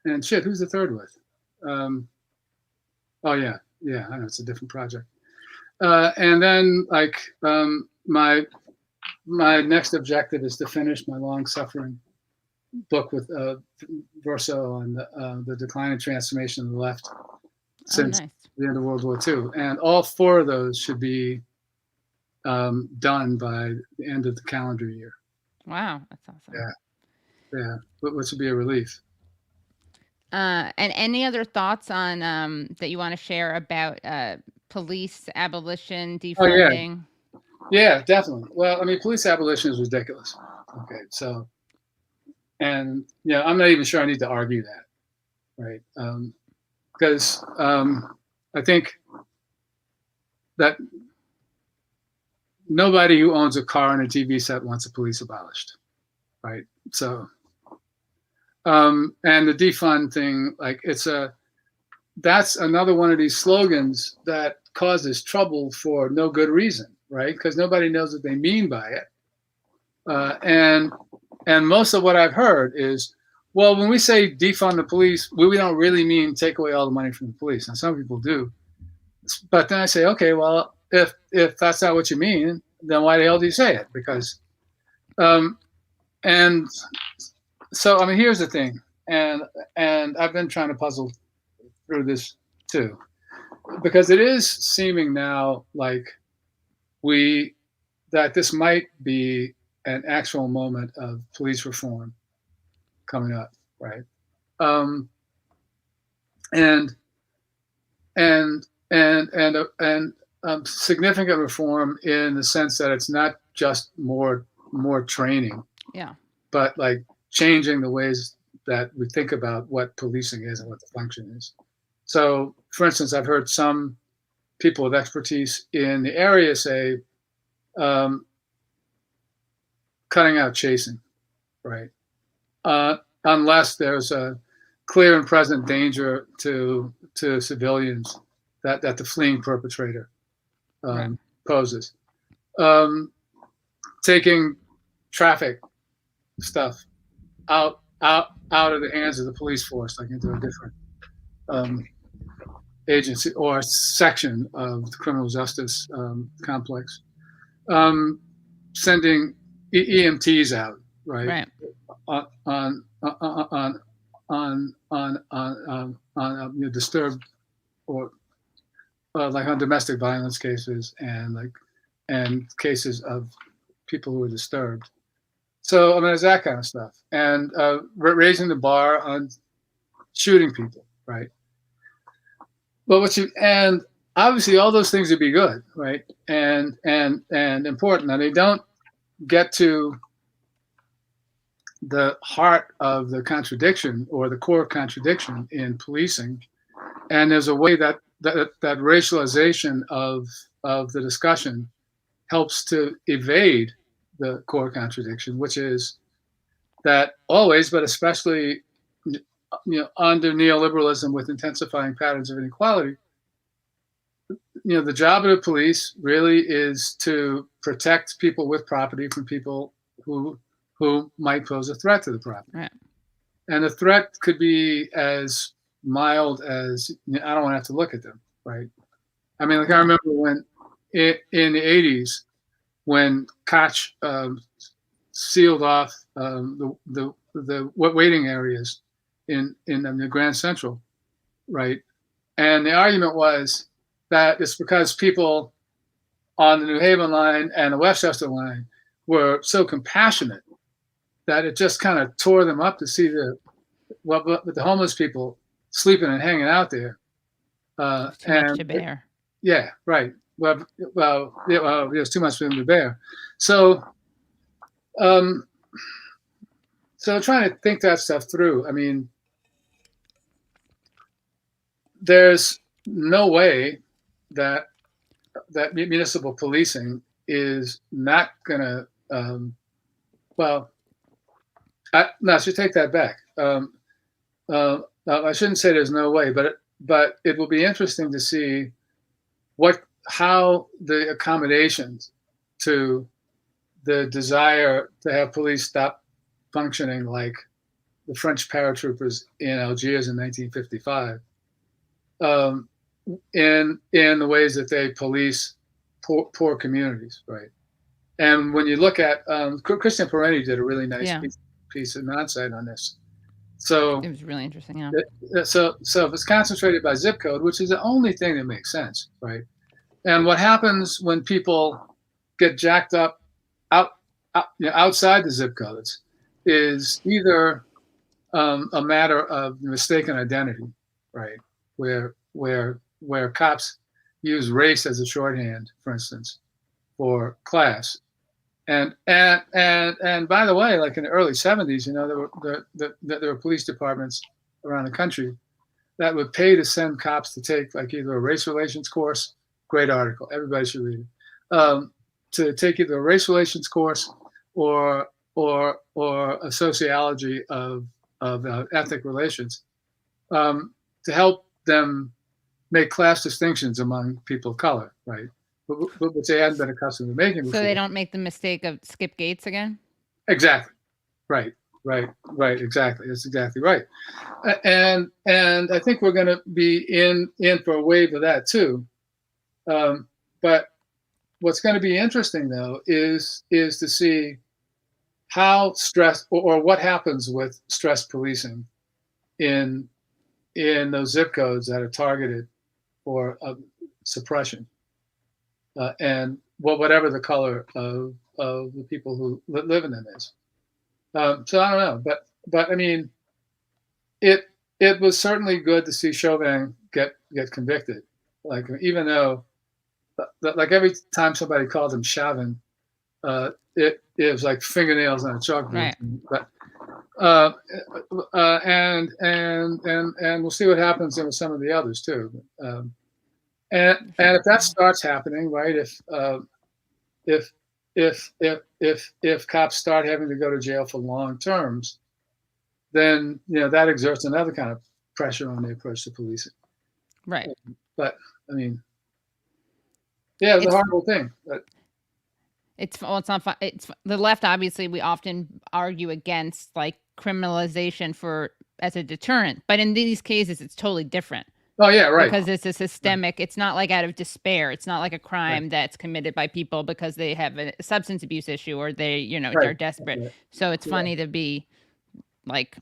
and who's the third with? Oh yeah, I know, it's a different project. And then my next objective is to finish my long-suffering book with Verso on the decline and transformation of the left since the end of World War II. And all 4 of those should be done by the end of the calendar year. Wow, that's awesome. Yeah, which would be a relief. And any other thoughts on that you want to share about police abolition, defunding? Oh, yeah, definitely. Well, I mean, police abolition is ridiculous. Okay, so, and I'm not even sure I need to argue that, right? Because I think that nobody who owns a car and a TV set wants the police abolished, right? So, and the defund thing, that's another one of these slogans that causes trouble for no good reason, right? Because nobody knows what they mean by it. And most of what I've heard is, well, when we say defund the police, we don't really mean take away all the money from the police. Now, some people do. But then I say, okay, well, if that's not what you mean, then why the hell do you say it? Because, and so, I mean, here's the thing. And I've been trying to puzzle through this too, because it is seeming now like that this might be an actual moment of police reform coming up, right? And significant reform in the sense that it's not just more training, Yeah. but like changing the ways that we think about what policing is and what the function is. So, for instance, I've heard some people with expertise in the area say, cutting out chasing, right? Unless there's a clear and present danger to civilians that the fleeing perpetrator poses. Taking traffic stuff out of the hands of the police force, like into a different agency or section of the criminal justice complex. Sending EMTs out, right? On disturbed or like on domestic violence cases and cases of people who are disturbed. So I mean, there's that kind of stuff, and raising the bar on shooting people, right? But and obviously all those things would be good, right? And important, and they don't get to the heart of the contradiction or the core contradiction in policing. And there's a way that racialization of the discussion helps to evade the core contradiction, which is that always, but especially under neoliberalism with intensifying patterns of inequality, the job of the police really is to protect people with property from people who might pose a threat to the property. Right. And the threat could be as mild as, I don't want to have to look at them, right? I mean, like I remember when in the 80s, when Koch sealed off the waiting areas in the Grand Central, right? And the argument was that it's because people on the New Haven line and the Westchester line were so compassionate that it just kind of tore them up to see the homeless people sleeping and hanging out there. Too much to bear. Yeah, right. Well, there's too much for them to bear. So, so trying to think that stuff through. I mean, there's no way that municipal policing is not gonna. I should take that back. I shouldn't say there's no way, but it will be interesting to see how the accommodations to the desire to have police stop functioning like the French paratroopers in Algiers in 1955, in the ways that they police poor communities, right? And when you look at Christian Pereni did a really nice piece of non-site on this. So it was really interesting. Yeah. So if it's concentrated by zip code, which is the only thing that makes sense, right? And what happens when people get jacked up outside the zip codes is either a matter of mistaken identity, right? Where cops use race as a shorthand, for instance, for class. And by the way, like in the early 70s, there were police departments around the country that would pay to send cops to take like either a race relations course, great article, everybody should read it, to take either a race relations course or a sociology of ethnic relations, to help them make class distinctions among people of color, right? Which they hadn't been accustomed to making before. So they don't make the mistake of Skip Gates again? Exactly. Right. Exactly. That's exactly right. And I think we're going to be in for a wave of that too. But what's going to be interesting though is to see how stress or what happens with stress policing in those zip codes that are targeted for suppression. And whatever the color of the people who live in them is. So I don't know, but I mean, it was certainly good to see Chauvin get convicted. Like even though, like every time somebody called him Chauvin, it was like fingernails on a chalkboard. Right. But and we'll see what happens with some of the others too. And if that starts happening, right? If cops start having to go to jail for long terms, then that exerts another kind of pressure on the approach to policing. Right. But I mean, yeah, it's a horrible thing. But it's not fun. It's the left. Obviously, we often argue against like criminalization as a deterrent, but in these cases, it's totally different. Oh yeah, right. Because it's a systemic. It's not like out of despair. It's not like a crime that's committed by people because they have a substance abuse issue or they, they're desperate. Right. So it's funny to be like,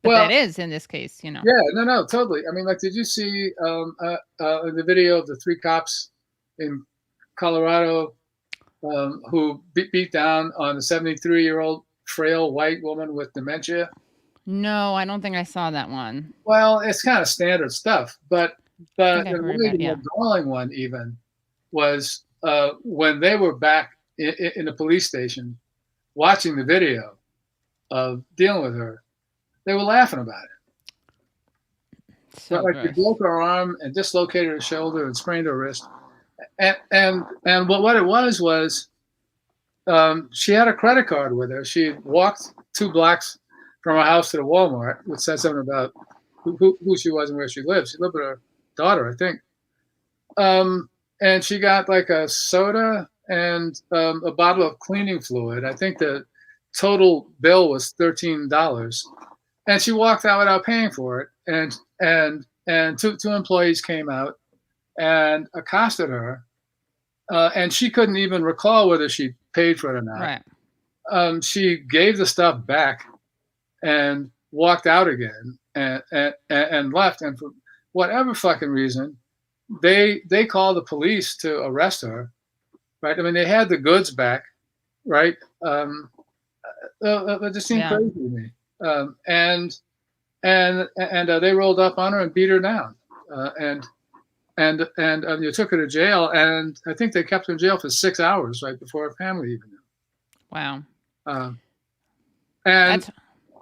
but that is in this case, Yeah, no, totally. I mean, like, did you see the video of the 3 cops in Colorado who beat down on a 73-year-old frail white woman with dementia? No, I don't think I saw that one. Well, it's kind of standard stuff, but the really more galling one even was when they were back in the police station watching the video of dealing with her. They were laughing about it. So like they broke her arm and dislocated her shoulder and sprained her wrist. And what it was she had a credit card with her. She walked 2 blocks from her house to the Walmart, which said something about who she was and where she lived. She lived with her daughter, I think. And she got like a soda and a bottle of cleaning fluid. I think the total bill was $13. And she walked out without paying for it. And two employees came out and accosted her. And she couldn't even recall whether she paid for it or not. Right. She gave the stuff back and walked out again and left. And for whatever fucking reason, they called the police to arrest her. Right. I mean, they had the goods back. Right. It just seemed crazy to me. And they rolled up on her and beat her down. And you took her to jail, and I think they kept her in jail for 6 hours right before her family even knew. Wow. And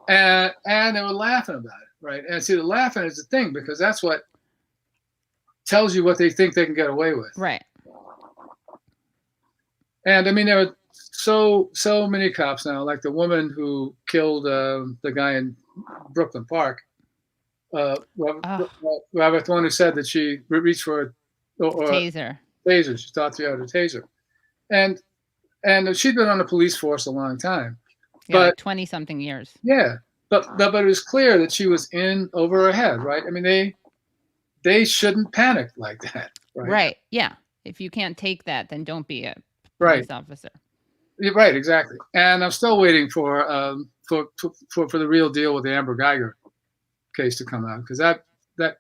they were laughing about it, right? And see, the laughing is the thing, because that's what tells you what they think they can get away with. Right. And I mean, there are so many cops now, like the woman who killed the guy in Brooklyn Park. Robert, the one who said that she reached for a taser. Taser. She thought she had a taser, and she'd been on the police force a long time, but like 20-something years. Yeah, but it was clear that she was in over her head, right? I mean, they shouldn't panic like that, right? Right. Yeah. If you can't take that, then don't be a police officer. Right. Exactly. And I'm still waiting for the real deal with the Amber Geiger case to come out, because that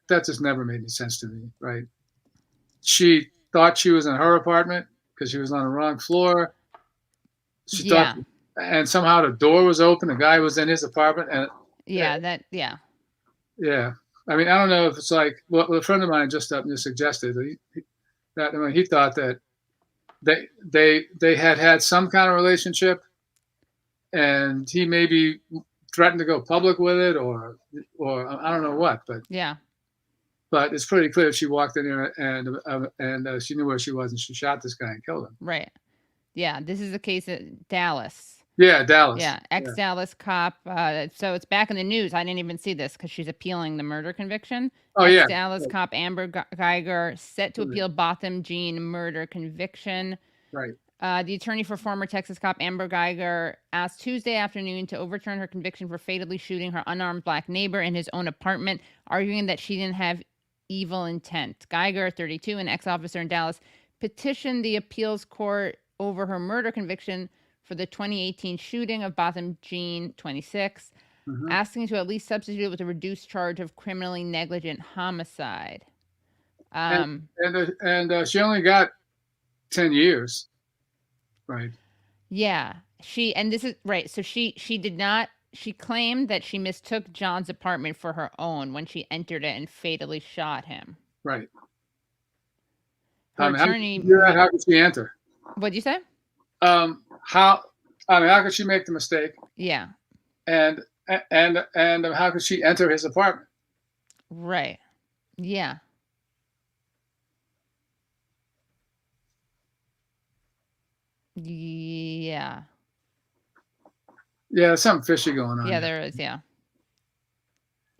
just never made any sense to me, right? She thought she was in her apartment because she was on the wrong floor. She thought, and somehow the door was open. The guy was in his apartment, and yeah. I mean, I don't know if it's like what a friend of mine just suggested that he thought that they had some kind of relationship, and he maybe threatened to go public with it, or I don't know what, but it's pretty clear she walked in there and she knew where she was, and she shot this guy and killed him. Right. Yeah. This is the case at Dallas. Yeah, Dallas. Yeah, ex-Dallas cop. So it's back in the news. I didn't even see this because she's appealing the murder conviction. Oh, Ex-Dallas cop Amber Geiger set to appeal Botham Jean murder conviction. Right. The attorney for former Texas cop Amber Geiger asked Tuesday afternoon to overturn her conviction for fatally shooting her unarmed black neighbor in his own apartment, arguing that she didn't have evil intent. Geiger, 32, an ex-officer in Dallas, petitioned the appeals court over her murder conviction for the 2018 shooting of Botham Jean, 26, asking to at least substitute it with a reduced charge of criminally negligent homicide. And she only got 10 years, right? Yeah, this is right. So she did not. She claimed that she mistook John's apartment for her own when she entered it and fatally shot him. Right. Her attorney. How did she enter? What'd you say? how could she make the mistake? Yeah. And how could she enter his apartment? Right. Yeah. Yeah. Yeah, there's something fishy going on. Yeah, there is. Yeah.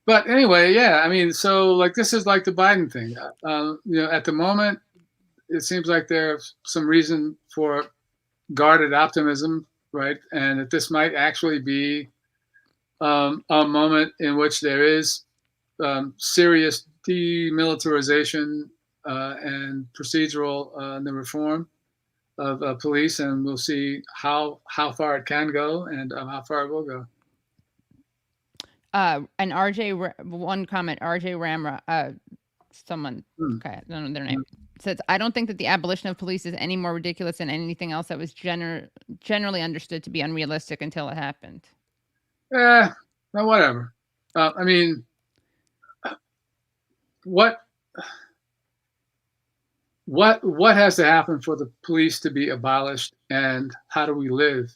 But anyway, yeah, I mean, so like this is like the Biden thing. At the moment, it seems like there's some reason for guarded optimism, right? And that this might actually be a moment in which there is serious demilitarization and procedural the reform of police, and we'll see how far it can go and how far it will go. And one comment, RJ Ramra, someone, okay, I don't know their name, says, I don't think that the abolition of police is any more ridiculous than anything else that was generally understood to be unrealistic until it happened. Well, whatever. I mean, what has to happen for the police to be abolished, and how do we live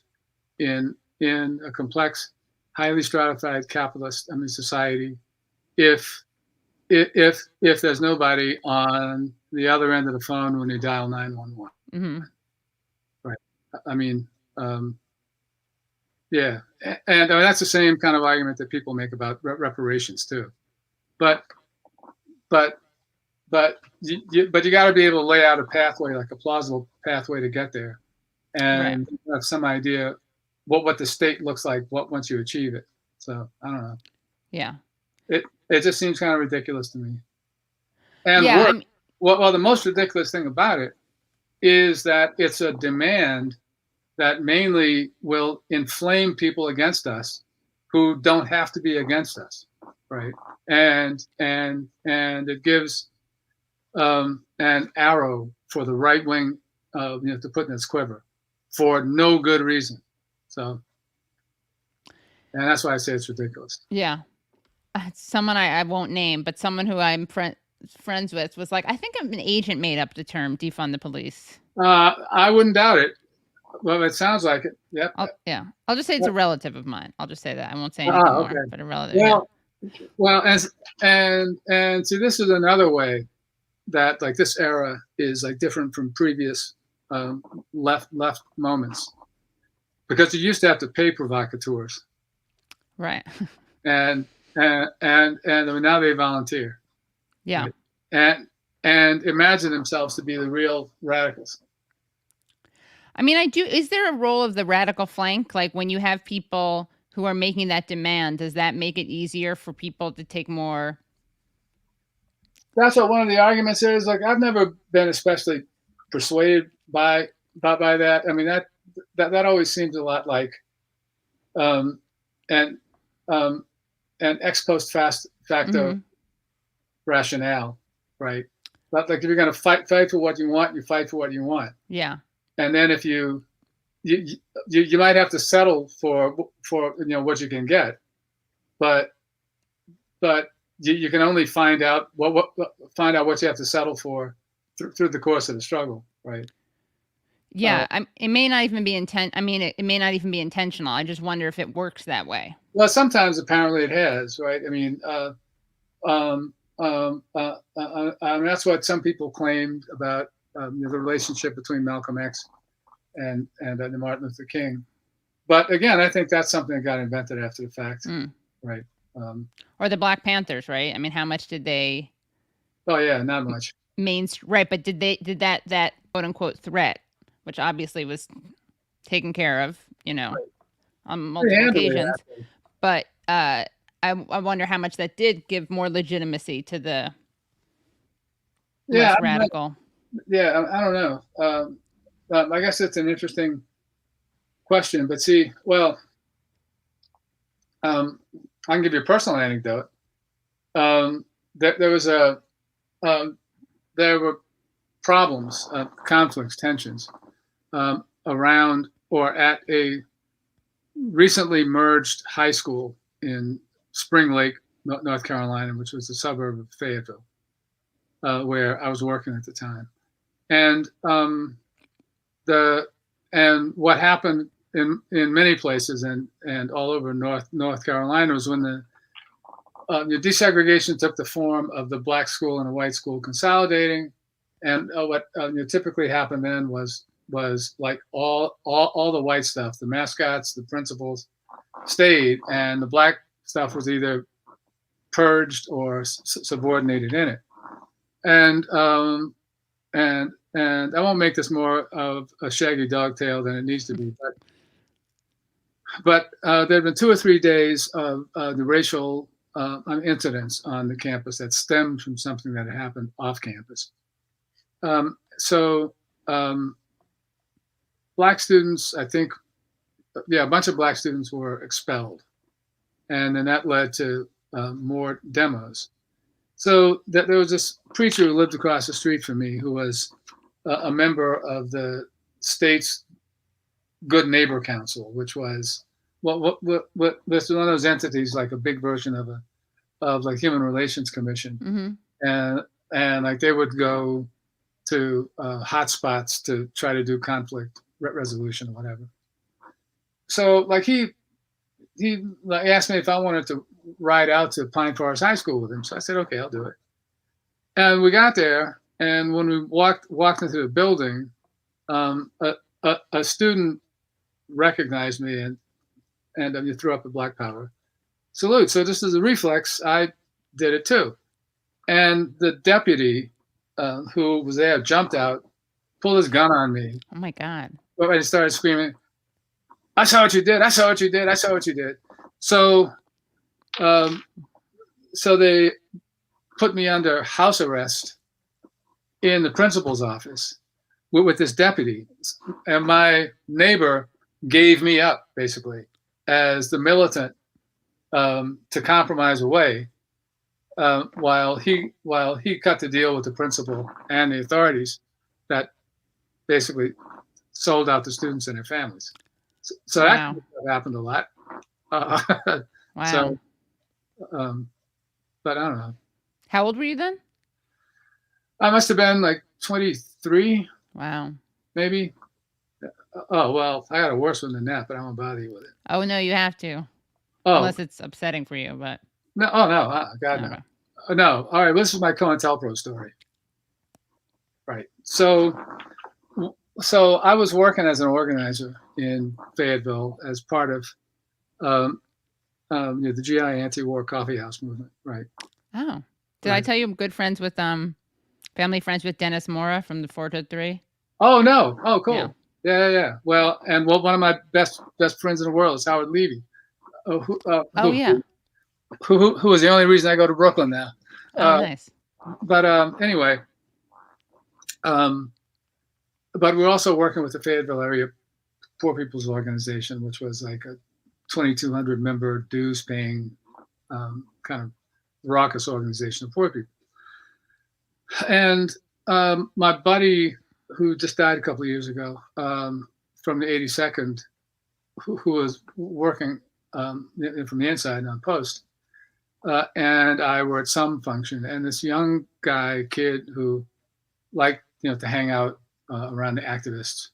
in a complex, highly stratified capitalist society if there's nobody on the other end of the phone when you dial 911? Mm-hmm. Right. I mean, yeah, and that's the same kind of argument that people make about reparations too. But you got to be able to lay out a pathway, like a plausible pathway to get there, and have some idea what the state looks like once you achieve it. So I don't know. Yeah. It just seems kind of ridiculous to me. And yeah, well, the most ridiculous thing about it is that it's a demand that mainly will inflame people against us who don't have to be against us, right? And it gives an arrow for the right wing, to put in its quiver for no good reason. So, and that's why I say it's ridiculous. Yeah. Someone I won't name, but someone who I'm friends with was like, I think an agent made up the term defund the police. I wouldn't doubt it. Well, it sounds like it. Yep. I'll just say it's a relative of mine. I'll just say that. I won't say anything more, but a relative. Well, and see, this is another way that like this era is like different from previous left moments, because you used to have to pay provocateurs, right? And now they volunteer. Yeah. Right? And imagine themselves to be the real radicals. I mean, is there a role of the radical flank? Like when you have people who are making that demand, does that make it easier for people to take more? That's what one of the arguments is. Like, I've never been especially persuaded by that. I mean, that always seems a lot like an ex post facto rationale, right? But like, if you're going to fight for what you want, you fight for what you want. Yeah. And then if you might have to settle for what you can get, but you can only find out what you have to settle for through the course of the struggle, right? Yeah, it may not even be it may not even be intentional. I just wonder if it works that way. Well, sometimes apparently it has, right? I mean, that's what some people claimed about the relationship between Malcolm X and Martin Luther King. But again, I think that's something that got invented after the fact, right? Or the Black Panthers, right? I mean, how much did they? Oh yeah, not much. Right, but did that quote unquote threat, which obviously was taken care of, on multiple occasions. But I wonder how much that did give more legitimacy to the less radical. I don't know. I guess it's an interesting question, but see, well, I can give you a personal anecdote. There were problems, conflicts, tensions around or at a recently merged high school in Spring Lake, North Carolina, which was a suburb of Fayetteville, where I was working at the time. And and what happened in many places and all over North Carolina was when the desegregation took the form of the black school and the white school consolidating, and what typically happened then was like all the white stuff, the mascots, the principals, stayed, and the black stuff was either purged or subordinated in it. And I won't make this more of a shaggy dog tale than it needs to be, but there have been 2 or 3 days of the racial incidents on the campus that stemmed from something that had happened off campus. Black students, I think, a bunch of black students were expelled, and then that led to more demos. So there was this preacher who lived across the street from me who was a member of the state's Good Neighbor Council, which was what this one of those entities, like a big version of like Human Relations Commission, and like they would go to hotspots to try to do conflict resolution or whatever. So like he asked me if I wanted to ride out to Pine Forest High School with him. So I said, okay, I'll do it. And we got there, and when we walked into the building, a student recognized me and you threw up a black power salute. So just as a reflex, I did it too. And the deputy who was there jumped out, pulled his gun on me. Oh my God. And he started screaming, I saw what you did. I saw what you did. I saw what you did. So, so they put me under house arrest in the principal's office with this deputy. And my neighbor gave me up basically as the militant to compromise away while he cut the deal with the principal and the authorities that basically sold out the students and their families. So wow. That happened a lot. Wow. So, but I don't know. How old were you then? I must have been like 23. Wow. Maybe. Oh, well, I got a worse one than that, but I won't bother you with it. Oh, no, you have to. Oh. Unless it's upsetting for you, but. No, oh, no. God, okay. No. No. All right, this is my COINTELPRO story. Right. So I was working as an organizer in Fayetteville as part of the GI anti-war coffee house movement. Right. Oh. Did I tell you I'm good friends with family friends with Dennis Mora from the 4 to 3? Oh no! Oh cool. Yeah. Well, and one of my best friends in the world is Howard Levy. Who was the only reason I go to Brooklyn now. Oh, nice. But anyway, but we're also working with the Fayetteville Area Poor People's Organization, which was like a 2,200 member dues paying kind of raucous organization of poor people. And my buddy who just died a couple of years ago from the 82nd, who was working from the inside on post, and I were at some function, and this young kid who liked to hang out around the activists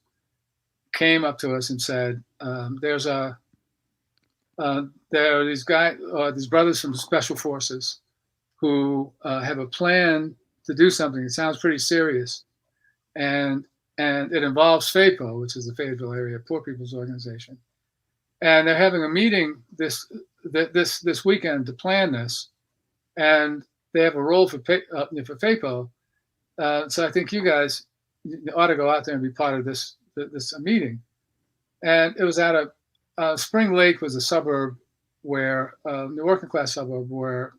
came up to us and said, there are these brothers from the special forces who have a plan to do something that sounds pretty serious, and it involves FAPO, which is the Fayetteville Area Poor People's Organization, and they're having a meeting this weekend to plan this, and they have a role for FAPO. So I think you guys ought to go out there and be part of this meeting. And it was at Spring Lake was a suburb where the working class suburb where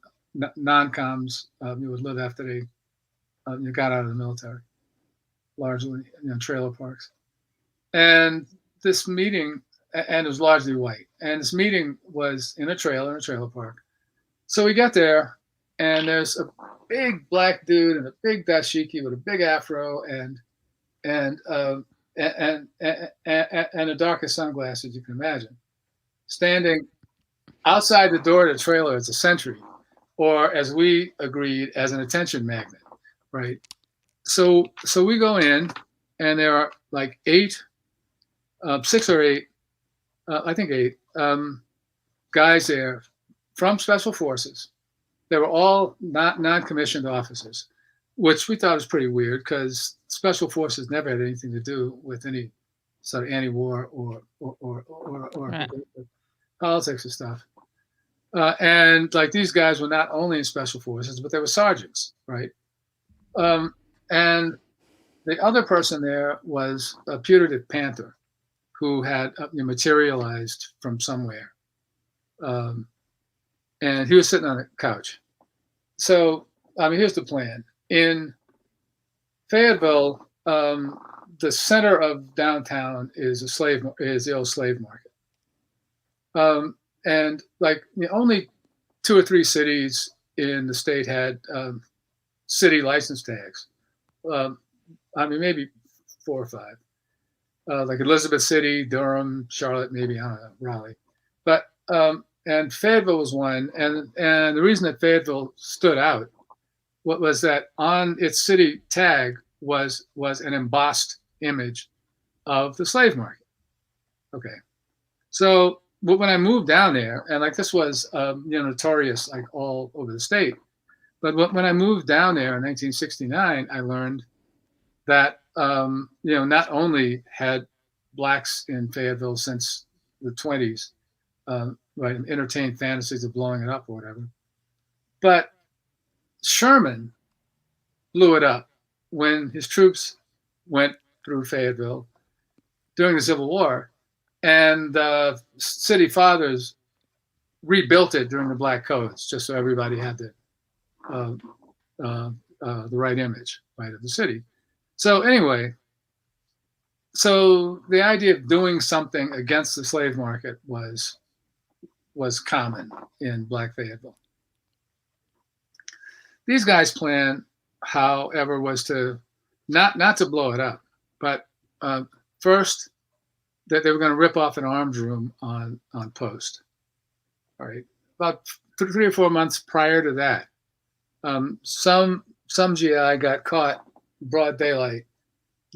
non-coms would live after they got out of the military, largely trailer parks. And this meeting, and it was largely white. And this meeting was in a trailer park. So we get there, and there's a big black dude and a big dashiki with a big afro and the darkest sunglasses you can imagine, standing outside the door of the trailer as a sentry, or as we agreed, as an attention magnet, right? So we go in, and there are like 8 6 or 8, I think 8 guys there from special forces. They were all non-commissioned officers, which we thought was pretty weird because special forces never had anything to do with any sort of anti-war or Right. politics and stuff. And like these guys were not only in special forces, but they were sergeants, right? And the other person there was a putative panther who had materialized from somewhere. And he was sitting on a couch. So, I mean, here's the plan. In Fayetteville, the center of downtown is the old slave market. And like only 2 or 3 cities in the state had city license tags. I mean, maybe 4 or 5. Like Elizabeth City, Durham, Charlotte, maybe, I don't know, Raleigh. But and Fayetteville was one, and the reason that Fayetteville stood out was that on its city tag was an embossed image of the slave market. Okay, so when I moved down there, and like this was notorious like all over the state, but when I moved down there in 1969, I learned that not only had blacks in Fayetteville since the 20s right, entertained fantasies of blowing it up or whatever, but Sherman blew it up when his troops went through Fayetteville during the Civil War, and the city fathers rebuilt it during the Black Codes just so everybody had the right image, right, of the city. So anyway, so the idea of doing something against the slave market was common in Black Fayetteville. These guys' plan, however, was to not to blow it up, but first that they were going to rip off an arms room on post. All right, about 3 or 4 months prior to that, some GI got caught in broad daylight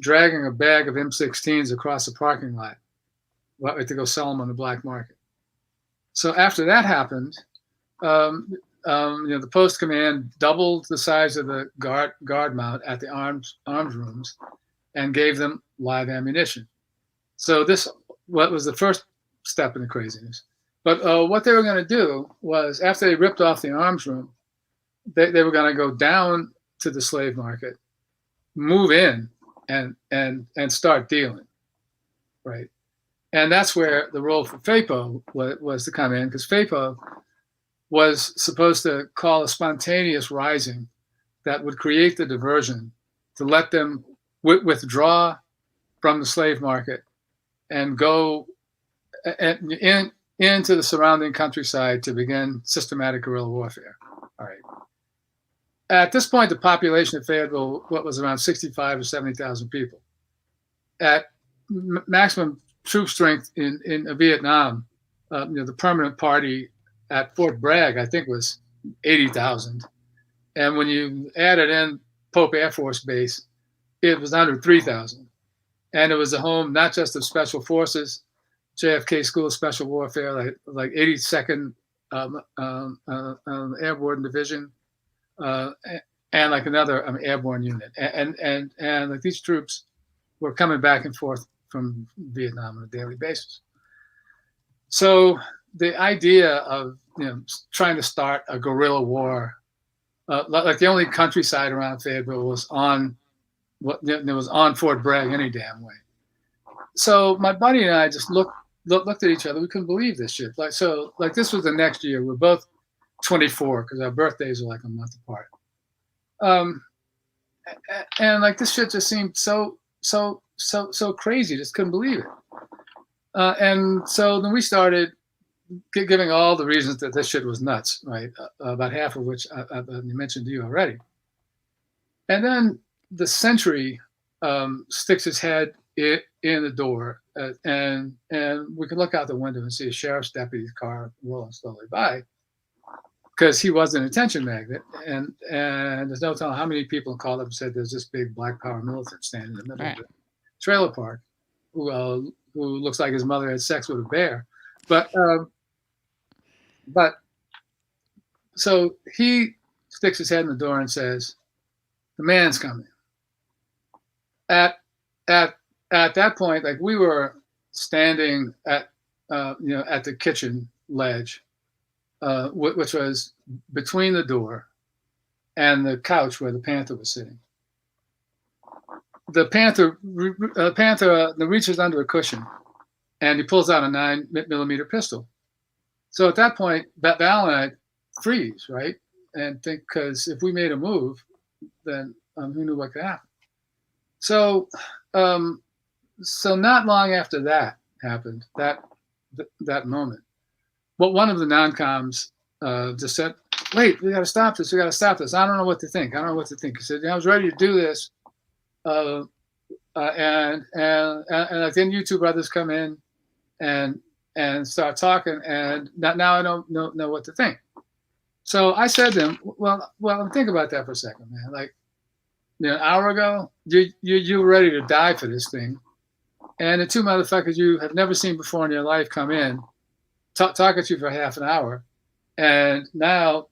dragging a bag of M16s across the parking lot to go sell them on the black market. So after that happened, the post command doubled the size of the guard mount at the arms rooms and gave them live ammunition. So what was the first step in the craziness. But what they were going to do was, after they ripped off the arms room, they were going to go down to the slave market, move in, and start dealing, right? And that's where the role for FAPO was to come in, because FAPO was supposed to call a spontaneous rising that would create the diversion to let them withdraw from the slave market and go into the surrounding countryside to begin systematic guerrilla warfare. All right. At this point, the population of Fayetteville was around 65 or 70,000 people. At maximum troop strength in Vietnam, the permanent party at Fort Bragg, I think, was 80,000. And when you added in Pope Air Force Base, it was under 3,000. And it was a home not just of special forces, JFK School of Special Warfare, like 82nd Airborne Division, and like another airborne unit. And like these troops were coming back and forth from Vietnam on a daily basis. So the idea of trying to start a guerrilla war, like the only countryside around Fayetteville was on Fort Bragg any damn way. So my buddy and I just looked at each other. We couldn't believe this shit. This was the next year. We're both 24 because our birthdays are like a month apart. And like this shit just seemed so crazy. Just couldn't believe it. And so then we started giving all the reasons that this shit was nuts, right? About half of which I mentioned to you already. And then the Sentry sticks his head in the door, and we can look out the window and see a sheriff's deputy's car rolling slowly by, because he was an attention magnet, and there's no telling how many people called up and said there's this big Black Power militant standing in the middle of the trailer park. who looks like his mother had sex with a bear. But so he sticks his head in the door and says, "The man's coming." At that point, like, we were standing at at the kitchen ledge, which was between the door and the couch where the panther was sitting. The panther reaches under a cushion, and he pulls out a 9mm pistol. So at that point, Val and I freeze, right, and think, because if we made a move, then who knew what could happen? So, so not long after that happened, that moment, but one of the non-coms just said, "Wait, we got to stop this. We got to stop this. I don't know what to think. I don't know what to think." He said, "I was ready to do this, and then you two brothers come in and start talking, and now I don't know what to think." So I said to him, well, think about that for a second, man. Like, an hour ago, you were ready to die for this thing, and the two motherfuckers you have never seen before in your life come in, talk at you for half an hour, and now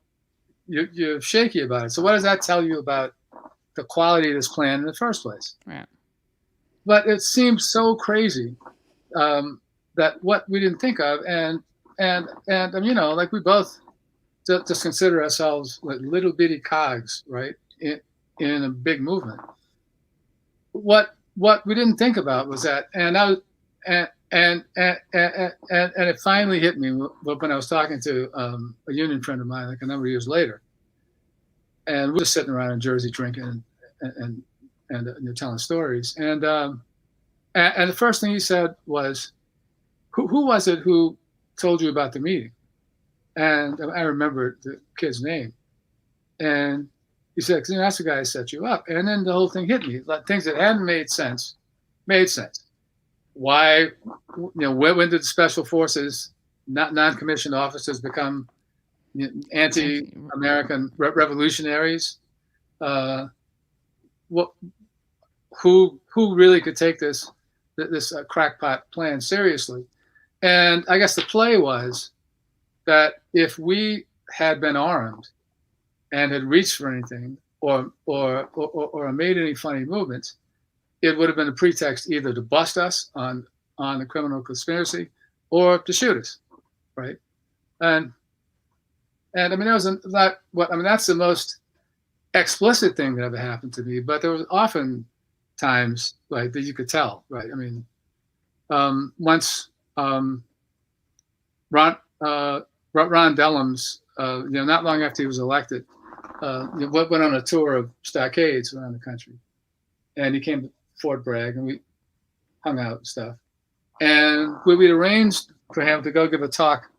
you're shaky about it. So what does that tell you about the quality of this plan in the first place? Right. But it seems so crazy that what we didn't think of, and like, we both just consider ourselves like little bitty cogs, right, in a big movement. What we didn't think about was that, and it finally hit me when I was talking to a union friend of mine, like, a number of years later, and we were sitting around in Jersey drinking and telling stories, and the first thing he said was, "Who was it who told you about the meeting?" And I remember the kid's name, and he said, "That's the guy who set you up." And then the whole thing hit me, like, things that hadn't made sense. Why, when did the special forces, non-commissioned officers, become anti-American revolutionaries? Who really could take this crackpot plan seriously? And I guess the play was that if we had been armed and had reached for anything or made any funny movements, it would have been a pretext either to bust us on the criminal conspiracy or to shoot us, right? And I mean, that's the most explicit thing that ever happened to me. But there was often times, like, that you could tell, right? I mean, once Ron Dellums, not long after he was elected, went on a tour of stockades around the country, and he came to Fort Bragg, and we hung out and stuff. And we'd arranged for him to go give a talk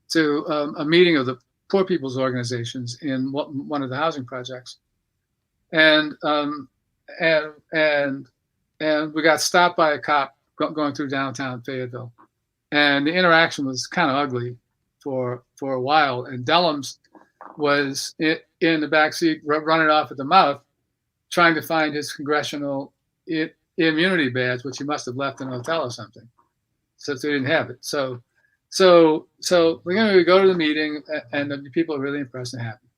to a meeting of the poor people's organizations in one of the housing projects, and we got stopped by a cop going through downtown Fayetteville, and the interaction was kind of ugly for a while. And Dellums was in the backseat, running off at the mouth, trying to find his congressional immunity badge, which he must have left in a hotel or something, since he didn't have it. So we're going to go to the meeting, and the people are really impressed and happy.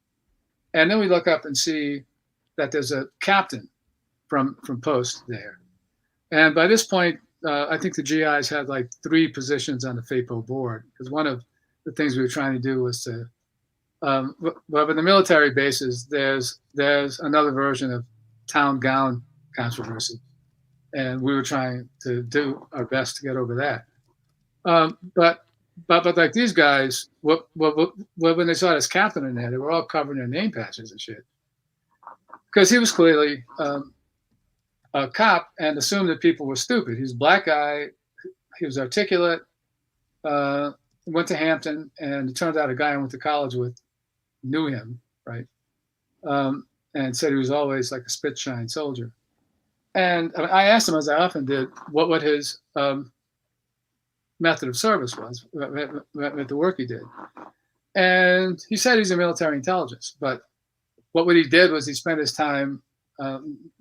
And then we look up and see that there's a captain from Post there. And by this point, I think the GIs had like 3 positions on the FAPO board, because one of the things we were trying to do was to, well, in the military bases, there's another version of town gown controversy, and we were trying to do our best to get over that. But like, these guys, when they saw this captain in there, they were all covering their name patches and shit, because he was clearly a cop and assumed that people were stupid. He's a black guy. He was articulate. Went to Hampton, and it turned out a guy I went to college with knew him, right? And said he was always like a spit-shine soldier. And I asked him, as I often did, what his method of service was, with the work he did. And he said he's in military intelligence, but what he did was he spent his time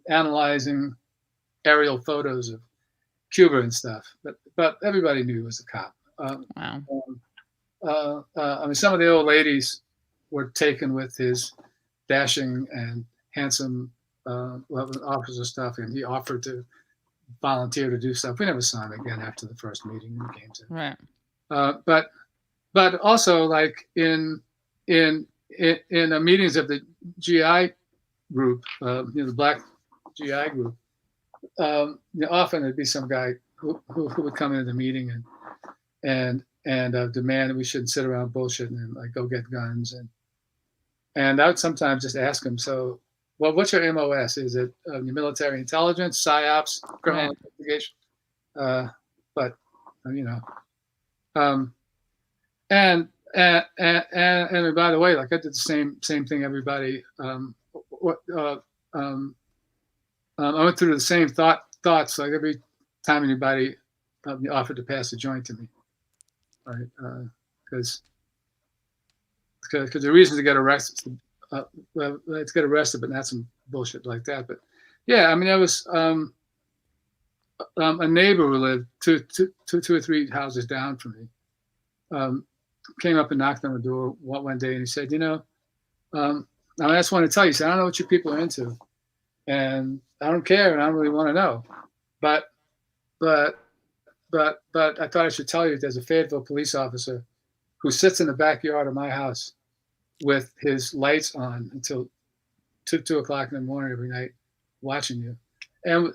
analyzing aerial photos of Cuba and stuff, but everybody knew he was a cop. Wow. I mean, some of the old ladies were taken with his dashing and handsome officer stuff, and he offered to volunteer to do stuff. We never saw him again after the first meeting we came to. Right. But also, like in the meetings of the GI group, the Black GI group, often there'd be some guy who would come into the meeting and demand that we shouldn't sit around bullshitting and like go get guns, and I would sometimes just ask him, so, well, what's your MOS? Is it your military intelligence, psyops, criminal investigation? But and by the way, like I did the same thing. Everybody, I went through the same thoughts. Like every time anybody offered to pass a joint to me, right? Because the reason to get arrested, let's get arrested, but not some bullshit like that. But yeah, I mean, I was a neighbor who lived two or three houses down from me. Came up and knocked on the door one day, and he said, I just want to tell you, I don't know what you people are into, and I don't care, and I don't really want to know, but I thought I should tell you there's a Fayetteville police officer who sits in the backyard of my house with his lights on until 2 o'clock in the morning every night, watching you, and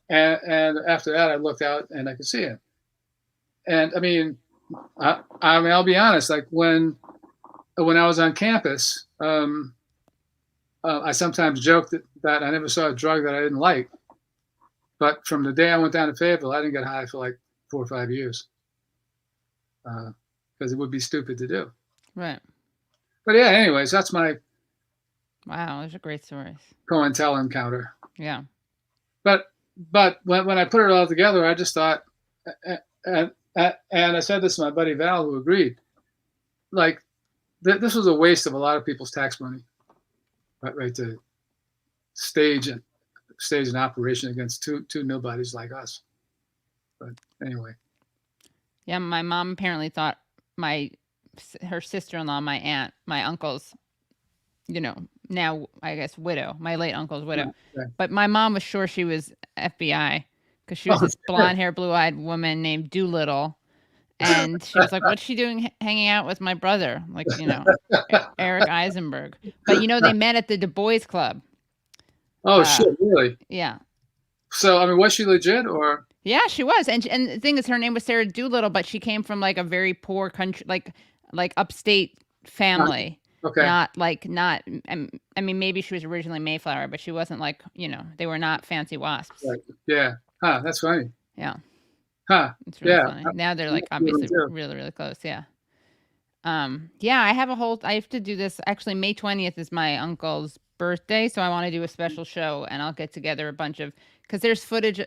after that I looked out and I could see him, and I mean, I'll be honest. Like when I was on campus, I sometimes joked that I never saw a drug that I didn't like. But from the day I went down to Fayetteville, I didn't get high for like 4 or 5 years, because it would be stupid to do. Right. But yeah, anyways, that's my Wow, those are great stories. COINTEL encounter. Yeah. But when I put it all together, I just thought, and I said this to my buddy Val, who agreed, like, this was a waste of a lot of people's tax money, right? To stage an operation against two nobodies like us. But anyway. Yeah, my mom apparently thought her sister-in-law, my aunt, my uncle's, now I guess widow, my late uncle's widow. Right. But my mom was sure she was FBI because she was this blonde-haired, blue-eyed woman named Doolittle. And she was like, what's she doing hanging out with my brother? Like, Eric Eisenberg. But, they met at the Du Bois Club. Oh, shit, really? Yeah. So, I mean, was she legit or? Yeah, she was. And the thing is, her name was Sarah Doolittle, but she came from like a very poor country, like upstate family. Okay. I mean, maybe she was originally Mayflower, but she wasn't like, they were not fancy wasps. Right. Yeah. Huh, that's funny. Yeah. Huh. It's really Yeah. funny. Now they're like obviously really, really close. Yeah. Yeah, I have to do this. Actually, May 20th is my uncle's birthday. So I want to do a special show, and I'll get together a bunch of, because there's photos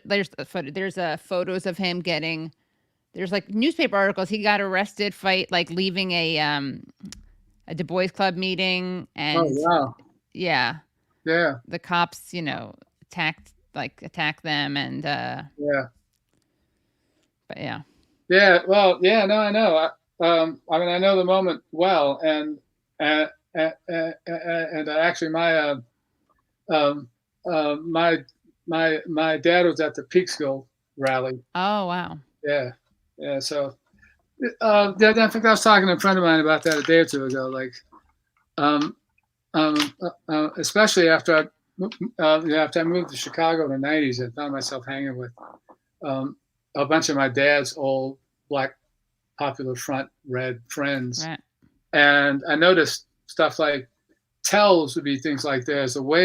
of him there's like newspaper articles. He got arrested, leaving a Du Bois Club meeting. And oh, wow. Yeah. Yeah. The cops, attack them. And, yeah. But yeah. Yeah. Well, yeah, no, I know. I mean, I know the moment well, and actually my dad was at the Peekskill rally. Oh, wow. Yeah. Yeah. So, I think I was talking to a friend of mine about that a day or two ago. Like, especially after I moved to Chicago in the '90s, I found myself hanging with a bunch of my dad's old Black Popular Front Red friends, right. And I noticed stuff like tells would be things like there's an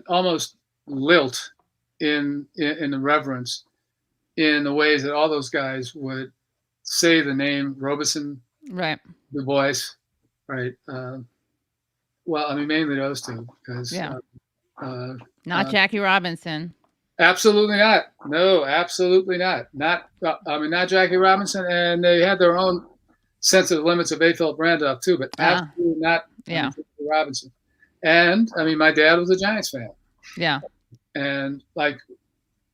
almost lilt in the reverence in the ways that all those guys would say the name Robeson, right, Du Bois, right. Well, I mean, mainly those two, because not Jackie Robinson. Absolutely not. No, absolutely not. Not Jackie Robinson, and they had their own sense of the limits of A-Phil Brandoff too, but absolutely not. Yeah, Jackie Robinson. And I mean, my dad was a Giants fan. Yeah. And like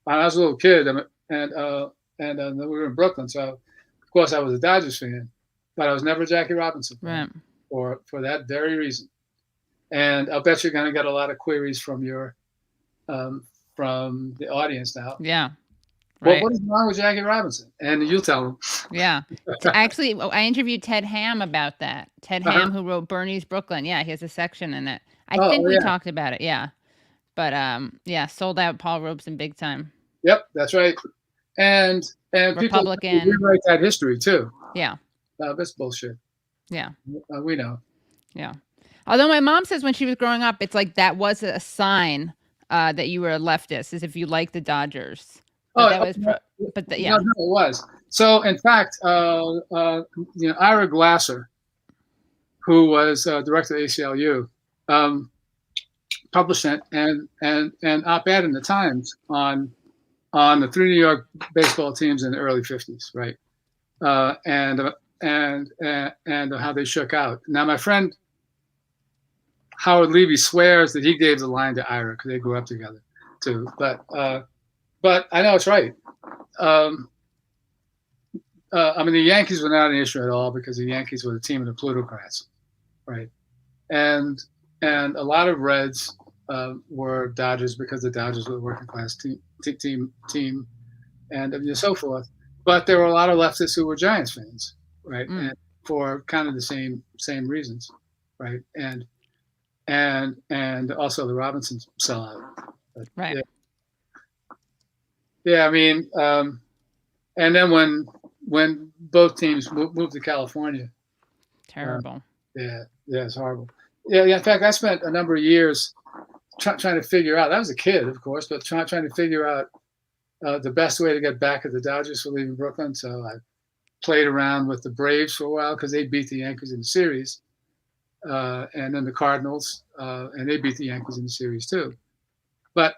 when I was a little kid, and we were in Brooklyn, so of course I was a Dodgers fan, but I was never a Jackie Robinson fan for that very reason. And I'll bet you're going to get a lot of queries from from the audience now. Yeah. Well, Right. what is wrong with Jackie Robinson? And you'll tell them. Yeah. Actually, I interviewed Ted Ham about that. Ted Ham, who wrote Bernie's Brooklyn. Yeah, he has a section in it. I think we talked about it. Yeah. But yeah, sold out Paul Robeson big time. Yep, that's right. And Republican. People rewrite that history too. Yeah. That's bullshit. Yeah. We know. Yeah. Although my mom says when she was growing up, it's like that was a sign that you were a leftist, as if you liked the Dodgers. But that was, yeah. No, it was. So in fact, Ira Glasser, who was director of ACLU, published an op-ed in the Times on the 3 New York baseball teams in the early '50s, right? And how they shook out. Now, my friend Howard Levy swears that he gave the line to Ira because they grew up together, too. But I know it's right. I mean, the Yankees were not an issue at all because the Yankees were the team of the plutocrats, right? And a lot of Reds were Dodgers because the Dodgers were the working class team, and so forth. But there were a lot of leftists who were Giants fans, right? And for kind of the same reasons, right? And also the Robinson sellout, right? Yeah, I mean, and then when both teams moved to California, terrible. Yeah, it's horrible. Yeah. In fact, I spent a number of years trying to figure out. I was a kid, of course, but trying to figure out the best way to get back at the Dodgers for leaving Brooklyn. So I played around with the Braves for a while because they beat the Yankees in the series, and then the Cardinals, and they beat the Yankees in the series too. But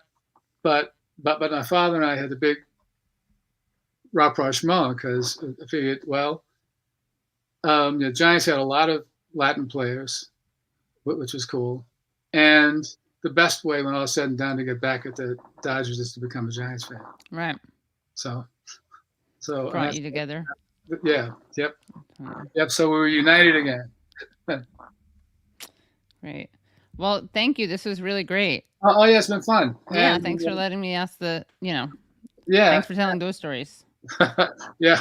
my father and I had the big rapprochement because I figured, well, the Giants had a lot of Latin players, which was cool, and the best way when all was said and done to get back at the Dodgers is to become a Giants fan. Right. So brought you together. Yeah. Yep. So we were united again. Great. Well, thank you. This was really great. Oh yeah, it's been fun. Yeah. And, thanks for letting me ask Yeah. Thanks for telling those stories. Yeah.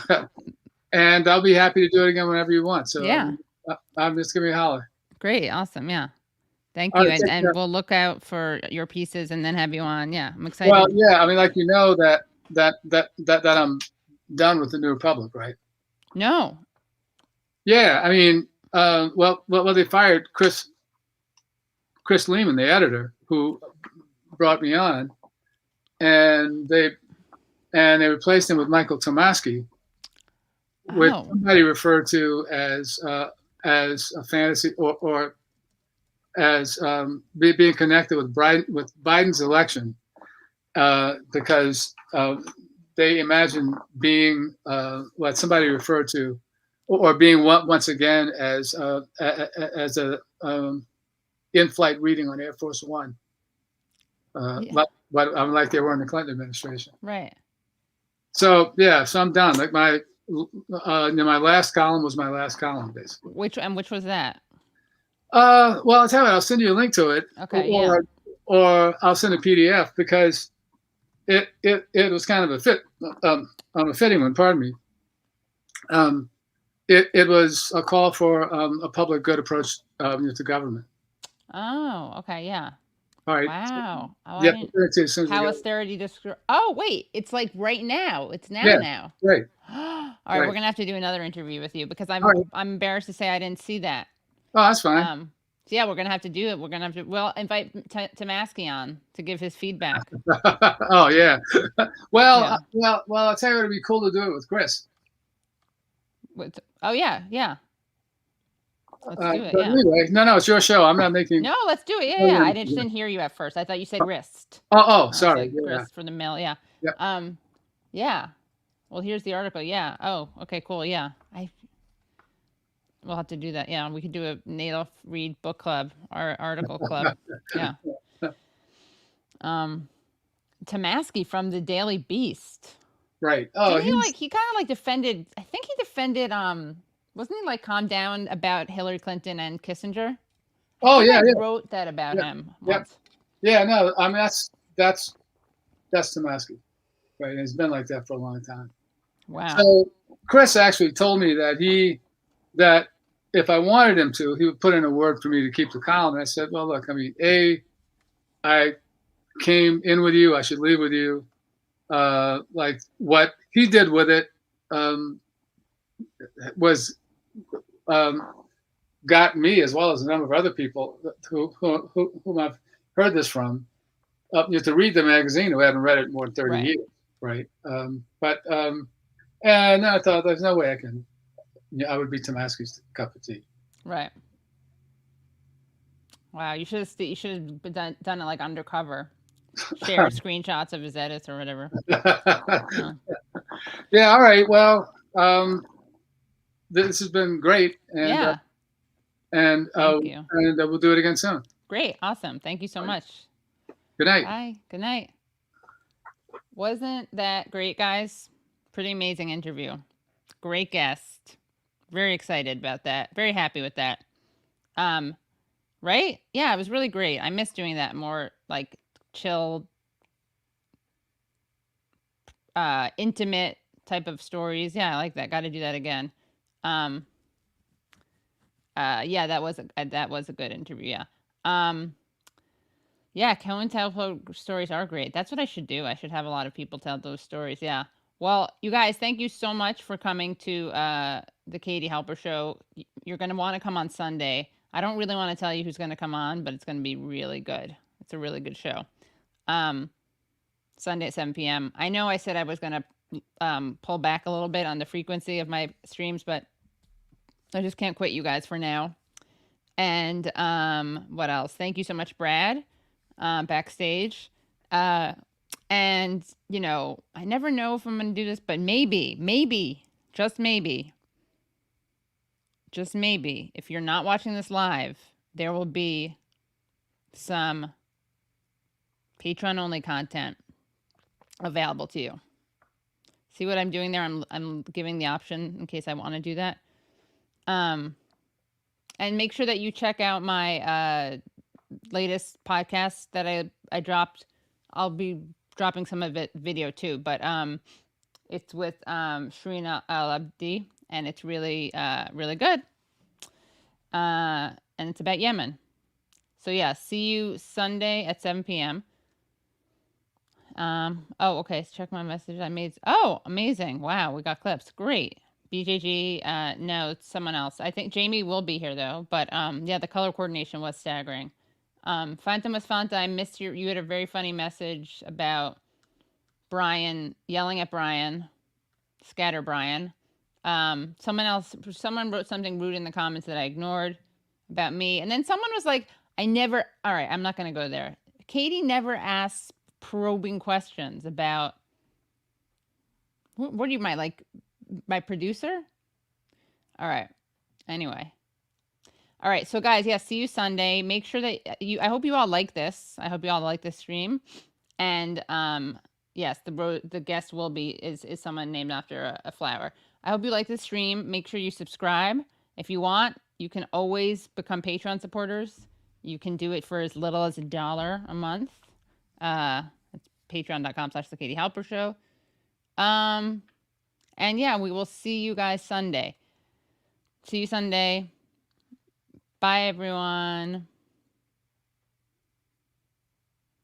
And I'll be happy to do it again whenever you want. So yeah. I'm just give me a holler. Great. Awesome. Yeah. Thank you. Right, and we'll look out for your pieces and then have you on. Yeah. I'm excited. Well, yeah. I mean, like, that I'm done with the New Republic, right? No. Yeah. I mean, well, they fired Chris Lehman, the editor, who brought me on, and they replaced him with Michael Tomasky, which somebody referred to as a fantasy or as being connected with Biden's election, because they imagine being what somebody referred to, or being once again as a in-flight reading on Air Force One, but like they were in the Clinton administration. Right. So yeah, so I'm done. Like my last column was my last column, basically. Which was that? Well, I'll tell you, I'll send you a link to it. Okay. Or I'll send a PDF because it was kind of a fitting one. Pardon me. It was a call for a public good approach to government. Oh, okay, yeah. All right. Wow. So, how austerity Oh, wait, it's like right now. It's now. Right. All right, we're gonna have to do another interview with you because I'm embarrassed to say I didn't see that. Oh, that's fine. So yeah, we're gonna have to do it. We're gonna have to invite Tomasky on to give his feedback. Oh yeah. Well, I'll tell you, it'd be cool to do it with Chris. Oh yeah. Let's do it. But anyway, no, it's your show. I'm not making. No, let's do it. Yeah. I didn't hear you at first. I thought you said wrist. Oh, sorry. Wrist for the mail. Yeah. Yeah. Well, here's the article. Yeah. Oh, okay, cool. Yeah. We'll have to do that. Yeah, we could do a Adolph Reed book club or article club. Yeah. Tomasky from the Daily Beast. Right. Oh, Didn't he kind of like defended, I think he defended, wasn't he like calmed down about Hillary Clinton and Kissinger? I wrote that about him once. Yeah, no, I mean, that's Tomasky, right? And it's been like that for a long time. Wow. So Chris actually told me that if I wanted him to, he would put in a word for me to keep the column. And I said, well, look, I mean, I came in with you, I should leave with you. Like what he did with it was got me, as well as a number of other people whom I've heard this from, you have to read the magazine who haven't read it in more than 30 years, right? And then I thought, there's no way I would be Tomasky's cup of tea. Right. Wow, you should have done it like undercover. Share screenshots of his edits or whatever. Yeah, all right. Well, this has been great. And, yeah. And we'll do it again soon. Great. Awesome. Thank you so much. Good night. Bye. Good night. Wasn't that great, guys? Pretty amazing interview. Great guest. Very excited about that. Very happy with that. Right? Yeah, it was really great. I miss doing that more like chill, intimate type of stories. Yeah, I like that. Got to do that again. Yeah, that was a good interview. Yeah. Yeah, COINTELPRO stories are great. That's what I should do. I should have a lot of people tell those stories. Yeah. Well, you guys, thank you so much for coming to the Katie Halper Show. You're going to want to come on Sunday. I don't really want to tell you who's going to come on, but it's going to be really good. It's a really good show. Sunday at 7 p.m. I know I said I was going to pull back a little bit on the frequency of my streams, but I just can't quit you guys for now. And what else? Thank you so much, Brad, backstage. And, you know, I never know if I'm going to do this, but maybe, just maybe, if you're not watching this live, there will be some Patreon-only content available to you. See what I'm doing there? I'm giving the option in case I want to do that. And make sure that you check out my latest podcast that I dropped. I'll be dropping some of it video too, but it's with Shrina Al-Abdi, and it's really really good. And it's about Yemen. So yeah, see you Sunday at 7 p.m. Oh, okay. So check my message I made. Oh, amazing. Wow, we got clips. Great. BJG, no, it's someone else. I think Jamie will be here though, but yeah, the color coordination was staggering. Fantamus Fanta, I missed you had a very funny message about Brian, yelling at Brian, scatter Brian. Someone wrote something rude in the comments that I ignored about me. And then someone was like, all right, I'm not going to go there. Katie never asks probing questions about, what do you mind, like my producer? All right. Anyway. All right. So guys, yeah, see you Sunday. Make sure that I hope you all like this. I hope you all like this stream. And yes, the guest will be, is someone named after a flower. I hope you like this stream. Make sure you subscribe. If you want, you can always become Patreon supporters. You can do it for as little as $1 a month. It's patreon.com/The Katie Halper Show. And yeah, we will see you guys Sunday. See you Sunday. Bye, everyone.